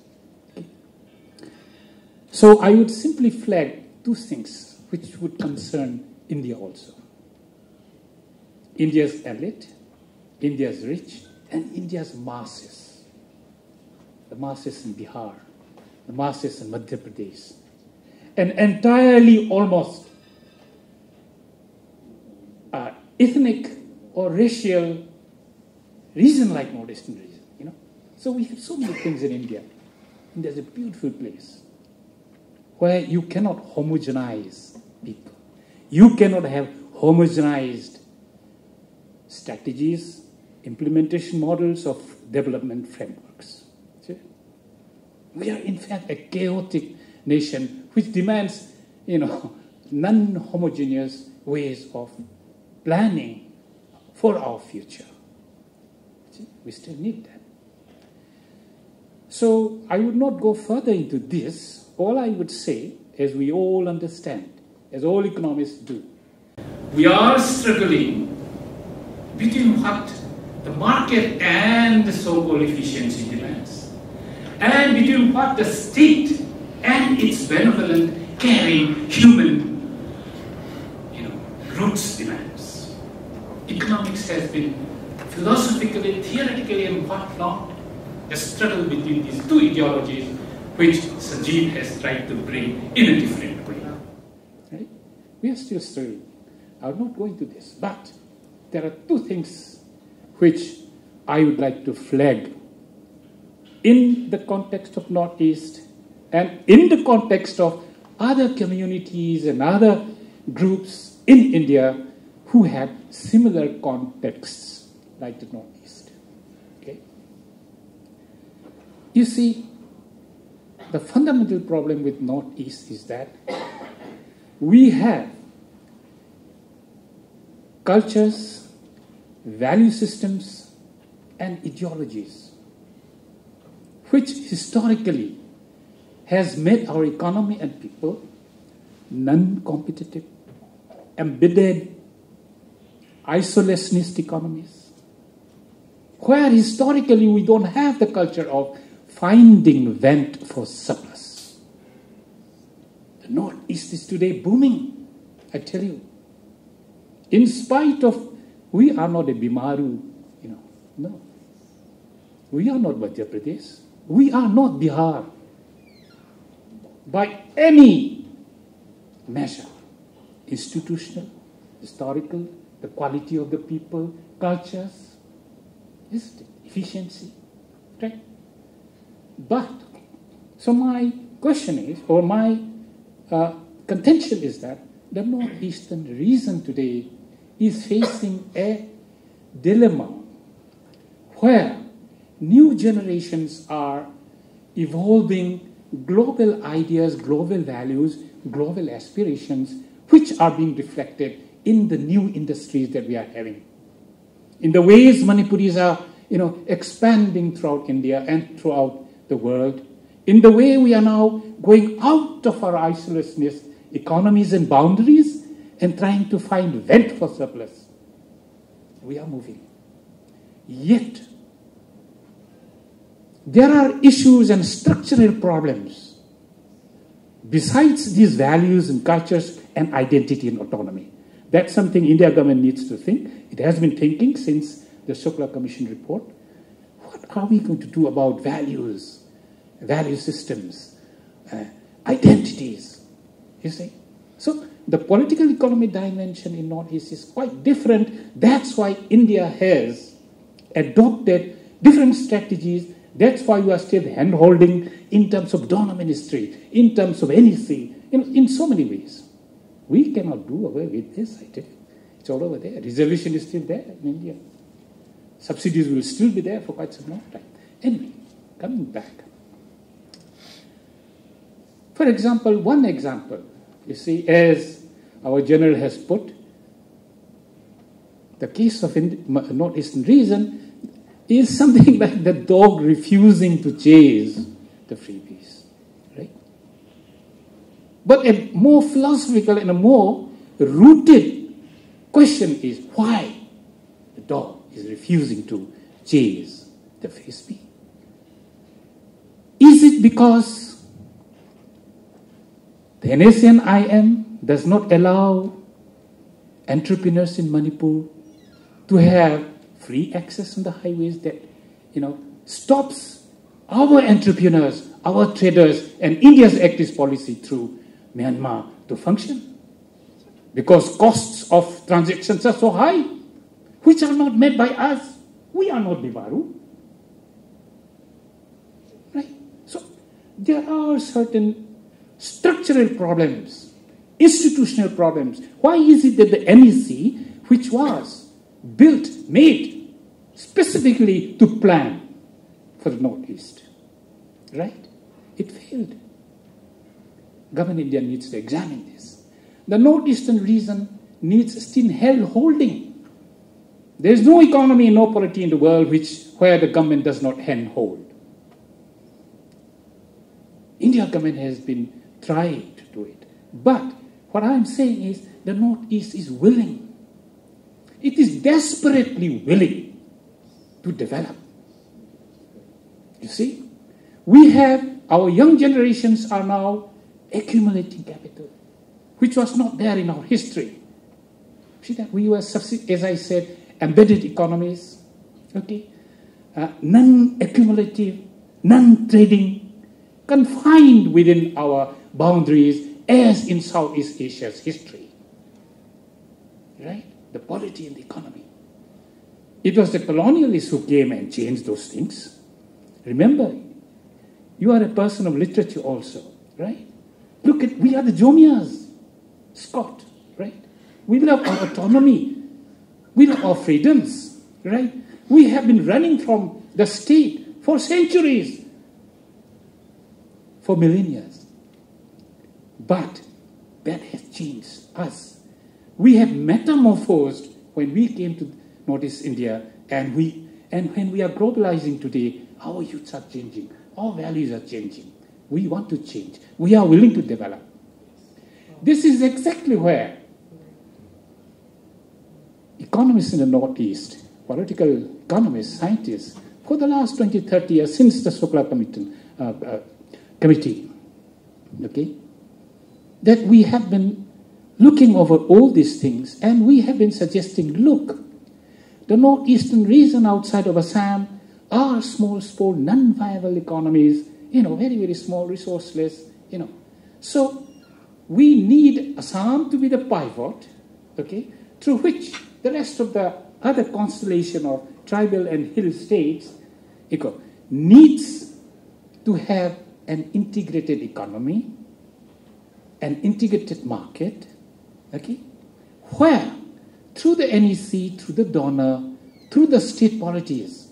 So I would simply flag 2 things which would concern India also. India's elite, India's rich, and India's masses. The masses in Bihar, the masses in Madhya Pradesh, an entirely almost ethnic or racial region like Northeastern region, So we have so many things in India. India is a beautiful place where you cannot homogenize people. You cannot have homogenized strategies, implementation models of development frameworks. See? We are in fact a chaotic nation which demands, non-homogeneous ways of planning for our future. See? We still need that. So I would not go further into this. All I would say, as we all understand, as all economists do, we are struggling between what the market and the so-called efficiency demands, and between what the state and its benevolent, caring, human, roots demands. Economics has been philosophically, theoretically, and whatnot, a struggle between these two ideologies, which Sanjeev has tried to bring in a different way. Right? We are still struggling. I will not go into this, but there are two things which I would like to flag in the context of Northeast and in the context of other communities and other groups in India who have similar contexts like the Northeast. Okay? You see, the fundamental problem with Northeast is that we have cultures, value systems, and ideologies which historically has made our economy and people non-competitive, embedded, isolationist economies, where historically we don't have the culture of finding vent for surplus. The Northeast is today booming, I tell you. In spite of, we are not a Bimaru, no. We are not Madhya Pradesh. We are not Bihar. By any measure, institutional, historical, the quality of the people, cultures, isn't it? Efficiency, right? But, so my question is, or my contention is that the Northeastern region today is facing a dilemma where new generations are evolving global ideas, global values, global aspirations, which are being reflected in the new industries that we are having. In the ways Manipuris are, expanding throughout India and throughout the world. In the way we are now going out of our isolationist economies and boundaries and trying to find vent for surplus. We are moving. Yet, there are issues and structural problems besides these values and cultures and identity and autonomy. That's something India government needs to think. It has been thinking since the Shukla Commission report. What are we going to do about values, value systems, identities? You see? So the political economy dimension in Northeast is quite different. That's why India has adopted different strategies. That's why we are still hand-holding in terms of donor ministry, in terms of NEC, in so many ways. We cannot do away with this, I tell you. It's all over there. Reservation is still there in India. Subsidies will still be there for quite some long time. Anyway, coming back. For example, one example, you see, as our general has put, the case of Northeastern region is something like the dog refusing to chase the freebies, right? But a more philosophical and a more rooted question is why the dog is refusing to chase the frisbee. Is it because the NACN-IM does not allow entrepreneurs in Manipur to have free access on the highways that, stops our entrepreneurs, our traders, and India's active policy through Myanmar to function? Because costs of transactions are so high, which are not met by us. We are not Bimaru. Right? So, there are certain structural problems, institutional problems. Why is it that the NEC, which was built, made specifically to plan for the Northeast, right? It failed. Government of India needs to examine this. The Northeastern region needs still hand holding. There is no economy, no polity in the world where the government does not hand hold. India government has been trying to do it. But what I'm saying is the Northeast is willing. It is desperately willing to develop. You see, we have, our young generations are now accumulating capital, which was not there in our history. See that we were, as I said, embedded economies, okay, non-accumulative, non-trading, confined within our boundaries, as in Southeast Asia's history, right? The polity and the economy. It was the colonialists who came and changed those things. Remember, you are a person of literature also, right? Look at, we are the Jomias, Scott, right? We love our autonomy. We love our freedoms, right? We have been running from the state for centuries, for millennia. But that has changed us. We have metamorphosed when we came to Northeast India, and when we are globalizing today, our youths are changing, our values are changing. We want to change. We are willing to develop. This is exactly where economists in the Northeast, political economists, scientists, for the last 20, 30 years, since the Shukla Committee, okay, that we have been looking over all these things, and we have been suggesting, look, the Northeastern region outside of Assam are small, non-viable economies, very, very small, resourceless, So we need Assam to be the pivot, okay, through which the rest of the other constellation of tribal and hill states needs to have an integrated economy, an integrated market, okay, where through the NEC, through the donor, through the state polities,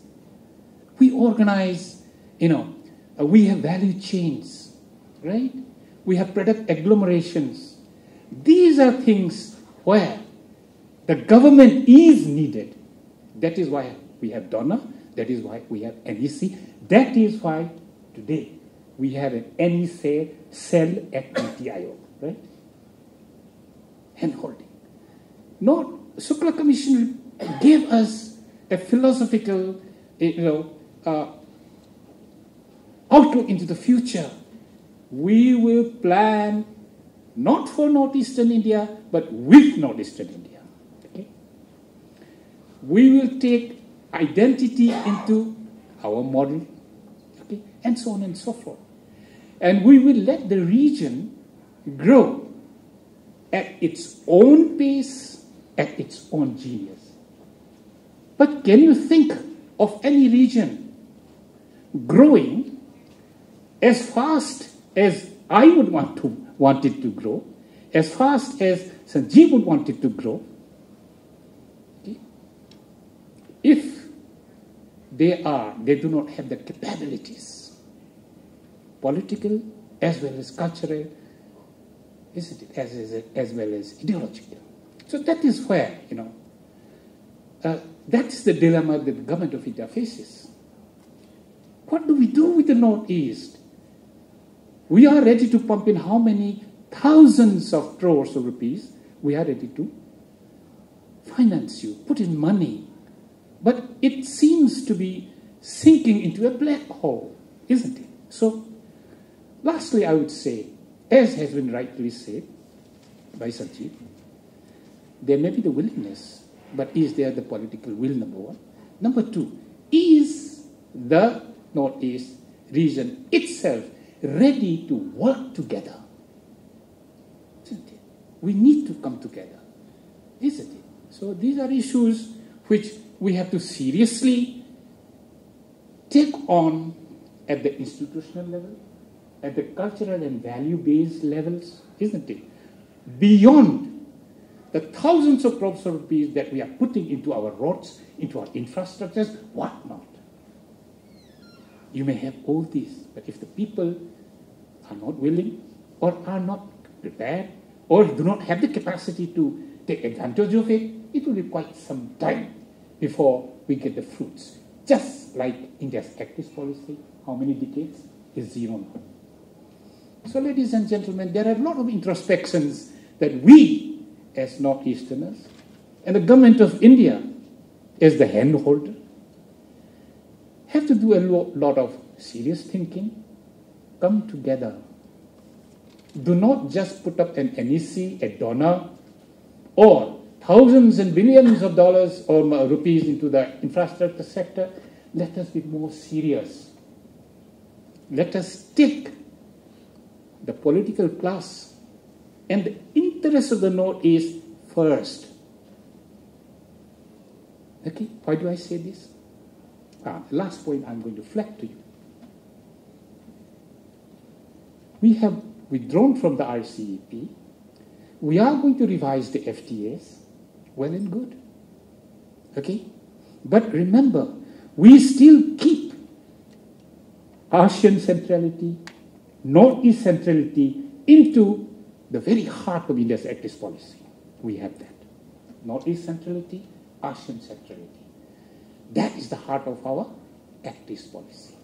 we organize, we have value chains, right? We have product agglomerations. These are things where the government is needed. That is why we have donor, that is why we have NEC, that is why today we have an NEC cell at NITI Aayog, right? Hand-holding. Shukla Commission gave us a philosophical, outlook into the future. We will plan not for Northeastern India, but with Northeastern India. Okay? We will take identity into our model, okay, and so on and so forth. And we will let the region grow at its own pace, at its own genius. But can you think of any region growing as fast as I would want it to grow, as fast as Sanjeev would want it to grow, okay? If they do not have the capabilities, political as well as cultural, isn't it, as well as ideological. So that is where, that's the dilemma that the government of India faces. What do we do with the Northeast? We are ready to pump in how many thousands of crores of rupees? We are ready to finance you, put in money. But it seems to be sinking into a black hole, isn't it? So, lastly, I would say, as has been rightly said by Sanjeev, there may be the willingness, but is there the political will, number one? Number two, is the Northeast region itself ready to work together? Isn't it? We need to come together, isn't it? So these are issues which we have to seriously take on at the institutional level, at the cultural and value-based levels, isn't it? Beyond the thousands of crores of rupees that we are putting into our roads, into our infrastructures, whatnot. You may have all this, but if the people are not willing or are not prepared or do not have the capacity to take advantage of it, it will be quite some time before we get the fruits. Just like India's activist policy, how many decades? Is zero now. So ladies and gentlemen, there are a lot of introspections that we as Northeasterners and the government of India as the handholder have to do a lot of serious thinking, come together. Do not just put up an NEC, a donor, or thousands and billions of dollars or rupees into the infrastructure sector. Let us be more serious. Let us take the political class and the interest of the Northeast first. Okay, why do I say this? The last point I'm going to flag to you. We have withdrawn from the RCEP. We are going to revise the FTAs. Well and good. Okay? But remember, we still keep ASEAN centrality, Northeast centrality into the very heart of India's activist policy. We have that. Northeast centrality, ASEAN centrality. That is the heart of our activist policy.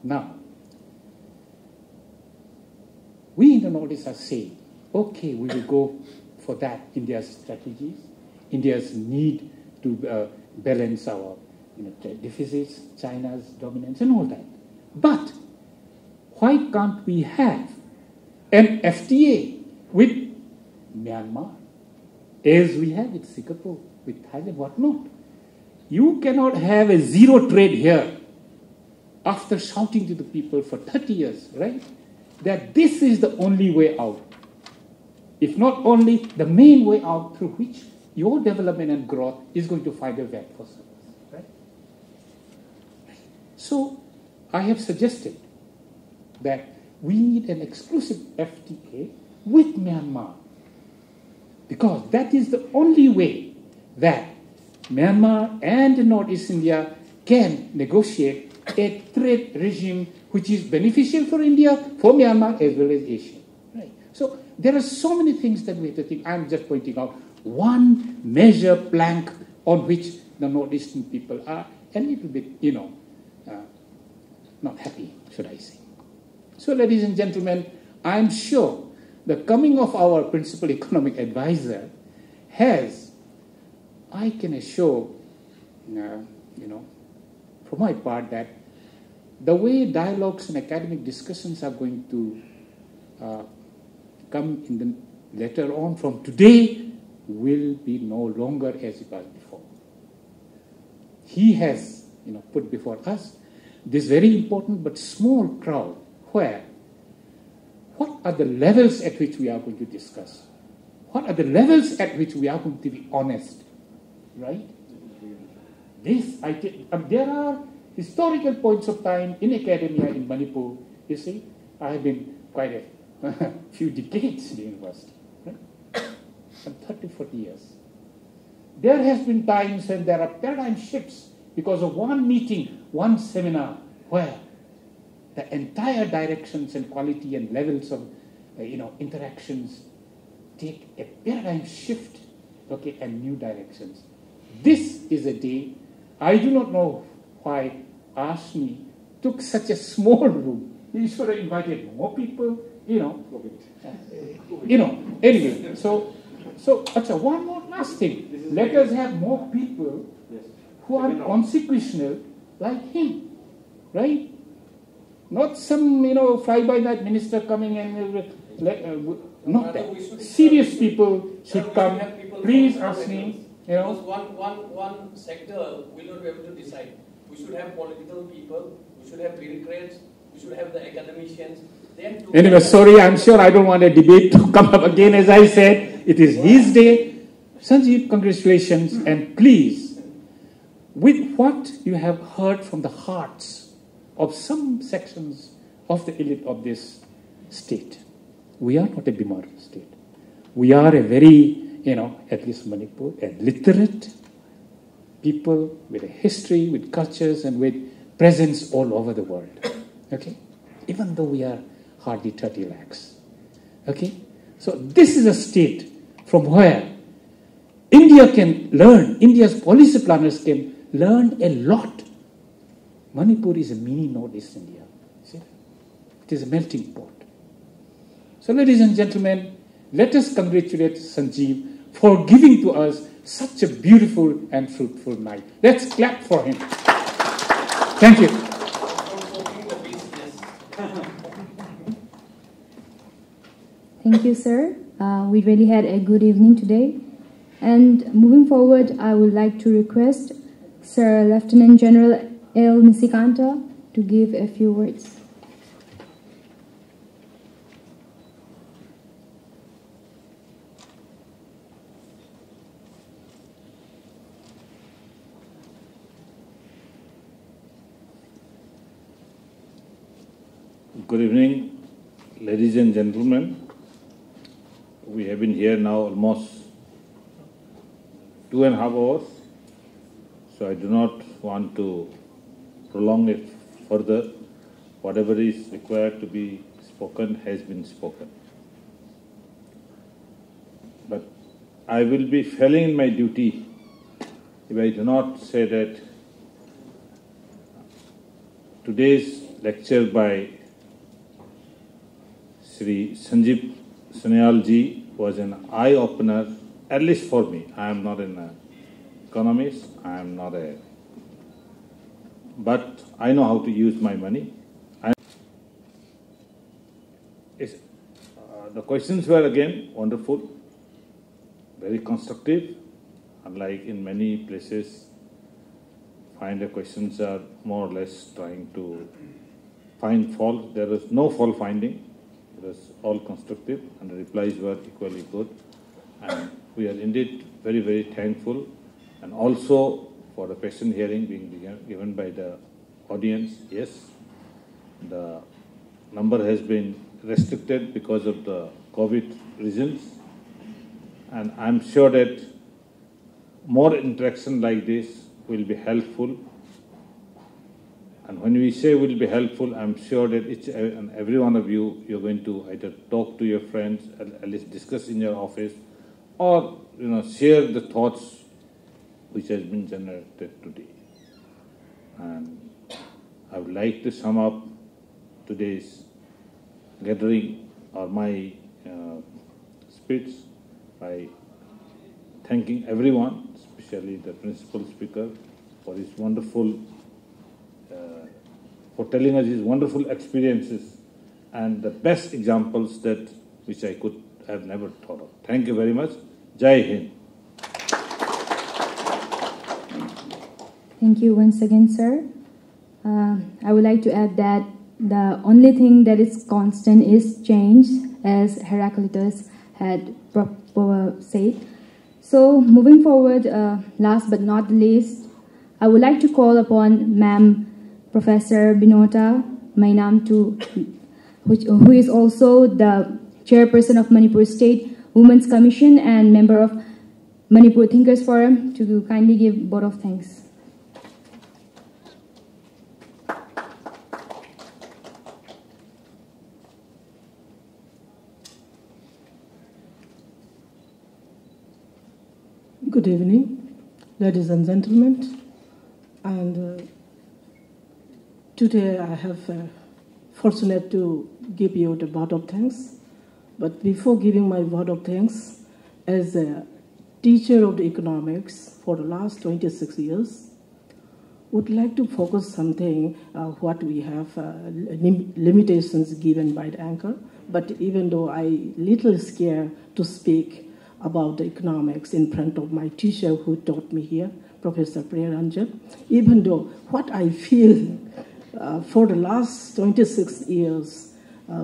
Now, we in the Northeast are saying, okay, we will go for that, India's strategies, India's need to balance our deficits, China's dominance and all that. But why can't we have an FTA with Myanmar as we have with Singapore, with Thailand, whatnot? You cannot have a zero trade here after shouting to the people for 30 years, right? That this is the only way out. If not only the main way out through which your development and growth is going to find a way for service, right? So I have suggested that we need an exclusive FTA with Myanmar, because that is the only way that Myanmar and Northeast India can negotiate a trade regime which is beneficial for India, for Myanmar, as well as Asia. Right? So there are so many things that we have to think. I'm just pointing out one major plank on which the Northeastern people are a little bit, not happy, should I say. So, ladies and gentlemen, I'm sure the coming of our principal economic advisor has, I can assure, for my part, that the way dialogues and academic discussions are going to come in the later on from today will be no longer as it was before. He has, put before us this very important but small crowd where what are the levels at which we are going to discuss? What are the levels at which we are going to be honest? Right? There are historical points of time in academia in Manipur. You see, I have been quite a few decades in the university, right? Some 30, 40 years. There has been times when there are paradigm shifts because of one meeting, one seminar, where the entire directions and quality and levels of interactions take a paradigm shift, okay, and new directions. This is a day, I do not know why ASME took such a small room. He should have invited more people, anyway. So one more last thing. Let us have more people who are consequential like him, right? Not some, fly-by-night minister coming and not that. Serious people should come. Please ask me. Because one sector will not be able to decide. We should have political people, we should have bureaucrats, we should have the academicians. Anyway, sorry, I'm sure I don't want a debate to come up again. As I said, it is his day. Sanjeev, congratulations, and please, with what you have heard from the hearts of some sections of the elite of this state, we are not a Bimar state. We are a very, at least Manipur, a literate people with a history, with cultures, and with presence all over the world. Okay? Even though we are hardly 30 lakhs. Okay? So this is a state from where India can learn, India's policy planners can learn a lot. Manipur is a mini Northeast India. See? It is a melting pot. So ladies and gentlemen, let us congratulate Sanjeev for giving to us such a beautiful and fruitful night. Let's clap for him. Thank you. Thank you, sir. We really had a good evening today. And moving forward, I would like to request Sir Lieutenant General L. Nisikanta to give a few words. Good evening, ladies and gentlemen. We have been here now almost 2.5 hours, so I do not want to prolong it further. Whatever is required to be spoken has been spoken. But I will be failing in my duty if I do not say that today's lecture by Sri Sanjeev Sanyal ji was an eye-opener, at least for me. I am not an economist, I am not a... But I know how to use my money. The questions were again wonderful, very constructive, unlike in many places. Find the questions are more or less trying to find fault. There is no fault finding. It was all constructive and the replies were equally good. And we are indeed very, very thankful. And also for the question hearing being given by the audience. Yes, the number has been restricted because of the COVID reasons. And I'm sure that more interaction like this will be helpful. And when we say will be helpful, I'm sure that each and every one of you, you're going to either talk to your friends, at least discuss in your office, or share the thoughts which has been generated today. And I would like to sum up today's gathering or my speech by thanking everyone, especially the principal speaker, for his wonderful for telling us his wonderful experiences and the best examples that which I could have never thought of. Thank you very much. Jai Hind. Thank you once again, sir. I would like to add that the only thing that is constant is change, as Heraclitus had said. So moving forward, last but not the least, I would like to call upon Ma'am Professor Binota Mainam, who is also the chairperson of Manipur State Women's Commission and member of Manipur Thinkers Forum, to kindly give vote of thanks. Good evening, ladies and gentlemen, and today I have fortunate to give you the vote of thanks. But before giving my vote of thanks, as a teacher of the economics for the last 26 years, would like to focus something what we have limitations given by the anchor. But even though I little scared to speak about the economics in front of my teacher who taught me here, Professor Priyaranjan, even though what I feel for the last 26 years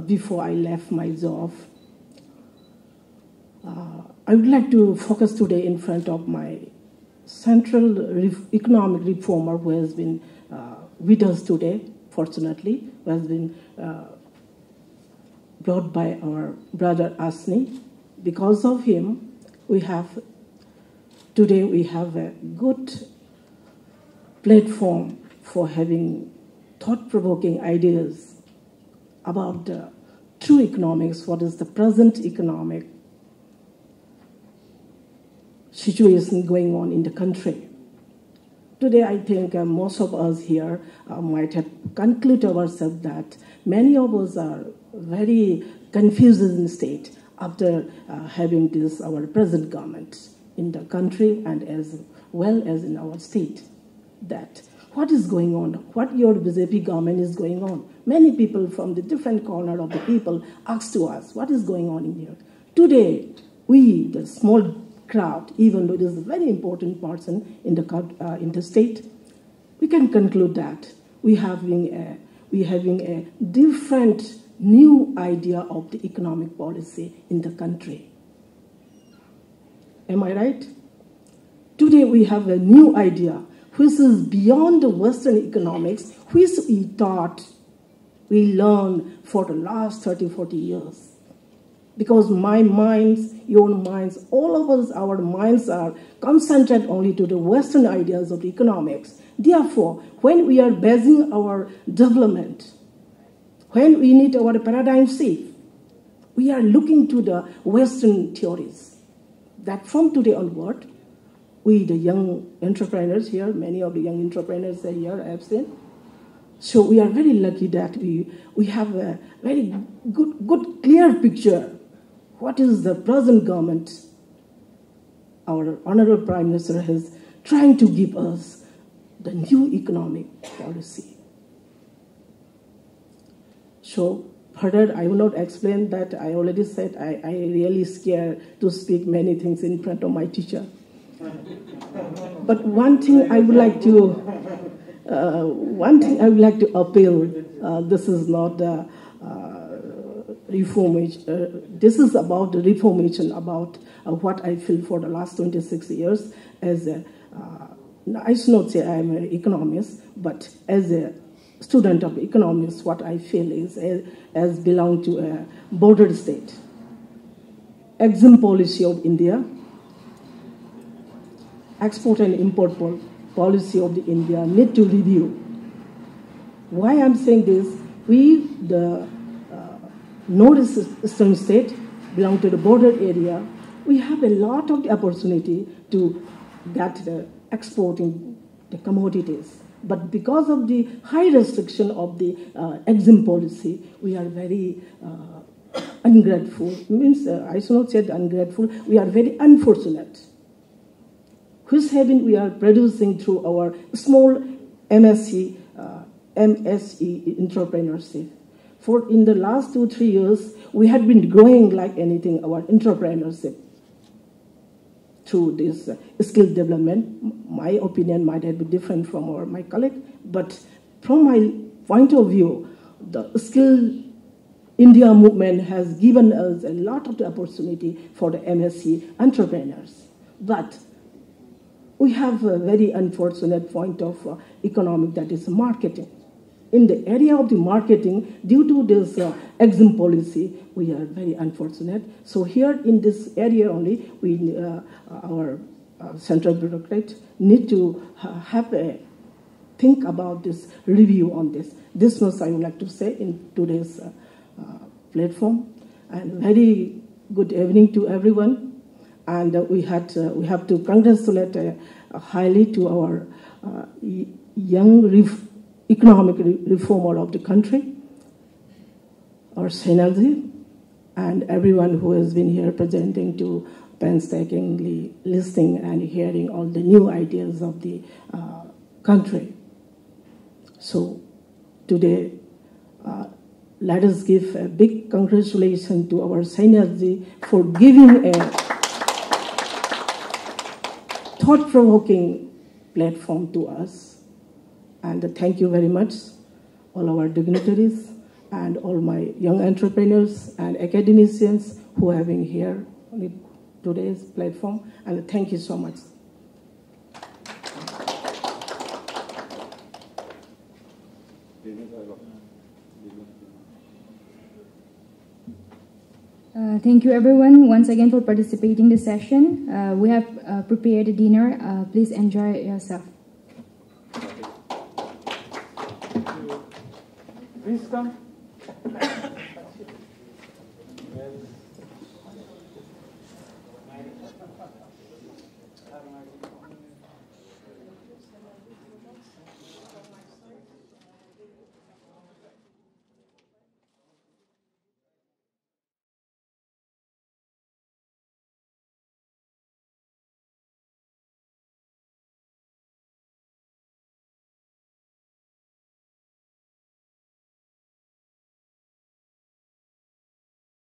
before I left my job, I would like to focus today in front of my central economic reformer who has been with us today, fortunately, who has been brought by our brother Asni. Because of him, today we have a good platform for having thought-provoking ideas about true economics, what is the present economic situation going on in the country. Today, I think most of us here might have concluded ourselves that many of us are very confused in state after having this, our present government in the country and as well as in our state. That what is going on, what your BJP government is going on. Many people from the different corner of the people ask to us, what is going on in here? Today, we, the small crowd, even though it is a very important person in the state, we can conclude that we having a different new idea of the economic policy in the country. Am I right? Today we have a new idea which is beyond the Western economics, which we taught, we learned for the last 30, 40 years. Because my minds, your minds, all of us, our minds are concentrated only to the Western ideas of the economics. Therefore, when we are basing our development, when we need our paradigm shift, we are looking to the Western theories. That from today onward, we, the young entrepreneurs here, many of the young entrepreneurs are here, I have seen. So we are very lucky that we have a very good, clear picture. What is the present government, our Honorable Prime Minister is trying to give us the new economic policy. So further, I will not explain that. I already said I really scared to speak many things in front of my teacher. But one thing I would like to appeal. This is not reformation. This is about the reformation, about what I feel for the last 26 years as I should not say I am an economist, but as a student of economics, what I feel is as belong to a border state. Exim policy of India, export and import policy of the India need to review. Why I'm saying this, we, the northeastern state, belong to the border area, we have a lot of the opportunity to get the exporting the commodities. But because of the high restriction of the exim policy, we are very ungrateful. Means I should not say ungrateful. We are very unfortunate. Which having we are producing through our small MSE entrepreneurship. For in the last 2-3 years, we had been growing like anything our entrepreneurship through this skill development. My opinion might have been different from my colleague, but from my point of view, the Skill India movement has given us a lot of the opportunity for the MSc entrepreneurs. But we have a very unfortunate point of economic, that is marketing. In the area of the marketing, due to this exim policy, we are very unfortunate. So here in this area only, we, our central bureaucrat need to have a think about this review on this. This much I would like to say in today's platform. And very good evening to everyone. And we have to congratulate highly to our young economic reformer of the country, our Sainaji, and everyone who has been here presenting to painstakingly listening and hearing all the new ideas of the country. So today, let us give a big congratulations to our Sainaji for giving a thought-provoking platform to us. And thank you very much, all our dignitaries and all my young entrepreneurs and academicians who have been here on today's platform. And thank you so much. Thank you everyone once again for participating in the session. We have prepared a dinner. Please enjoy yourself. Please come.